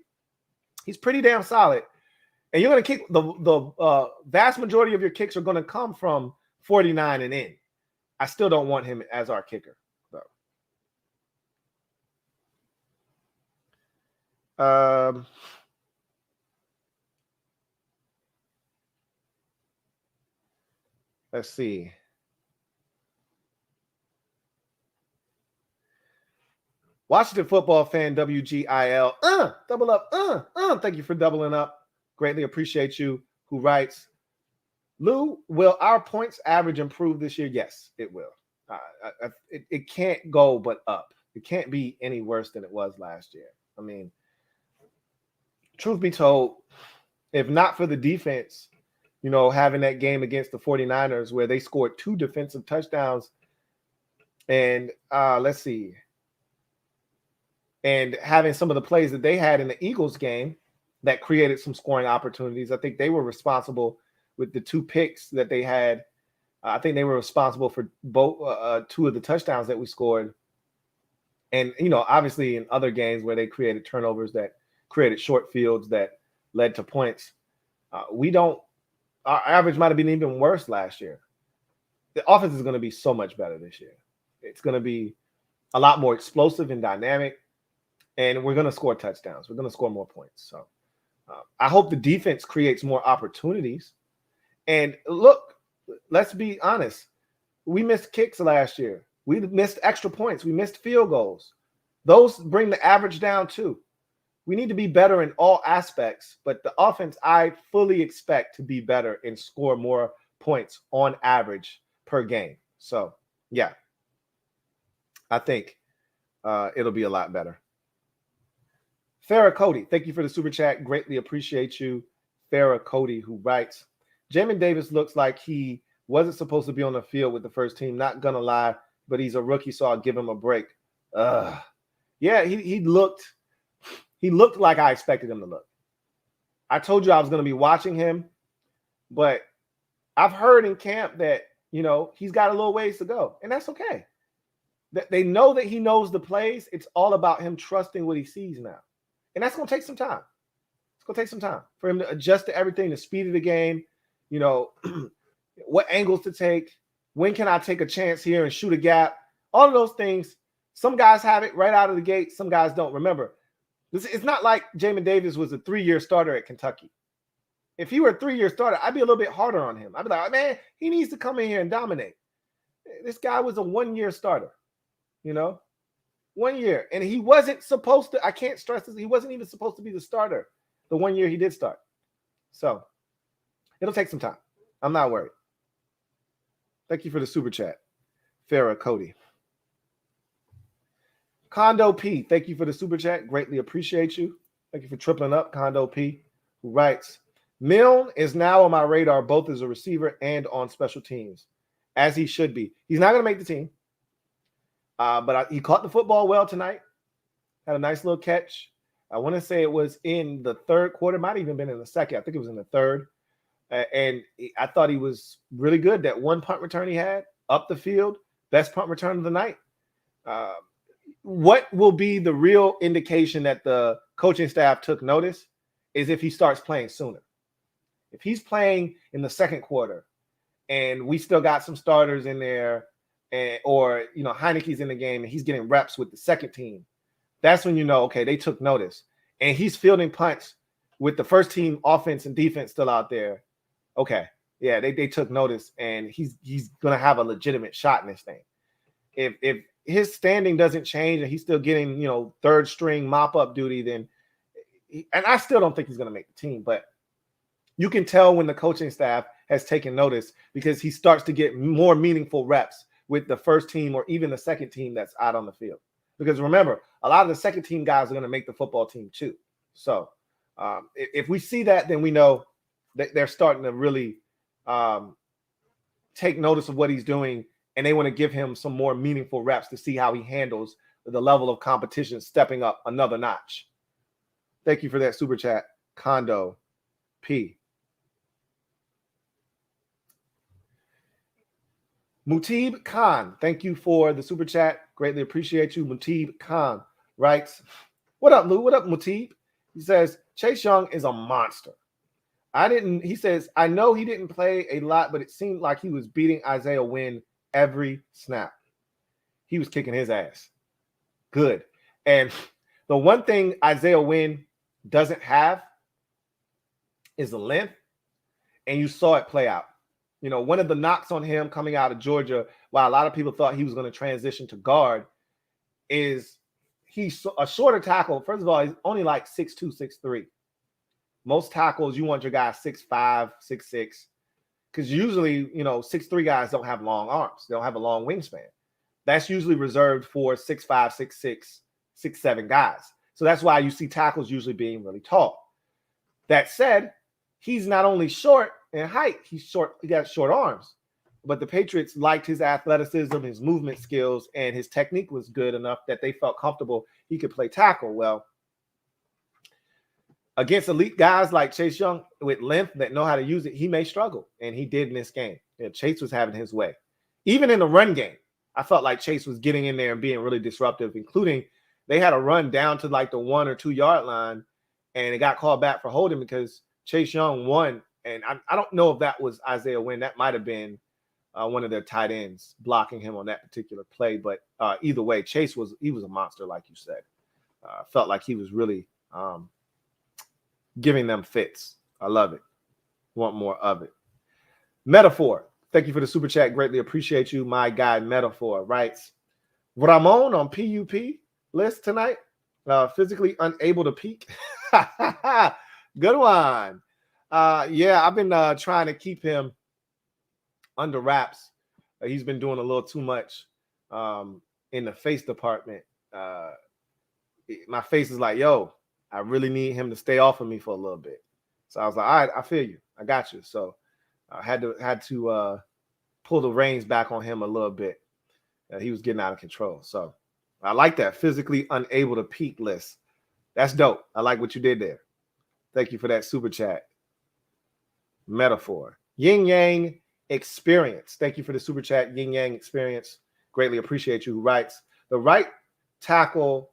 he's pretty damn solid. And you're going to kick the vast majority of your kicks are going to come from 49 and in. I still don't want him as our kicker. So. Let's see. Washington football fan WGIL. Double up. Thank you for doubling up. Greatly appreciate you. Who writes, Lou, will our points average improve this year? Yes, it will. It can't go but up. It can't be any worse than it was last year. I mean, truth be told, if not for the defense, having that game against the 49ers where they scored 2 defensive touchdowns and let's see, and having some of the plays that they had in the Eagles game that created some scoring opportunities. I think they were responsible with the 2 picks that they had. I think they were responsible for both 2 of the touchdowns that we scored. And, obviously in other games where they created turnovers that created short fields that led to points, our average might have been even worse last year. The offense is going to be so much better this year. It's going to be a lot more explosive and dynamic, and we're going to score touchdowns. We're going to score more points. So I hope the defense creates more opportunities. And look, let's be honest. We missed kicks last year. We missed extra points. We missed field goals. Those bring the average down too. We need to be better in all aspects, but the offense, I fully expect to be better and score more points on average per game. So, yeah, I think it'll be a lot better. Farrah Cody, thank you for the super chat. Greatly appreciate you. Farrah Cody, who writes, Jayden Davis looks like he wasn't supposed to be on the field with the first team. Not going to lie, but he's a rookie, so I'll give him a break. Yeah, he looked like I expected him to look. I told you I was going to be watching him, but I've heard in camp that, he's got a little ways to go, and that's okay. They know that he knows the plays. It's all about him trusting what he sees now, and that's going to take some time. It's going to take some time for him to adjust to everything, the speed of the game, what angles to take, when can I take a chance here and shoot a gap, all of those things. Some guys have it right out of the gate. Some guys don't. Remember, it's not like Jayden Davis was a 3-year starter at Kentucky. If he were a 3-year starter, I'd be a little bit harder on him. I'd be like, man, he needs to come in here and dominate. This guy was a 1-year starter, 1 year. And he wasn't supposed to, I can't stress this, he wasn't even supposed to be the starter the 1 year he did start. So it'll take some time. I'm not worried. Thank you for the super chat, Farrah Cody. Condo P, thank you for the super chat. Greatly appreciate you. Thank you for tripling up, Condo P, who writes, Milne is now on my radar, both as a receiver and on special teams, as he should be. He's not going to make the team. But he caught the football well tonight. Had a nice little catch. I want to say it was in the third quarter. Might have even been in the second. I think it was in the third. And I thought he was really good. That one punt return he had up the field, best punt return of the night. What will be the real indication that the coaching staff took notice is if he starts playing sooner. If he's playing in the second quarter and we still got some starters in there, or Heineke's in the game and he's getting reps with the second team, that's when you know, okay, they took notice. And he's fielding punts with the first team offense and defense still out there. Okay, yeah, they took notice, and he's gonna have a legitimate shot in this thing. If his standing doesn't change and he's still getting third string mop up duty, then and I still don't think he's gonna make the team, but you can tell when the coaching staff has taken notice because he starts to get more meaningful reps with the first team or even the second team that's out on the field. Because remember, a lot of the second team guys are going to make the football team too. So if we see that, then we know that they're starting to really take notice of what he's doing, and they want to give him some more meaningful reps to see how he handles the level of competition stepping up another notch. Thank you for that super chat, Kondo P. Mutib Khan, thank you for the super chat. Greatly appreciate you. Mutib Khan writes, "What up, Lou? What up, Mutib?" He says, "Chase Young is a monster. He says, I know he didn't play a lot, but it seemed like he was beating Isaiah Wynn every snap. He was kicking his ass. Good. And the one thing Isaiah Wynn doesn't have is the length, and you saw it play out. One of the knocks on him coming out of Georgia, while a lot of people thought he was going to transition to guard, is he's a shorter tackle. First of all, he's only like 6'2", 6'3". Most tackles, you want your guy 6'5", 6'6", because usually, 6'3" guys don't have long arms. They don't have a long wingspan. That's usually reserved for 6'5", 6'6", 6'7" guys. So that's why you see tackles usually being really tall. That said, he's not only short in height, he's short. He got short arms. But the Patriots liked his athleticism, his movement skills, and his technique was good enough that they felt comfortable he could play tackle. Well, against elite guys like Chase Young with length that know how to use it, he may struggle, and he did in this game. Chase was having his way. Even in the run game, I felt like Chase was getting in there and being really disruptive, including they had a run down to like the 1 or 2 yard line, and it got called back for holding because Chase Young won. And I don't know if that was Isaiah Wynn. That might have been one of their tight ends blocking him on that particular play. But either way, Chase was a monster, like you said. Felt like he was really giving them fits. I love it. Want more of it. Metaphor. Thank you for the super chat. Greatly appreciate you. My guy Metaphor writes, Ramon on PUP list tonight. Physically unable to peak. Good one. Yeah, I've been trying to keep him under wraps. He's been doing a little too much in the face department. My face is like, yo, I really need him to stay off of me for a little bit. So I was like, all right, I feel you. I got you. So I had to pull the reins back on him a little bit. He was getting out of control. So I like that physically unable to peak list. That's dope. I like what you did there. Thank you for that super chat. Metaphor. Yin Yang Experience. Thank you for the super chat. Yin Yang Experience. Greatly appreciate you. Who writes, the right tackle,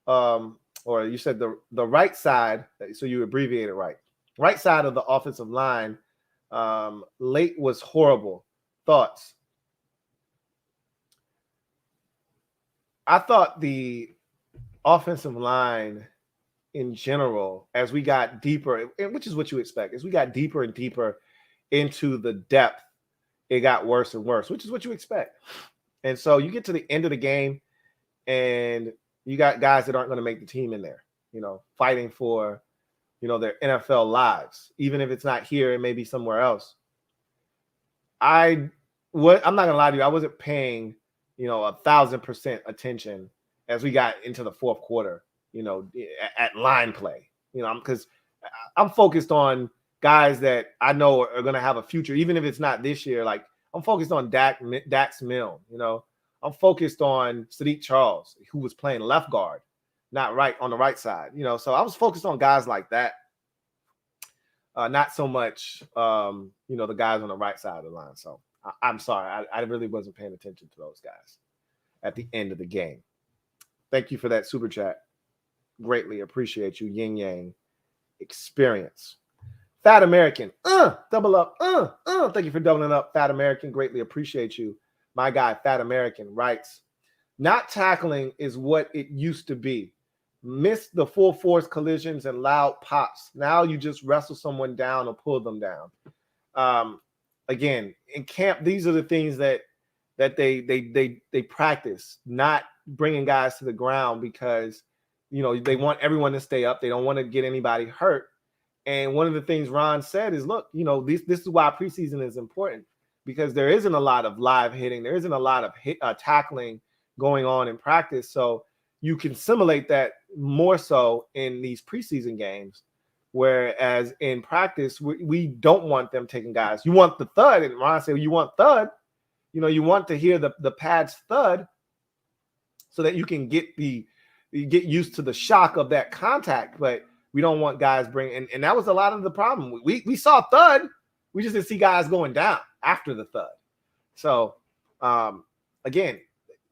or you said the right side, so you abbreviated right. Right side of the offensive line, late was horrible. Thoughts? I thought the offensive line in general, as we got deeper, which is what you expect, as we got deeper and deeper into the depth, it got worse and worse, which is what you expect. And so you get to the end of the game and you got guys that aren't going to make the team in there, fighting for, their NFL lives, even if it's not here and maybe somewhere else. I'm not going to lie to you. I wasn't paying, 1,000% attention as we got into the fourth quarter, at line play, because I'm focused on guys that I know are going to have a future, even if it's not this year. Like I'm focused on Dax Milne, I'm focused on Sadiq Charles, who was playing left guard, not right on the right side. So I was focused on guys like that. Not so much, the guys on the right side of the line. So I'm sorry. I really wasn't paying attention to those guys at the end of the game. Thank you for that super chat. Greatly appreciate you. Yin Yang Experience. Fat American. Double up. Thank you for doubling up, Fat American. Greatly appreciate you. My guy, Fat American, writes, not tackling is what it used to be. Missed the full force collisions and loud pops. Now you just wrestle someone down or pull them down. Again, in camp, these are the things that they practice, not bringing guys to the ground because, they want everyone to stay up. They don't want to get anybody hurt. And one of the things Ron said is, look, this is why preseason is important, because there isn't a lot of live hitting. There isn't a lot of tackling going on in practice. So you can simulate that more so in these preseason games, whereas in practice, we don't want them taking guys. You want the thud, and Ron said, you want thud. You want to hear the pads thud so that you can get used to the shock of that contact. But we don't want guys bringing, and that was a lot of the problem. We saw thud. We just didn't see guys going down after the thud. So, again,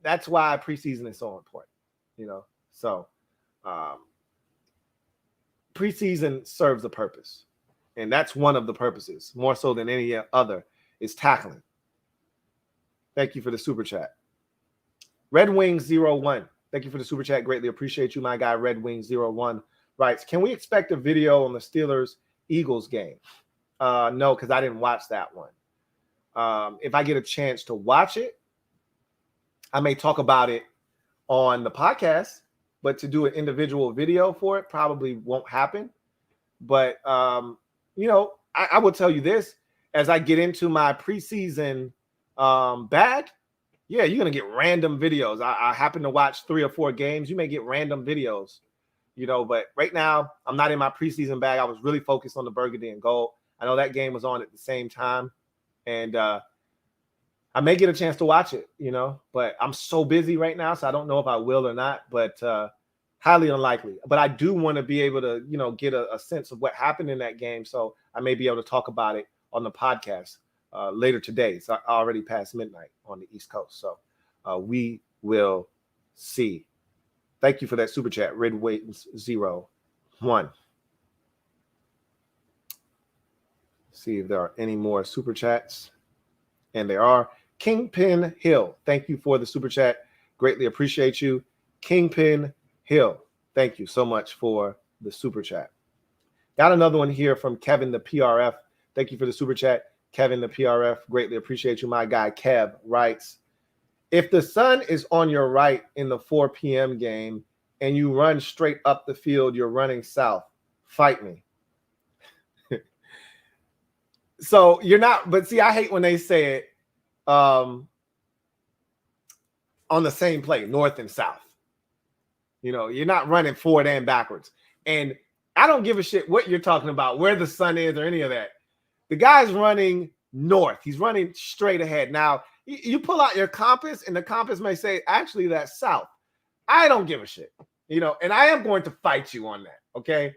that's why preseason is so important. So preseason serves a purpose, and that's one of the purposes, more so than any other, is tackling. Thank you for the super chat. Red Wings 01. Thank you for the super chat. Greatly appreciate you. My guy, Red Wings 01, writes, can we expect a video on the Steelers-Eagles game? No, because I didn't watch that one. If I get a chance to watch it, I may talk about it on the podcast, but to do an individual video for it probably won't happen. But, I will tell you this, as I get into my preseason bag, yeah, you're going to get random videos. I happen to watch 3 or 4 games. You may get random videos, but right now I'm not in my preseason bag. I was really focused on the burgundy and gold. I know that game was on at the same time, and I may get a chance to watch it, but I'm so busy right now, so I don't know if I will or not, but highly unlikely. But I do want to be able to, get a sense of what happened in that game, so I may be able to talk about it on the podcast later today. It's already past midnight on the East Coast, so we will see. Thank you for that super chat, Red Wings 01. See if there are any more super chats, and there are. Kingpin Hill, thank you for the super chat. Greatly appreciate you. Kingpin Hill, thank you so much for the super chat. Got another one here from Kevin the PRF. Thank you for the super chat, Kevin the PRF. Greatly appreciate you. My guy Kev writes, if the sun is on your right in the 4 p.m. game and you run straight up the field, you're running south. Fight me. So you're not, but see, I hate when they say it on the same play, north and south. You're not running forward and backwards. And I don't give a shit what you're talking about, where the sun is or any of that. The guy's running north. He's running straight ahead. Now, you pull out your compass, and the compass may say, actually, that's south. I don't give a shit, and I am going to fight you on that, okay?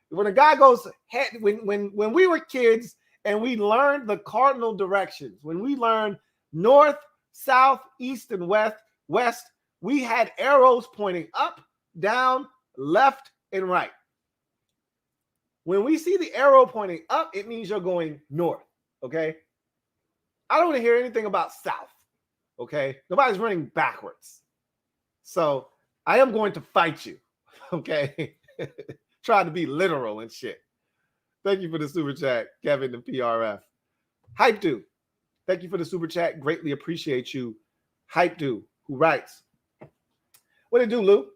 When a guy goes head, when we were kids and we learned the cardinal directions, when we learned north, south, east, and west, we had arrows pointing up, down, left, and right. When we see the arrow pointing up, it means you're going north, okay? I don't want to hear anything about south, okay? Nobody's running backwards. So I am going to fight you, okay? Try to be literal and shit. Thank you for the super chat, Kevin the PRF. Hype Dude, thank you for the super chat. Greatly appreciate you. Hype Dude, who writes, what it do, Lou?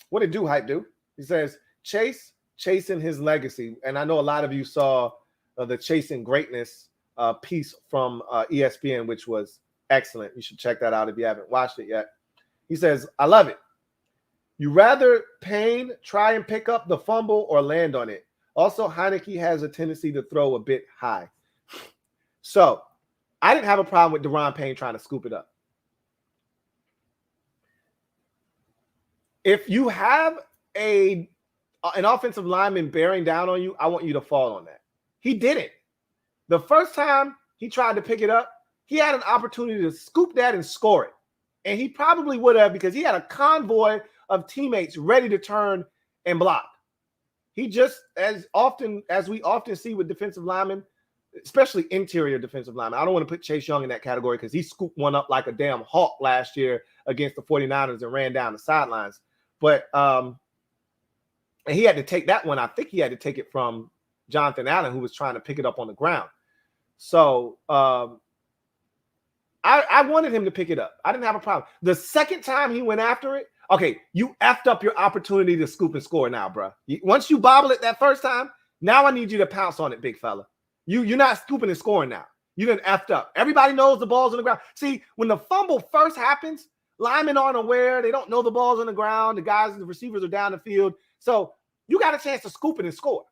What it do, Hype Dude? He says, chasing his legacy. And I know a lot of you saw the Chasing Greatness piece from ESPN, which was excellent. You should check that out if you haven't watched it yet. He says, I love it. You rather Payne try and pick up the fumble or land on it. Also, Heineke has a tendency to throw a bit high. So I didn't have a problem with Deron Payne trying to scoop it up. If you have an offensive lineman bearing down on you, I want you to fall on that. He didn't. The first time he tried to pick it up, he had an opportunity to scoop that and score it. And he probably would have, because he had a convoy of teammates ready to turn and block. He just, as we often see with defensive linemen, especially interior defensive linemen. I don't want to put Chase Young in that category because he scooped one up like a damn hawk last year against the 49ers and ran down the sidelines. But and he had to take that one. I think he had to take it from Jonathan Allen, who was trying to pick it up on the ground. So I wanted him to pick it up. I didn't have a problem. The second time he went after it, okay, you effed up your opportunity to scoop and score now, bro. Once you bobble it that first time, now I need you to pounce on it, big fella. You're not scooping and scoring now. You done effed up. Everybody knows the ball's on the ground. See, when the fumble first happens, linemen aren't aware. They don't know the ball's on the ground. The receivers are down the field. So you got a chance to scoop it and score.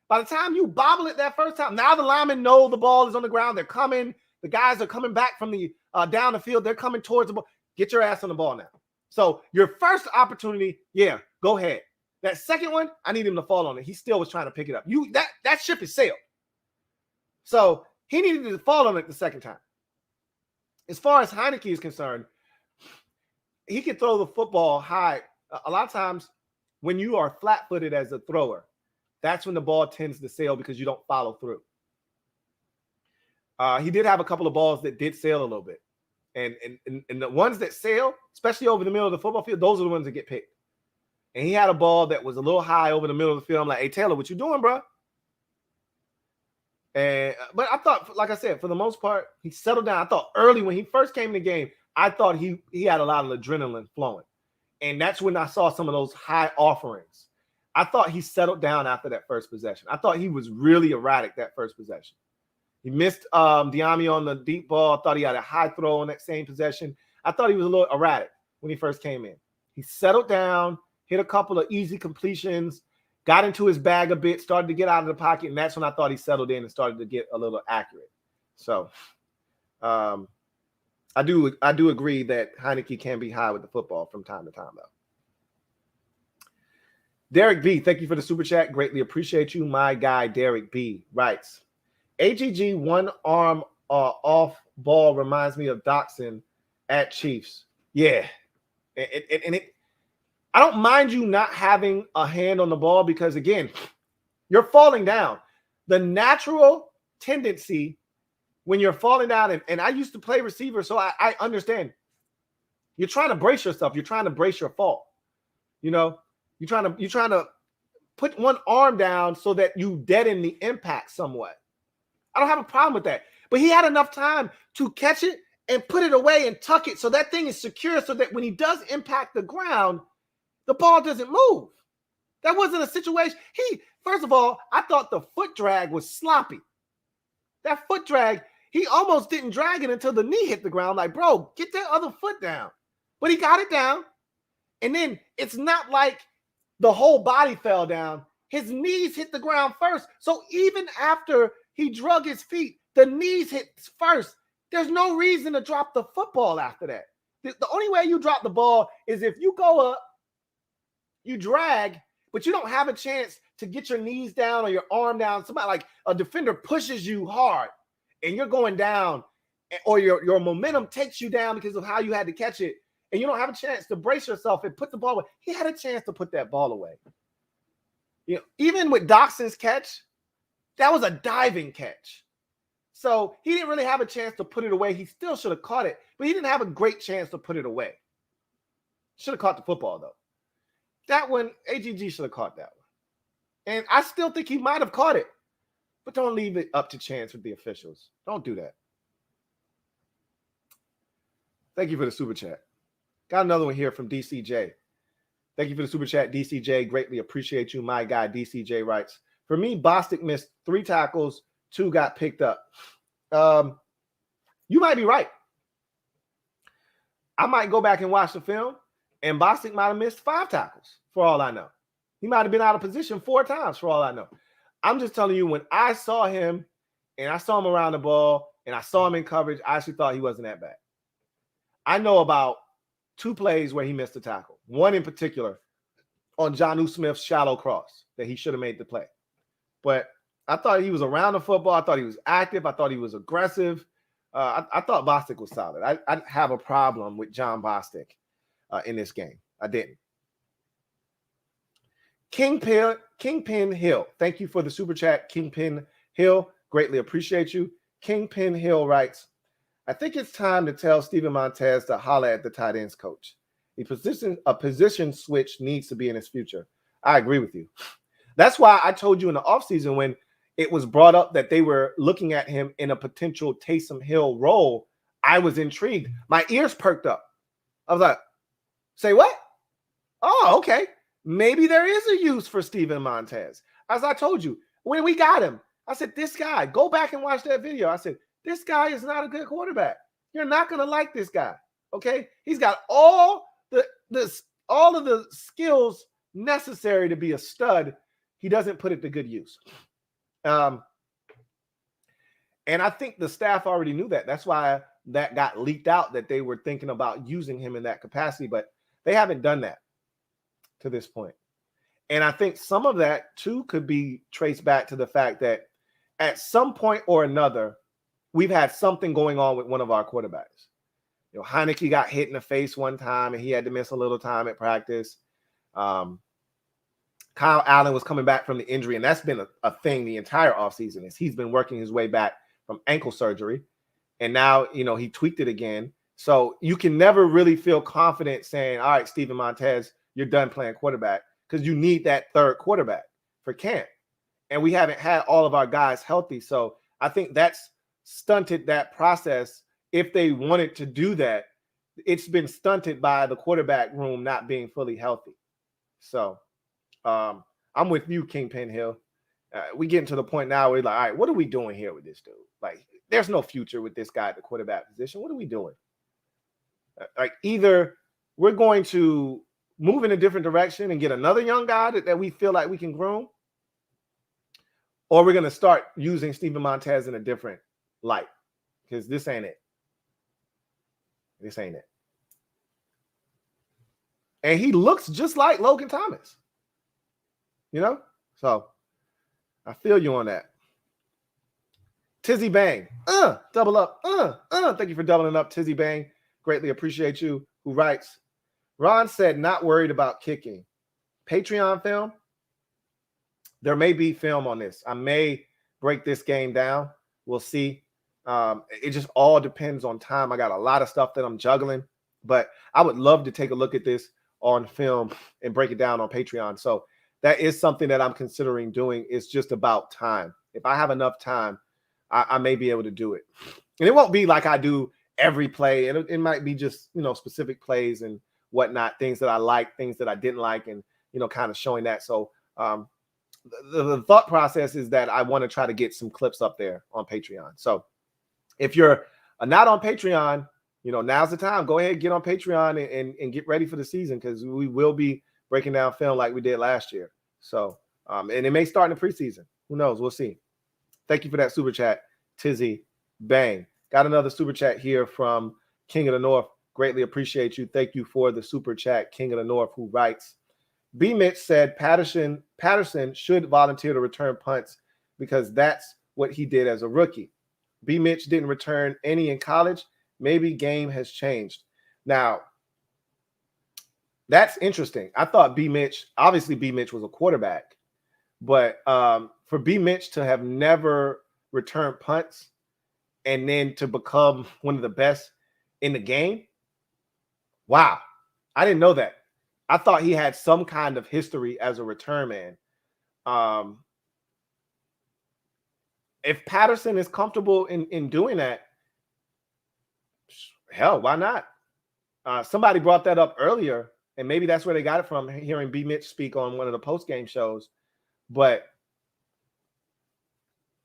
By the time you bobble it that first time, now the linemen know the ball is on the ground. They're coming. The guys are coming back from the down the field. They're coming towards the ball. Get your ass on the ball now. So your first opportunity, yeah, go ahead. That second one, I need him to fall on it. He still was trying to pick it up. That ship is sailed. So he needed to fall on it the second time. As far as Heineke is concerned, he can throw the football high. A lot of times when you are flat-footed as a thrower, that's when the ball tends to sail because you don't follow through. He did have a couple of balls that did sail a little bit. And the ones that sail, especially over the middle of the football field, those are the ones that get picked. And he had a ball that was a little high over the middle of the field. I'm like, hey, Taylor, what you doing, bro? But I thought, like I said, for the most part, he settled down. I thought early when he first came in the game, I thought he had a lot of adrenaline flowing. And that's when I saw some of those high offerings. I thought he settled down after that first possession. I thought he was really erratic that first possession. He missed Diami on the deep ball. I thought he had a high throw on that same possession. I thought he was a little erratic when he first came in. He settled down, hit a couple of easy completions, got into his bag a bit, started to get out of the pocket, and that's when I thought he settled in and started to get a little accurate. So I do agree that Heineke can be high with the football from time to time, though. Derek B, thank you for the super chat. Greatly appreciate you. My guy, Derek B, writes, AGG one arm off ball reminds me of Doxson at Chiefs. Yeah. And I don't mind you not having a hand on the ball because, again, you're falling down. The natural tendency when you're falling down, and I used to play receiver, so I understand. You're trying to brace yourself. You're trying to brace your fall. You know, you're trying to put one arm down so that you deaden the impact somewhat. I don't have a problem with that. But he had enough time to catch it and put it away and tuck it so that thing is secure so that when he does impact the ground, the ball doesn't move. That wasn't a situation. First of all, I thought the foot drag was sloppy. That foot drag, he almost didn't drag it until the knee hit the ground. Like, bro, get that other foot down. But he got it down. And then it's not like the whole body fell down. His knees hit the ground first. So even after he drug his feet, the knees hit first. There's no reason to drop the football after that. The only way you drop the ball is if you go up, you drag, but you don't have a chance to get your knees down or your arm down. Somebody like a defender pushes you hard and you're going down, or your momentum takes you down because of how you had to catch it, and you don't have a chance to brace yourself and put the ball away. He had a chance to put that ball away. You know, even with Doxson's catch, that was a diving catch. So he didn't really have a chance to put it away. He still should have caught it, but he didn't have a great chance to put it away. Should have caught the football, though. That one, AGG should have caught that one. And I still think he might have caught it, but don't leave it up to chance with the officials. Don't do that. Thank you for the super chat. Got another one here from DCJ. Thank you for the super chat, DCJ. Greatly appreciate you. My guy, DCJ writes, for me, Bostic missed 3 tackles, 2 got picked up. You might be right. I might go back and watch the film, and Bostic might have missed 5 tackles for all I know. He might have been out of position 4 times for all I know. I'm just telling you, when I saw him and I saw him around the ball and I saw him in coverage, I actually thought he wasn't that bad. I know about 2 plays where he missed a tackle. One in particular on Jonnu Smith's shallow cross that he should have made the play. But I thought he was around the football. I thought he was active. I thought he was aggressive. I thought Bostic was solid. I have a problem with John Bostic in this game. I didn't. Kingpin Hill. Thank you for the super chat, Kingpin Hill. Greatly appreciate you. Kingpin Hill writes, I think it's time to tell Steven Montez to holler at the tight ends coach. A position switch needs to be in his future. I agree with you. That's why I told you in the offseason when it was brought up that they were looking at him in a potential Taysom Hill role, I was intrigued. My ears perked up. I was like, say what? Oh, okay. Maybe there is a use for Steven Montez. As I told you, when we got him, I said, this guy, go back and watch that video. I said, this guy is not a good quarterback. You're not going to like this guy. Okay? He's got all of the skills necessary to be a stud. He doesn't put it to good use. And I think the staff already knew that. That's why that got leaked out that they were thinking about using him in that capacity, but they haven't done that to this point. And I think some of that too could be traced back to the fact that at some point or another, we've had something going on with one of our quarterbacks. You know, Heineke got hit in the face one time and he had to miss a little time at practice. Kyle Allen was coming back from the injury, and that's been a thing the entire offseason is he's been working his way back from ankle surgery. And now, you know, he tweaked it again. So you can never really feel confident saying, all right, Steven Montez, you're done playing quarterback, because you need that third quarterback for camp. And we haven't had all of our guys healthy. So I think that's stunted that process. If they wanted to do that, it's been stunted by the quarterback room not being fully healthy. So I'm with you, Kingpin Hill. We getting to the point now where we're like, all right, what are we doing here with this dude? Like, there's no future with this guy at the quarterback position. What are we doing? Like, either we're going to move in a different direction and get another young guy that we feel like we can groom, or we're going to start using Steven Montez in a different light, because this ain't it. This ain't it. And he looks just like Logan Thomas. You know? So I feel you on that. Tizzy Bang. Double up. Thank you for doubling up, Tizzy Bang. Greatly appreciate you. Who writes, Ron said not worried about kicking. Patreon film? There may be film on this. I may break this game down. We'll see. It just all depends on time. I got a lot of stuff that I'm juggling, but I would love to take a look at this on film and break it down on Patreon. So that is something that I'm considering doing. It's just about time. If I have enough time, I may be able to do it. And it won't be like I do every play. It might be just, you know, specific plays and whatnot, things that I like, things that I didn't like, and, you know, kind of showing that. So the thought process is that I want to try to get some clips up there on Patreon. So if you're not on Patreon, you know, now's the time. Go ahead, get on Patreon and get ready for the season, because we will be breaking down film like we did last year. So, and it may start in the preseason. Who knows? We'll see. Thank you for that super chat, Tizzy Bang. Got another super chat here from King of the North. Greatly appreciate you. Thank you for the super chat, King of the North, who writes, B. Mitch said Patterson should volunteer to return punts because that's what he did as a rookie. B. Mitch didn't return any in college. Maybe game has changed. Now, that's interesting. I thought B. Mitch was a quarterback, but for B. Mitch to have never returned punts and then to become one of the best in the game, wow, I didn't know that. I thought he had some kind of history as a return man. If Patterson is comfortable in doing that, hell, why not? Somebody brought that up earlier, and maybe that's where they got it from, hearing B. Mitch speak on one of the post-game shows. But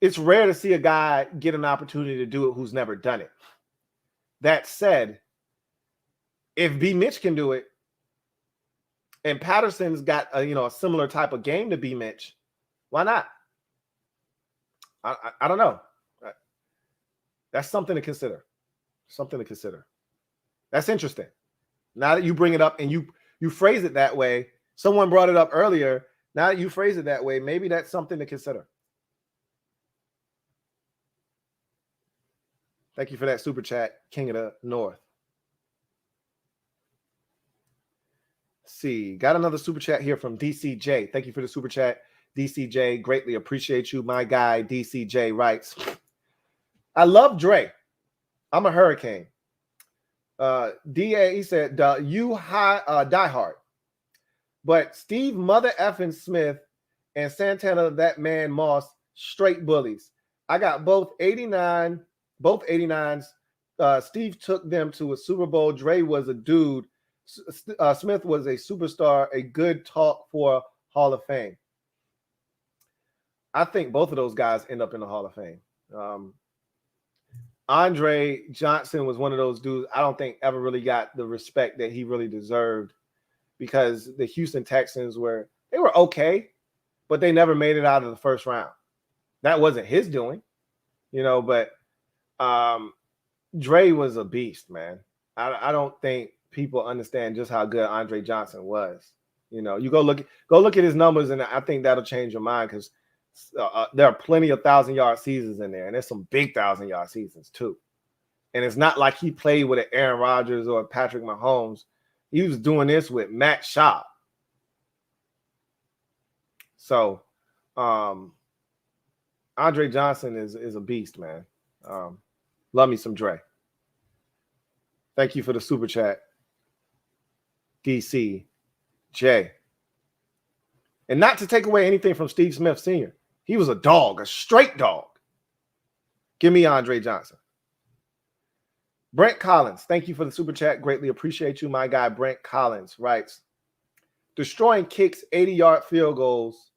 it's rare to see a guy get an opportunity to do it who's never done it. That said, if B. Mitch can do it, and Patterson's got a similar type of game to B. Mitch, why not? I don't know. That's something to consider. Something to consider. That's interesting. Now that you bring it up and you phrase it that way, someone brought it up earlier. Now that you phrase it that way, maybe that's something to consider. Thank you for that super chat, King of the North. Let's see, got another super chat here from DCJ. Thank you for the super chat, DCJ. Greatly appreciate you. My guy, DCJ, writes, I love Dre. I'm a hurricane. DA, he said, die hard. But Steve Mother effing Smith and Santana, that man Moss, straight bullies. I got both 89, both 89s. Steve took them to a Super Bowl. Dre was a dude. Smith was a superstar, a good talk for Hall of Fame. I think both of those guys end up in the Hall of Fame. Andre Johnson was one of those dudes I don't think ever really got the respect that he really deserved, because the Houston Texans were okay, but they never made it out of the first round. That wasn't his doing, but Dre was a beast, man. I don't think people understand just how good Andre Johnson was. You go look at his numbers, and I think that'll change your mind, because there are plenty of 1,000-yard seasons in there, and there's some big 1,000-yard seasons too. And it's not like he played with an Aaron Rodgers or Patrick Mahomes. He was doing this with Matt Schaub. So, Andre Johnson is a beast, man. Love me some Dre. Thank you for the super chat, DC J. And not to take away anything from Steve Smith Sr. He was a dog, a straight dog. Give me Andre Johnson. Brent Collins, thank you for the super chat. Greatly appreciate you. My guy, Brent Collins, writes, destroying kicks, 80-yard field goals.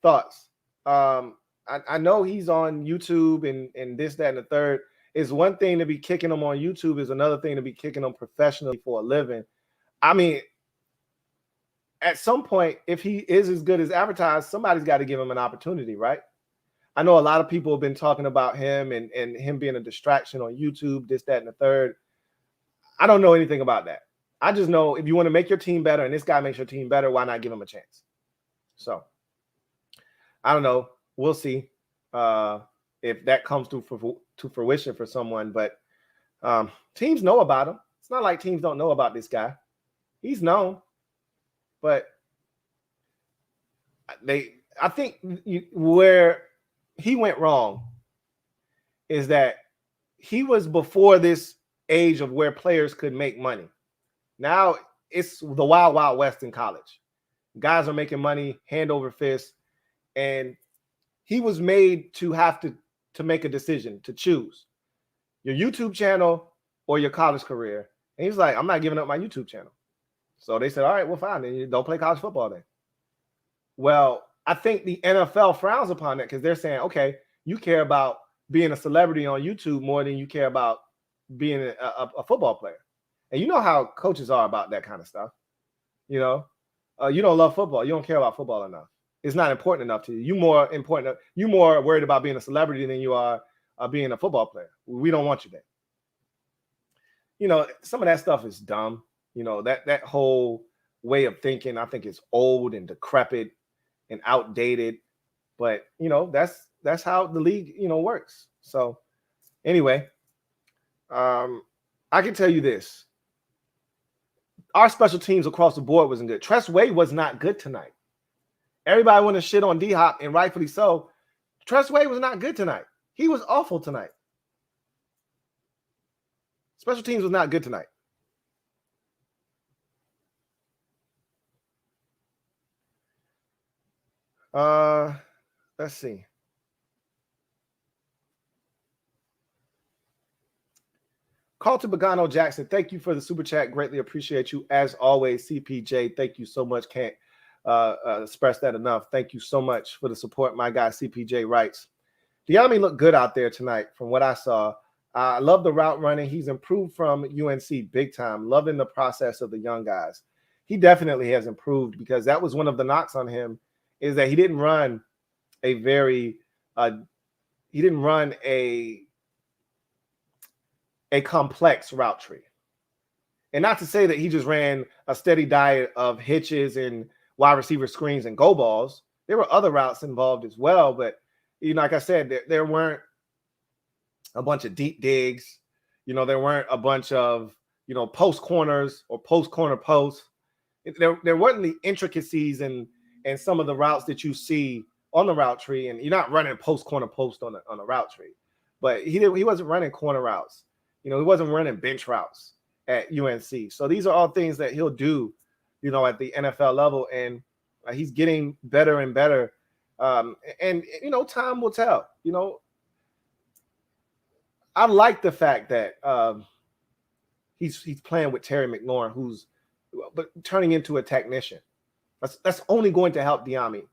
Thoughts? I know he's on YouTube and this, that, and the third. It's one thing to be kicking him on YouTube. Is another thing to be kicking him professionally for a living. I mean, at some point, if he is as good as advertised, somebody's got to give him an opportunity, right? I know a lot of people have been talking about him and him being a distraction on YouTube, this, that, and the third. I don't know anything about that. I just know if you want to make your team better and this guy makes your team better, why not give him a chance? So, I don't know. We'll see if that comes to fruition for someone. But teams know about him. It's not like teams don't know about this guy. He's known. But I think where he went wrong is that he was before this age of where players could make money. Now it's the wild, wild west in college. Guys are making money hand over fist, and he was made to have to make a decision, to choose your YouTube channel or your college career. And he's like, I'm not giving up my YouTube channel. So they said, all right, well, fine. Then you don't play college football then. Well, I think the NFL frowns upon that, because they're saying, okay, you care about being a celebrity on YouTube more than you care about being a football player. And you know how coaches are about that kind of stuff. You don't love football. You don't care about football enough. It's not important enough to you. You're more worried about being a celebrity than you are being a football player. We don't want you there. Some of that stuff is dumb. That whole way of thinking, I think, is old and decrepit and outdated. But that's how the league works. So anyway, I can tell you this: our special teams across the board wasn't good. Tress Way was not good tonight. Everybody want to shit on D-Hop, and rightfully so. Tress Way was not good tonight. He was awful tonight. Special teams was not good tonight. Let's see. Carlton Pagano Jackson, thank you for the super chat. Greatly appreciate you. As always, CPJ, thank you so much. Can't express that enough. Thank you so much for the support. My guy, CPJ, writes, De'Ami looked good out there tonight from what I saw. I love the route running. He's improved from UNC big time. Loving the process of the young guys. He definitely has improved, because that was one of the knocks on him, is that he didn't run a complex route tree. And not to say that he just ran a steady diet of hitches and wide receiver screens and go balls. There were other routes involved as well. But, like I said, there weren't a bunch of deep digs. There weren't a bunch of, post corners or post corner posts. There wasn't the intricacies and some of the routes that you see on the route tree. And you're not running post corner post on a route tree. But he wasn't running corner routes. He wasn't running bench routes at UNC. So these are all things that he'll do, at the NFL level. And he's getting better and better. And time will tell. I like the fact that he's playing with Terry McLaurin, who's turning into a technician. That's only going to help Diami,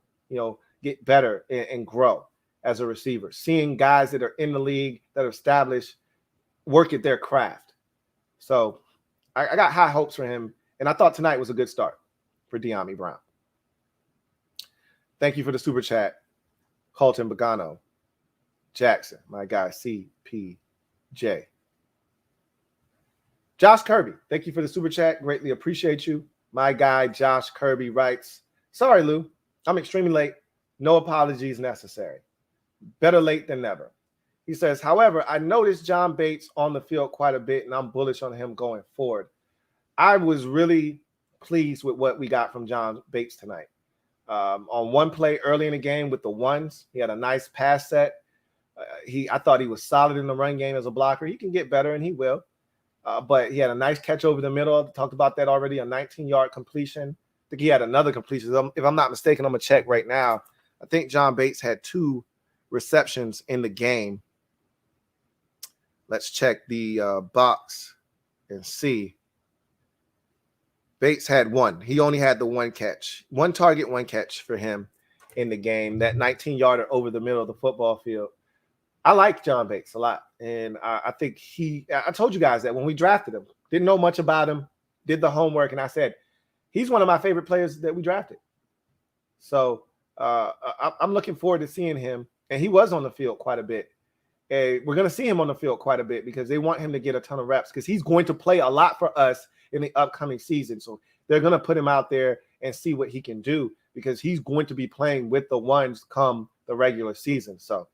get better and grow as a receiver. Seeing guys that are in the league that are established work at their craft. So I got high hopes for him, and I thought tonight was a good start for Diami Brown. Thank you for the super chat, Colton Bagano Jackson, my guy CPJ. Josh Kirby, thank you for the super chat. Greatly appreciate you. My guy Josh Kirby writes, sorry, Lou, I'm extremely late. No apologies necessary. Better late than never. He says, however, I noticed John Bates on the field quite a bit, and I'm bullish on him going forward. I was really pleased with what we got from John Bates tonight. On one play early in the game with the ones, he had a nice pass set. I thought he was solid in the run game as a blocker. He can get better, and he will. But he had a nice catch over the middle. I talked about that already, a 19-yard completion. I think he had another completion. If I'm not mistaken, I'm going to check right now. I think John Bates had 2 receptions in the game. Let's check the box and see. Bates had 1. He only had the 1 catch. 1 target, 1 catch for him in the game. That 19-yarder over the middle of the football field. I like John Bates a lot. And I think I told you guys that when we drafted him, didn't know much about him, did the homework, and I said, he's one of my favorite players that we drafted. So I'm looking forward to seeing him. And he was on the field quite a bit. We're going to see him on the field quite a bit because they want him to get a ton of reps because he's going to play a lot for us in the upcoming season. So they're going to put him out there and see what he can do because he's going to be playing with the ones come the regular season. So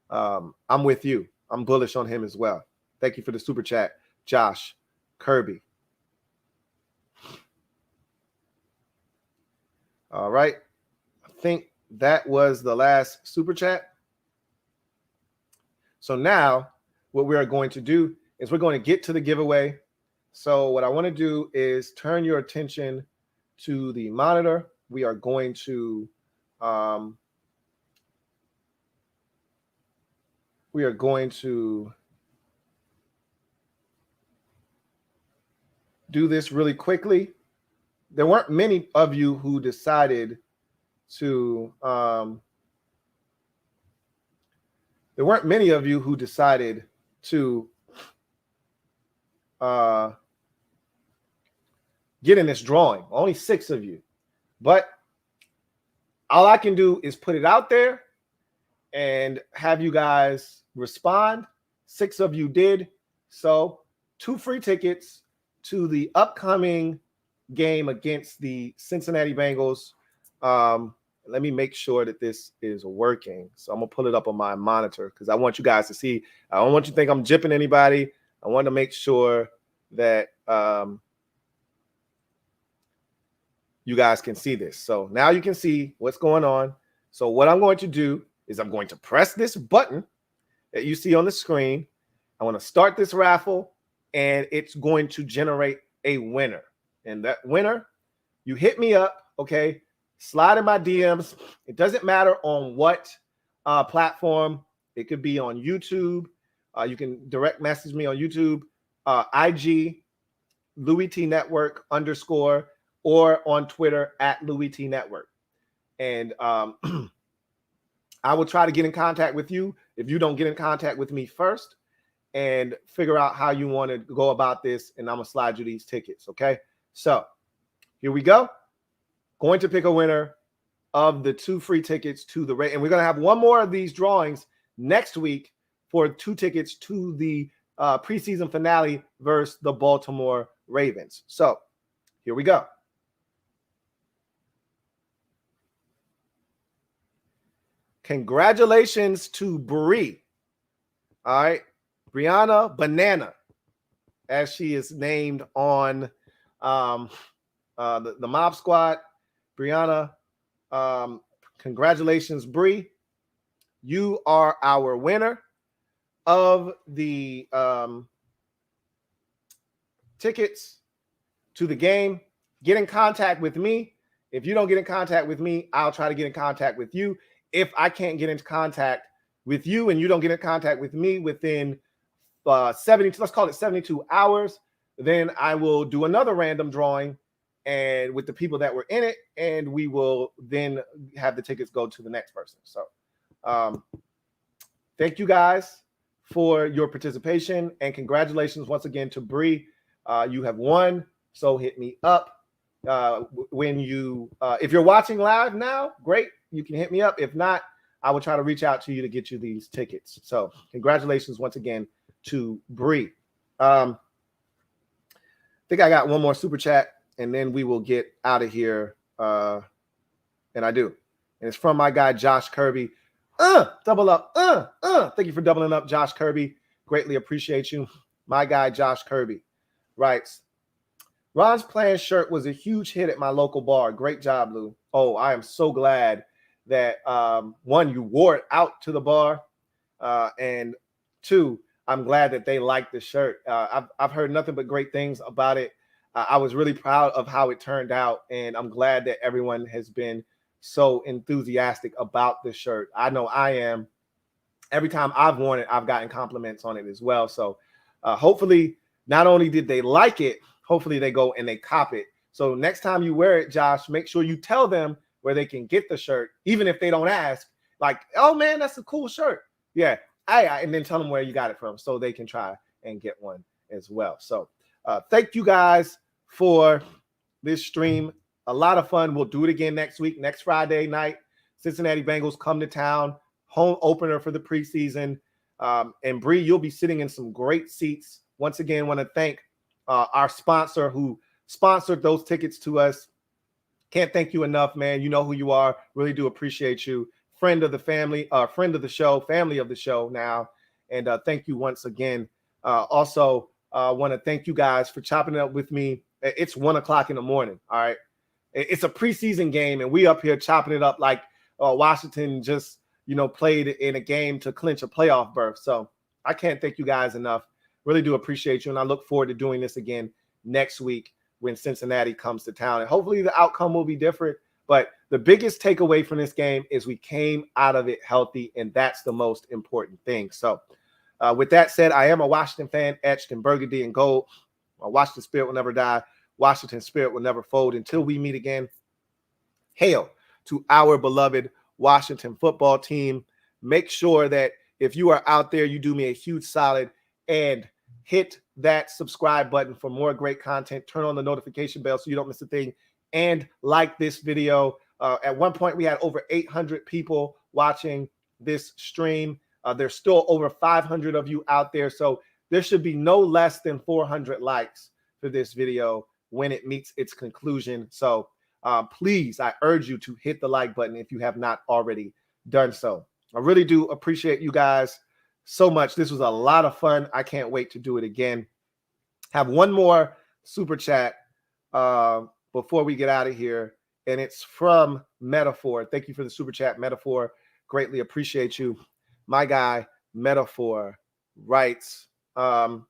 I'm with you. I'm bullish on him as well. Thank you for the super chat, Josh Kirby. All right. I think that was the last super chat. So now what we are going to do is we're going to get to the giveaway. So what I want to do is turn your attention to the monitor. We are going to do this really quickly. There weren't many of you who decided to get in this drawing. Only 6 of you. But all I can do is put it out there and have you guys respond. 6 of you did. So 2 free tickets to the upcoming game against the Cincinnati Bengals. Let me make sure that this is working. So I'm going to pull it up on my monitor because I want you guys to see. I don't want you to think I'm jipping anybody. I want to make sure that you guys can see this. So now you can see what's going on. So what I'm going to do is I'm going to press this button that you see on the screen. I want to start this raffle, and it's going to generate a winner. And that winner, you hit me up, okay? Slide in my DMs. It doesn't matter on what platform. It could be on YouTube. You can direct message me on YouTube, IG, Louie Tee Network _ or on Twitter at Louie Tee Network. And I will try to get in contact with you if you don't get in contact with me first and figure out how you want to go about this. And I'm going to slide you these tickets, okay? So here we go. Going to pick a winner of the 2 free tickets to the and we're going to have one more of these drawings next week for 2 tickets to the preseason finale versus the Baltimore Ravens. So here we go. Congratulations to Bree. All right. Brianna Banana, as she is named on the Mob Squad. Brianna, congratulations, Bree. You are our winner of the tickets to the game. Get in contact with me. If you don't get in contact with me, I'll try to get in contact with you. If I can't get into contact with you and you don't get in contact with me within 72, let's call it 72 hours, then I will do another random drawing and with the people that were in it, and we will then have the tickets go to the next person. So thank you guys for your participation, and congratulations once again to Bree. You have won, so hit me up. When you if you're watching live now, great, you can hit me up. If not, I will try to reach out to you to get you these tickets. So congratulations once again to Bree. I think I got one more super chat and then we will get out of here. And I do. And it's from my guy Josh Kirby. Double up. Thank you for doubling up, Josh Kirby. Greatly appreciate you. My guy Josh Kirby writes, Ron's Plan shirt was a huge hit at my local bar. Great job, Lou. Oh, I am so glad that one, you wore it out to the bar, and two, I'm glad that they liked the shirt. I've heard nothing but great things about it. I was really proud of how it turned out, and I'm glad that everyone has been so enthusiastic about the shirt. I know I am. Every time I've worn it, I've gotten compliments on it as well. So hopefully, not only did they like it, hopefully they go and they cop it. So next time you wear it, Josh, make sure you tell them where they can get the shirt, even if they don't ask. Like, oh man, that's a cool shirt. Yeah, and then tell them where you got it from, so they can try and get one as well. So thank you guys for this stream. A lot of fun. We'll do it again next week, next Friday night. Cincinnati Bengals come to town, home opener for the preseason. And Bree, you'll be sitting in some great seats. Once again, want to thank our sponsor who sponsored those tickets to us. Can't thank you enough, man. You know who you are. Really do appreciate you. Friend of the family, friend of the show, family of the show now. And thank you once again. Also, want to thank you guys for chopping it up with me. It's 1 o'clock in the morning. All right. It's a preseason game, and we up here chopping it up like Washington just, played in a game to clinch a playoff berth. So I can't thank you guys enough. Really do appreciate you. And I look forward to doing this again next week when Cincinnati comes to town. And hopefully the outcome will be different. But the biggest takeaway from this game is we came out of it healthy, and that's the most important thing. So with that said, I am a Washington fan, etched in burgundy and gold. My Washington spirit will never die. Washington spirit will never fold. Until we meet again, hail to our beloved Washington football team. Make sure that if you are out there, you do me a huge solid and hit that subscribe button for more great content. Turn on the notification bell so you don't miss a thing. And like this video. At one point, we had over 800 people watching this stream. There's still over 500 of you out there. So there should be no less than 400 likes for this video when it meets its conclusion. So please, I urge you to hit the like button if you have not already done so. I really do appreciate you guys so much. This was a lot of fun. I can't wait to do it again. Have one more super chat before we get out of here, and it's from Metaphor. Thank you for the super chat, Metaphor. Greatly appreciate you. My guy, Metaphor, writes, can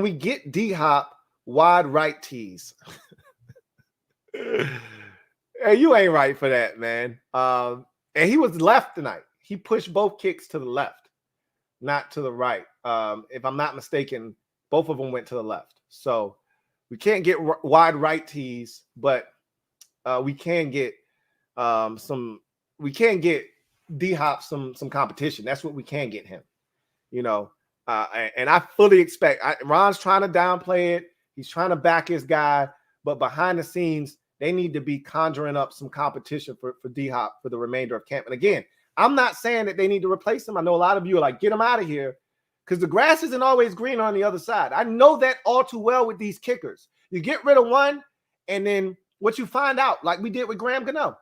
we get D-Hop wide right tees? Hey, you ain't right for that, man. And he was left tonight. He pushed both kicks to the left, not to the right. If I'm not mistaken, both of them went to the left. So we can't get wide right tees, but we can get D-Hop some competition. That's what we can get him, and I fully expect Ron's trying to downplay it. He's trying to back his guy, but behind the scenes, they need to be conjuring up some competition for D-Hop for the remainder of camp. And again, I'm not saying that they need to replace him. I know a lot of you are like, get him out of here. because the grass isn't always green on the other side. I know that all too well with these kickers. You get rid of one, and then what you find out, like we did with Graham Gano.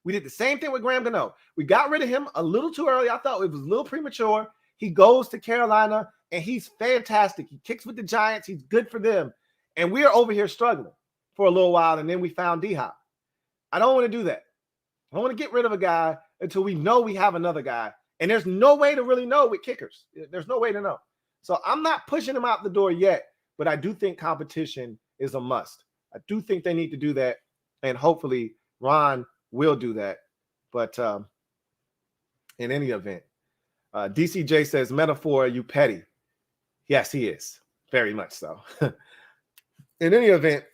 We did the same thing with Graham Gano. We got rid of him a little too early. I thought it was a little premature. He goes to Carolina, and he's fantastic. He kicks with the Giants. He's good for them. And we are over here struggling for a little while, and then we found D-Hop. I don't want to do that. I don't want to get rid of a guy until we know we have another guy. And there's no way to really know with kickers. There's no way to know. So I'm not pushing him out the door yet, but I do think competition is a must. I do think they need to do that, and hopefully Ron will do that. But in any event, DCJ says, metaphor, you petty. Yes, he is. Very much so. In any event,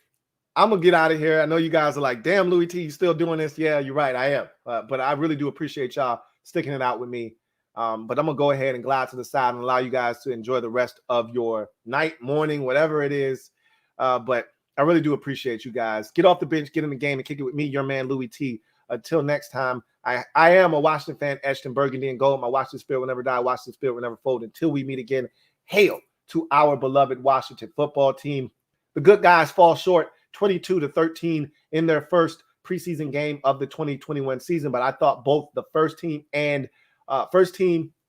I'm going to get out of here. I know you guys are like, damn, Louie T, you still doing this? Yeah, you're right. I am. But I really do appreciate y'all sticking it out with me. But I'm going to go ahead and glide to the side and allow you guys to enjoy the rest of your night, morning, whatever it is. But I really do appreciate you guys. Get off the bench, get in the game, and kick it with me, your man, Louie T. Until next time, I am a Washington fan, etched in burgundy and gold. My Washington spirit will never die. Washington spirit will never fold. Until we meet again, hail to our beloved Washington football team. The good guys fall short 22-13 in their first preseason game of the 2021 season. But I thought both the first team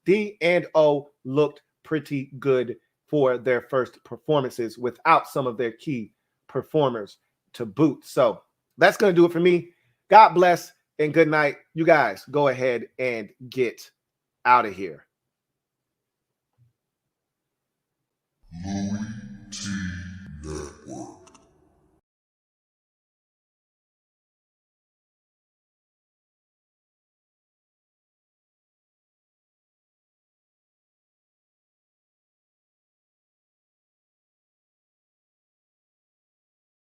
D and O looked pretty good for their first performances without some of their key performers to boot. So that's going to do it for me. God bless and good night. You guys go ahead and get out of here. Louie Tee.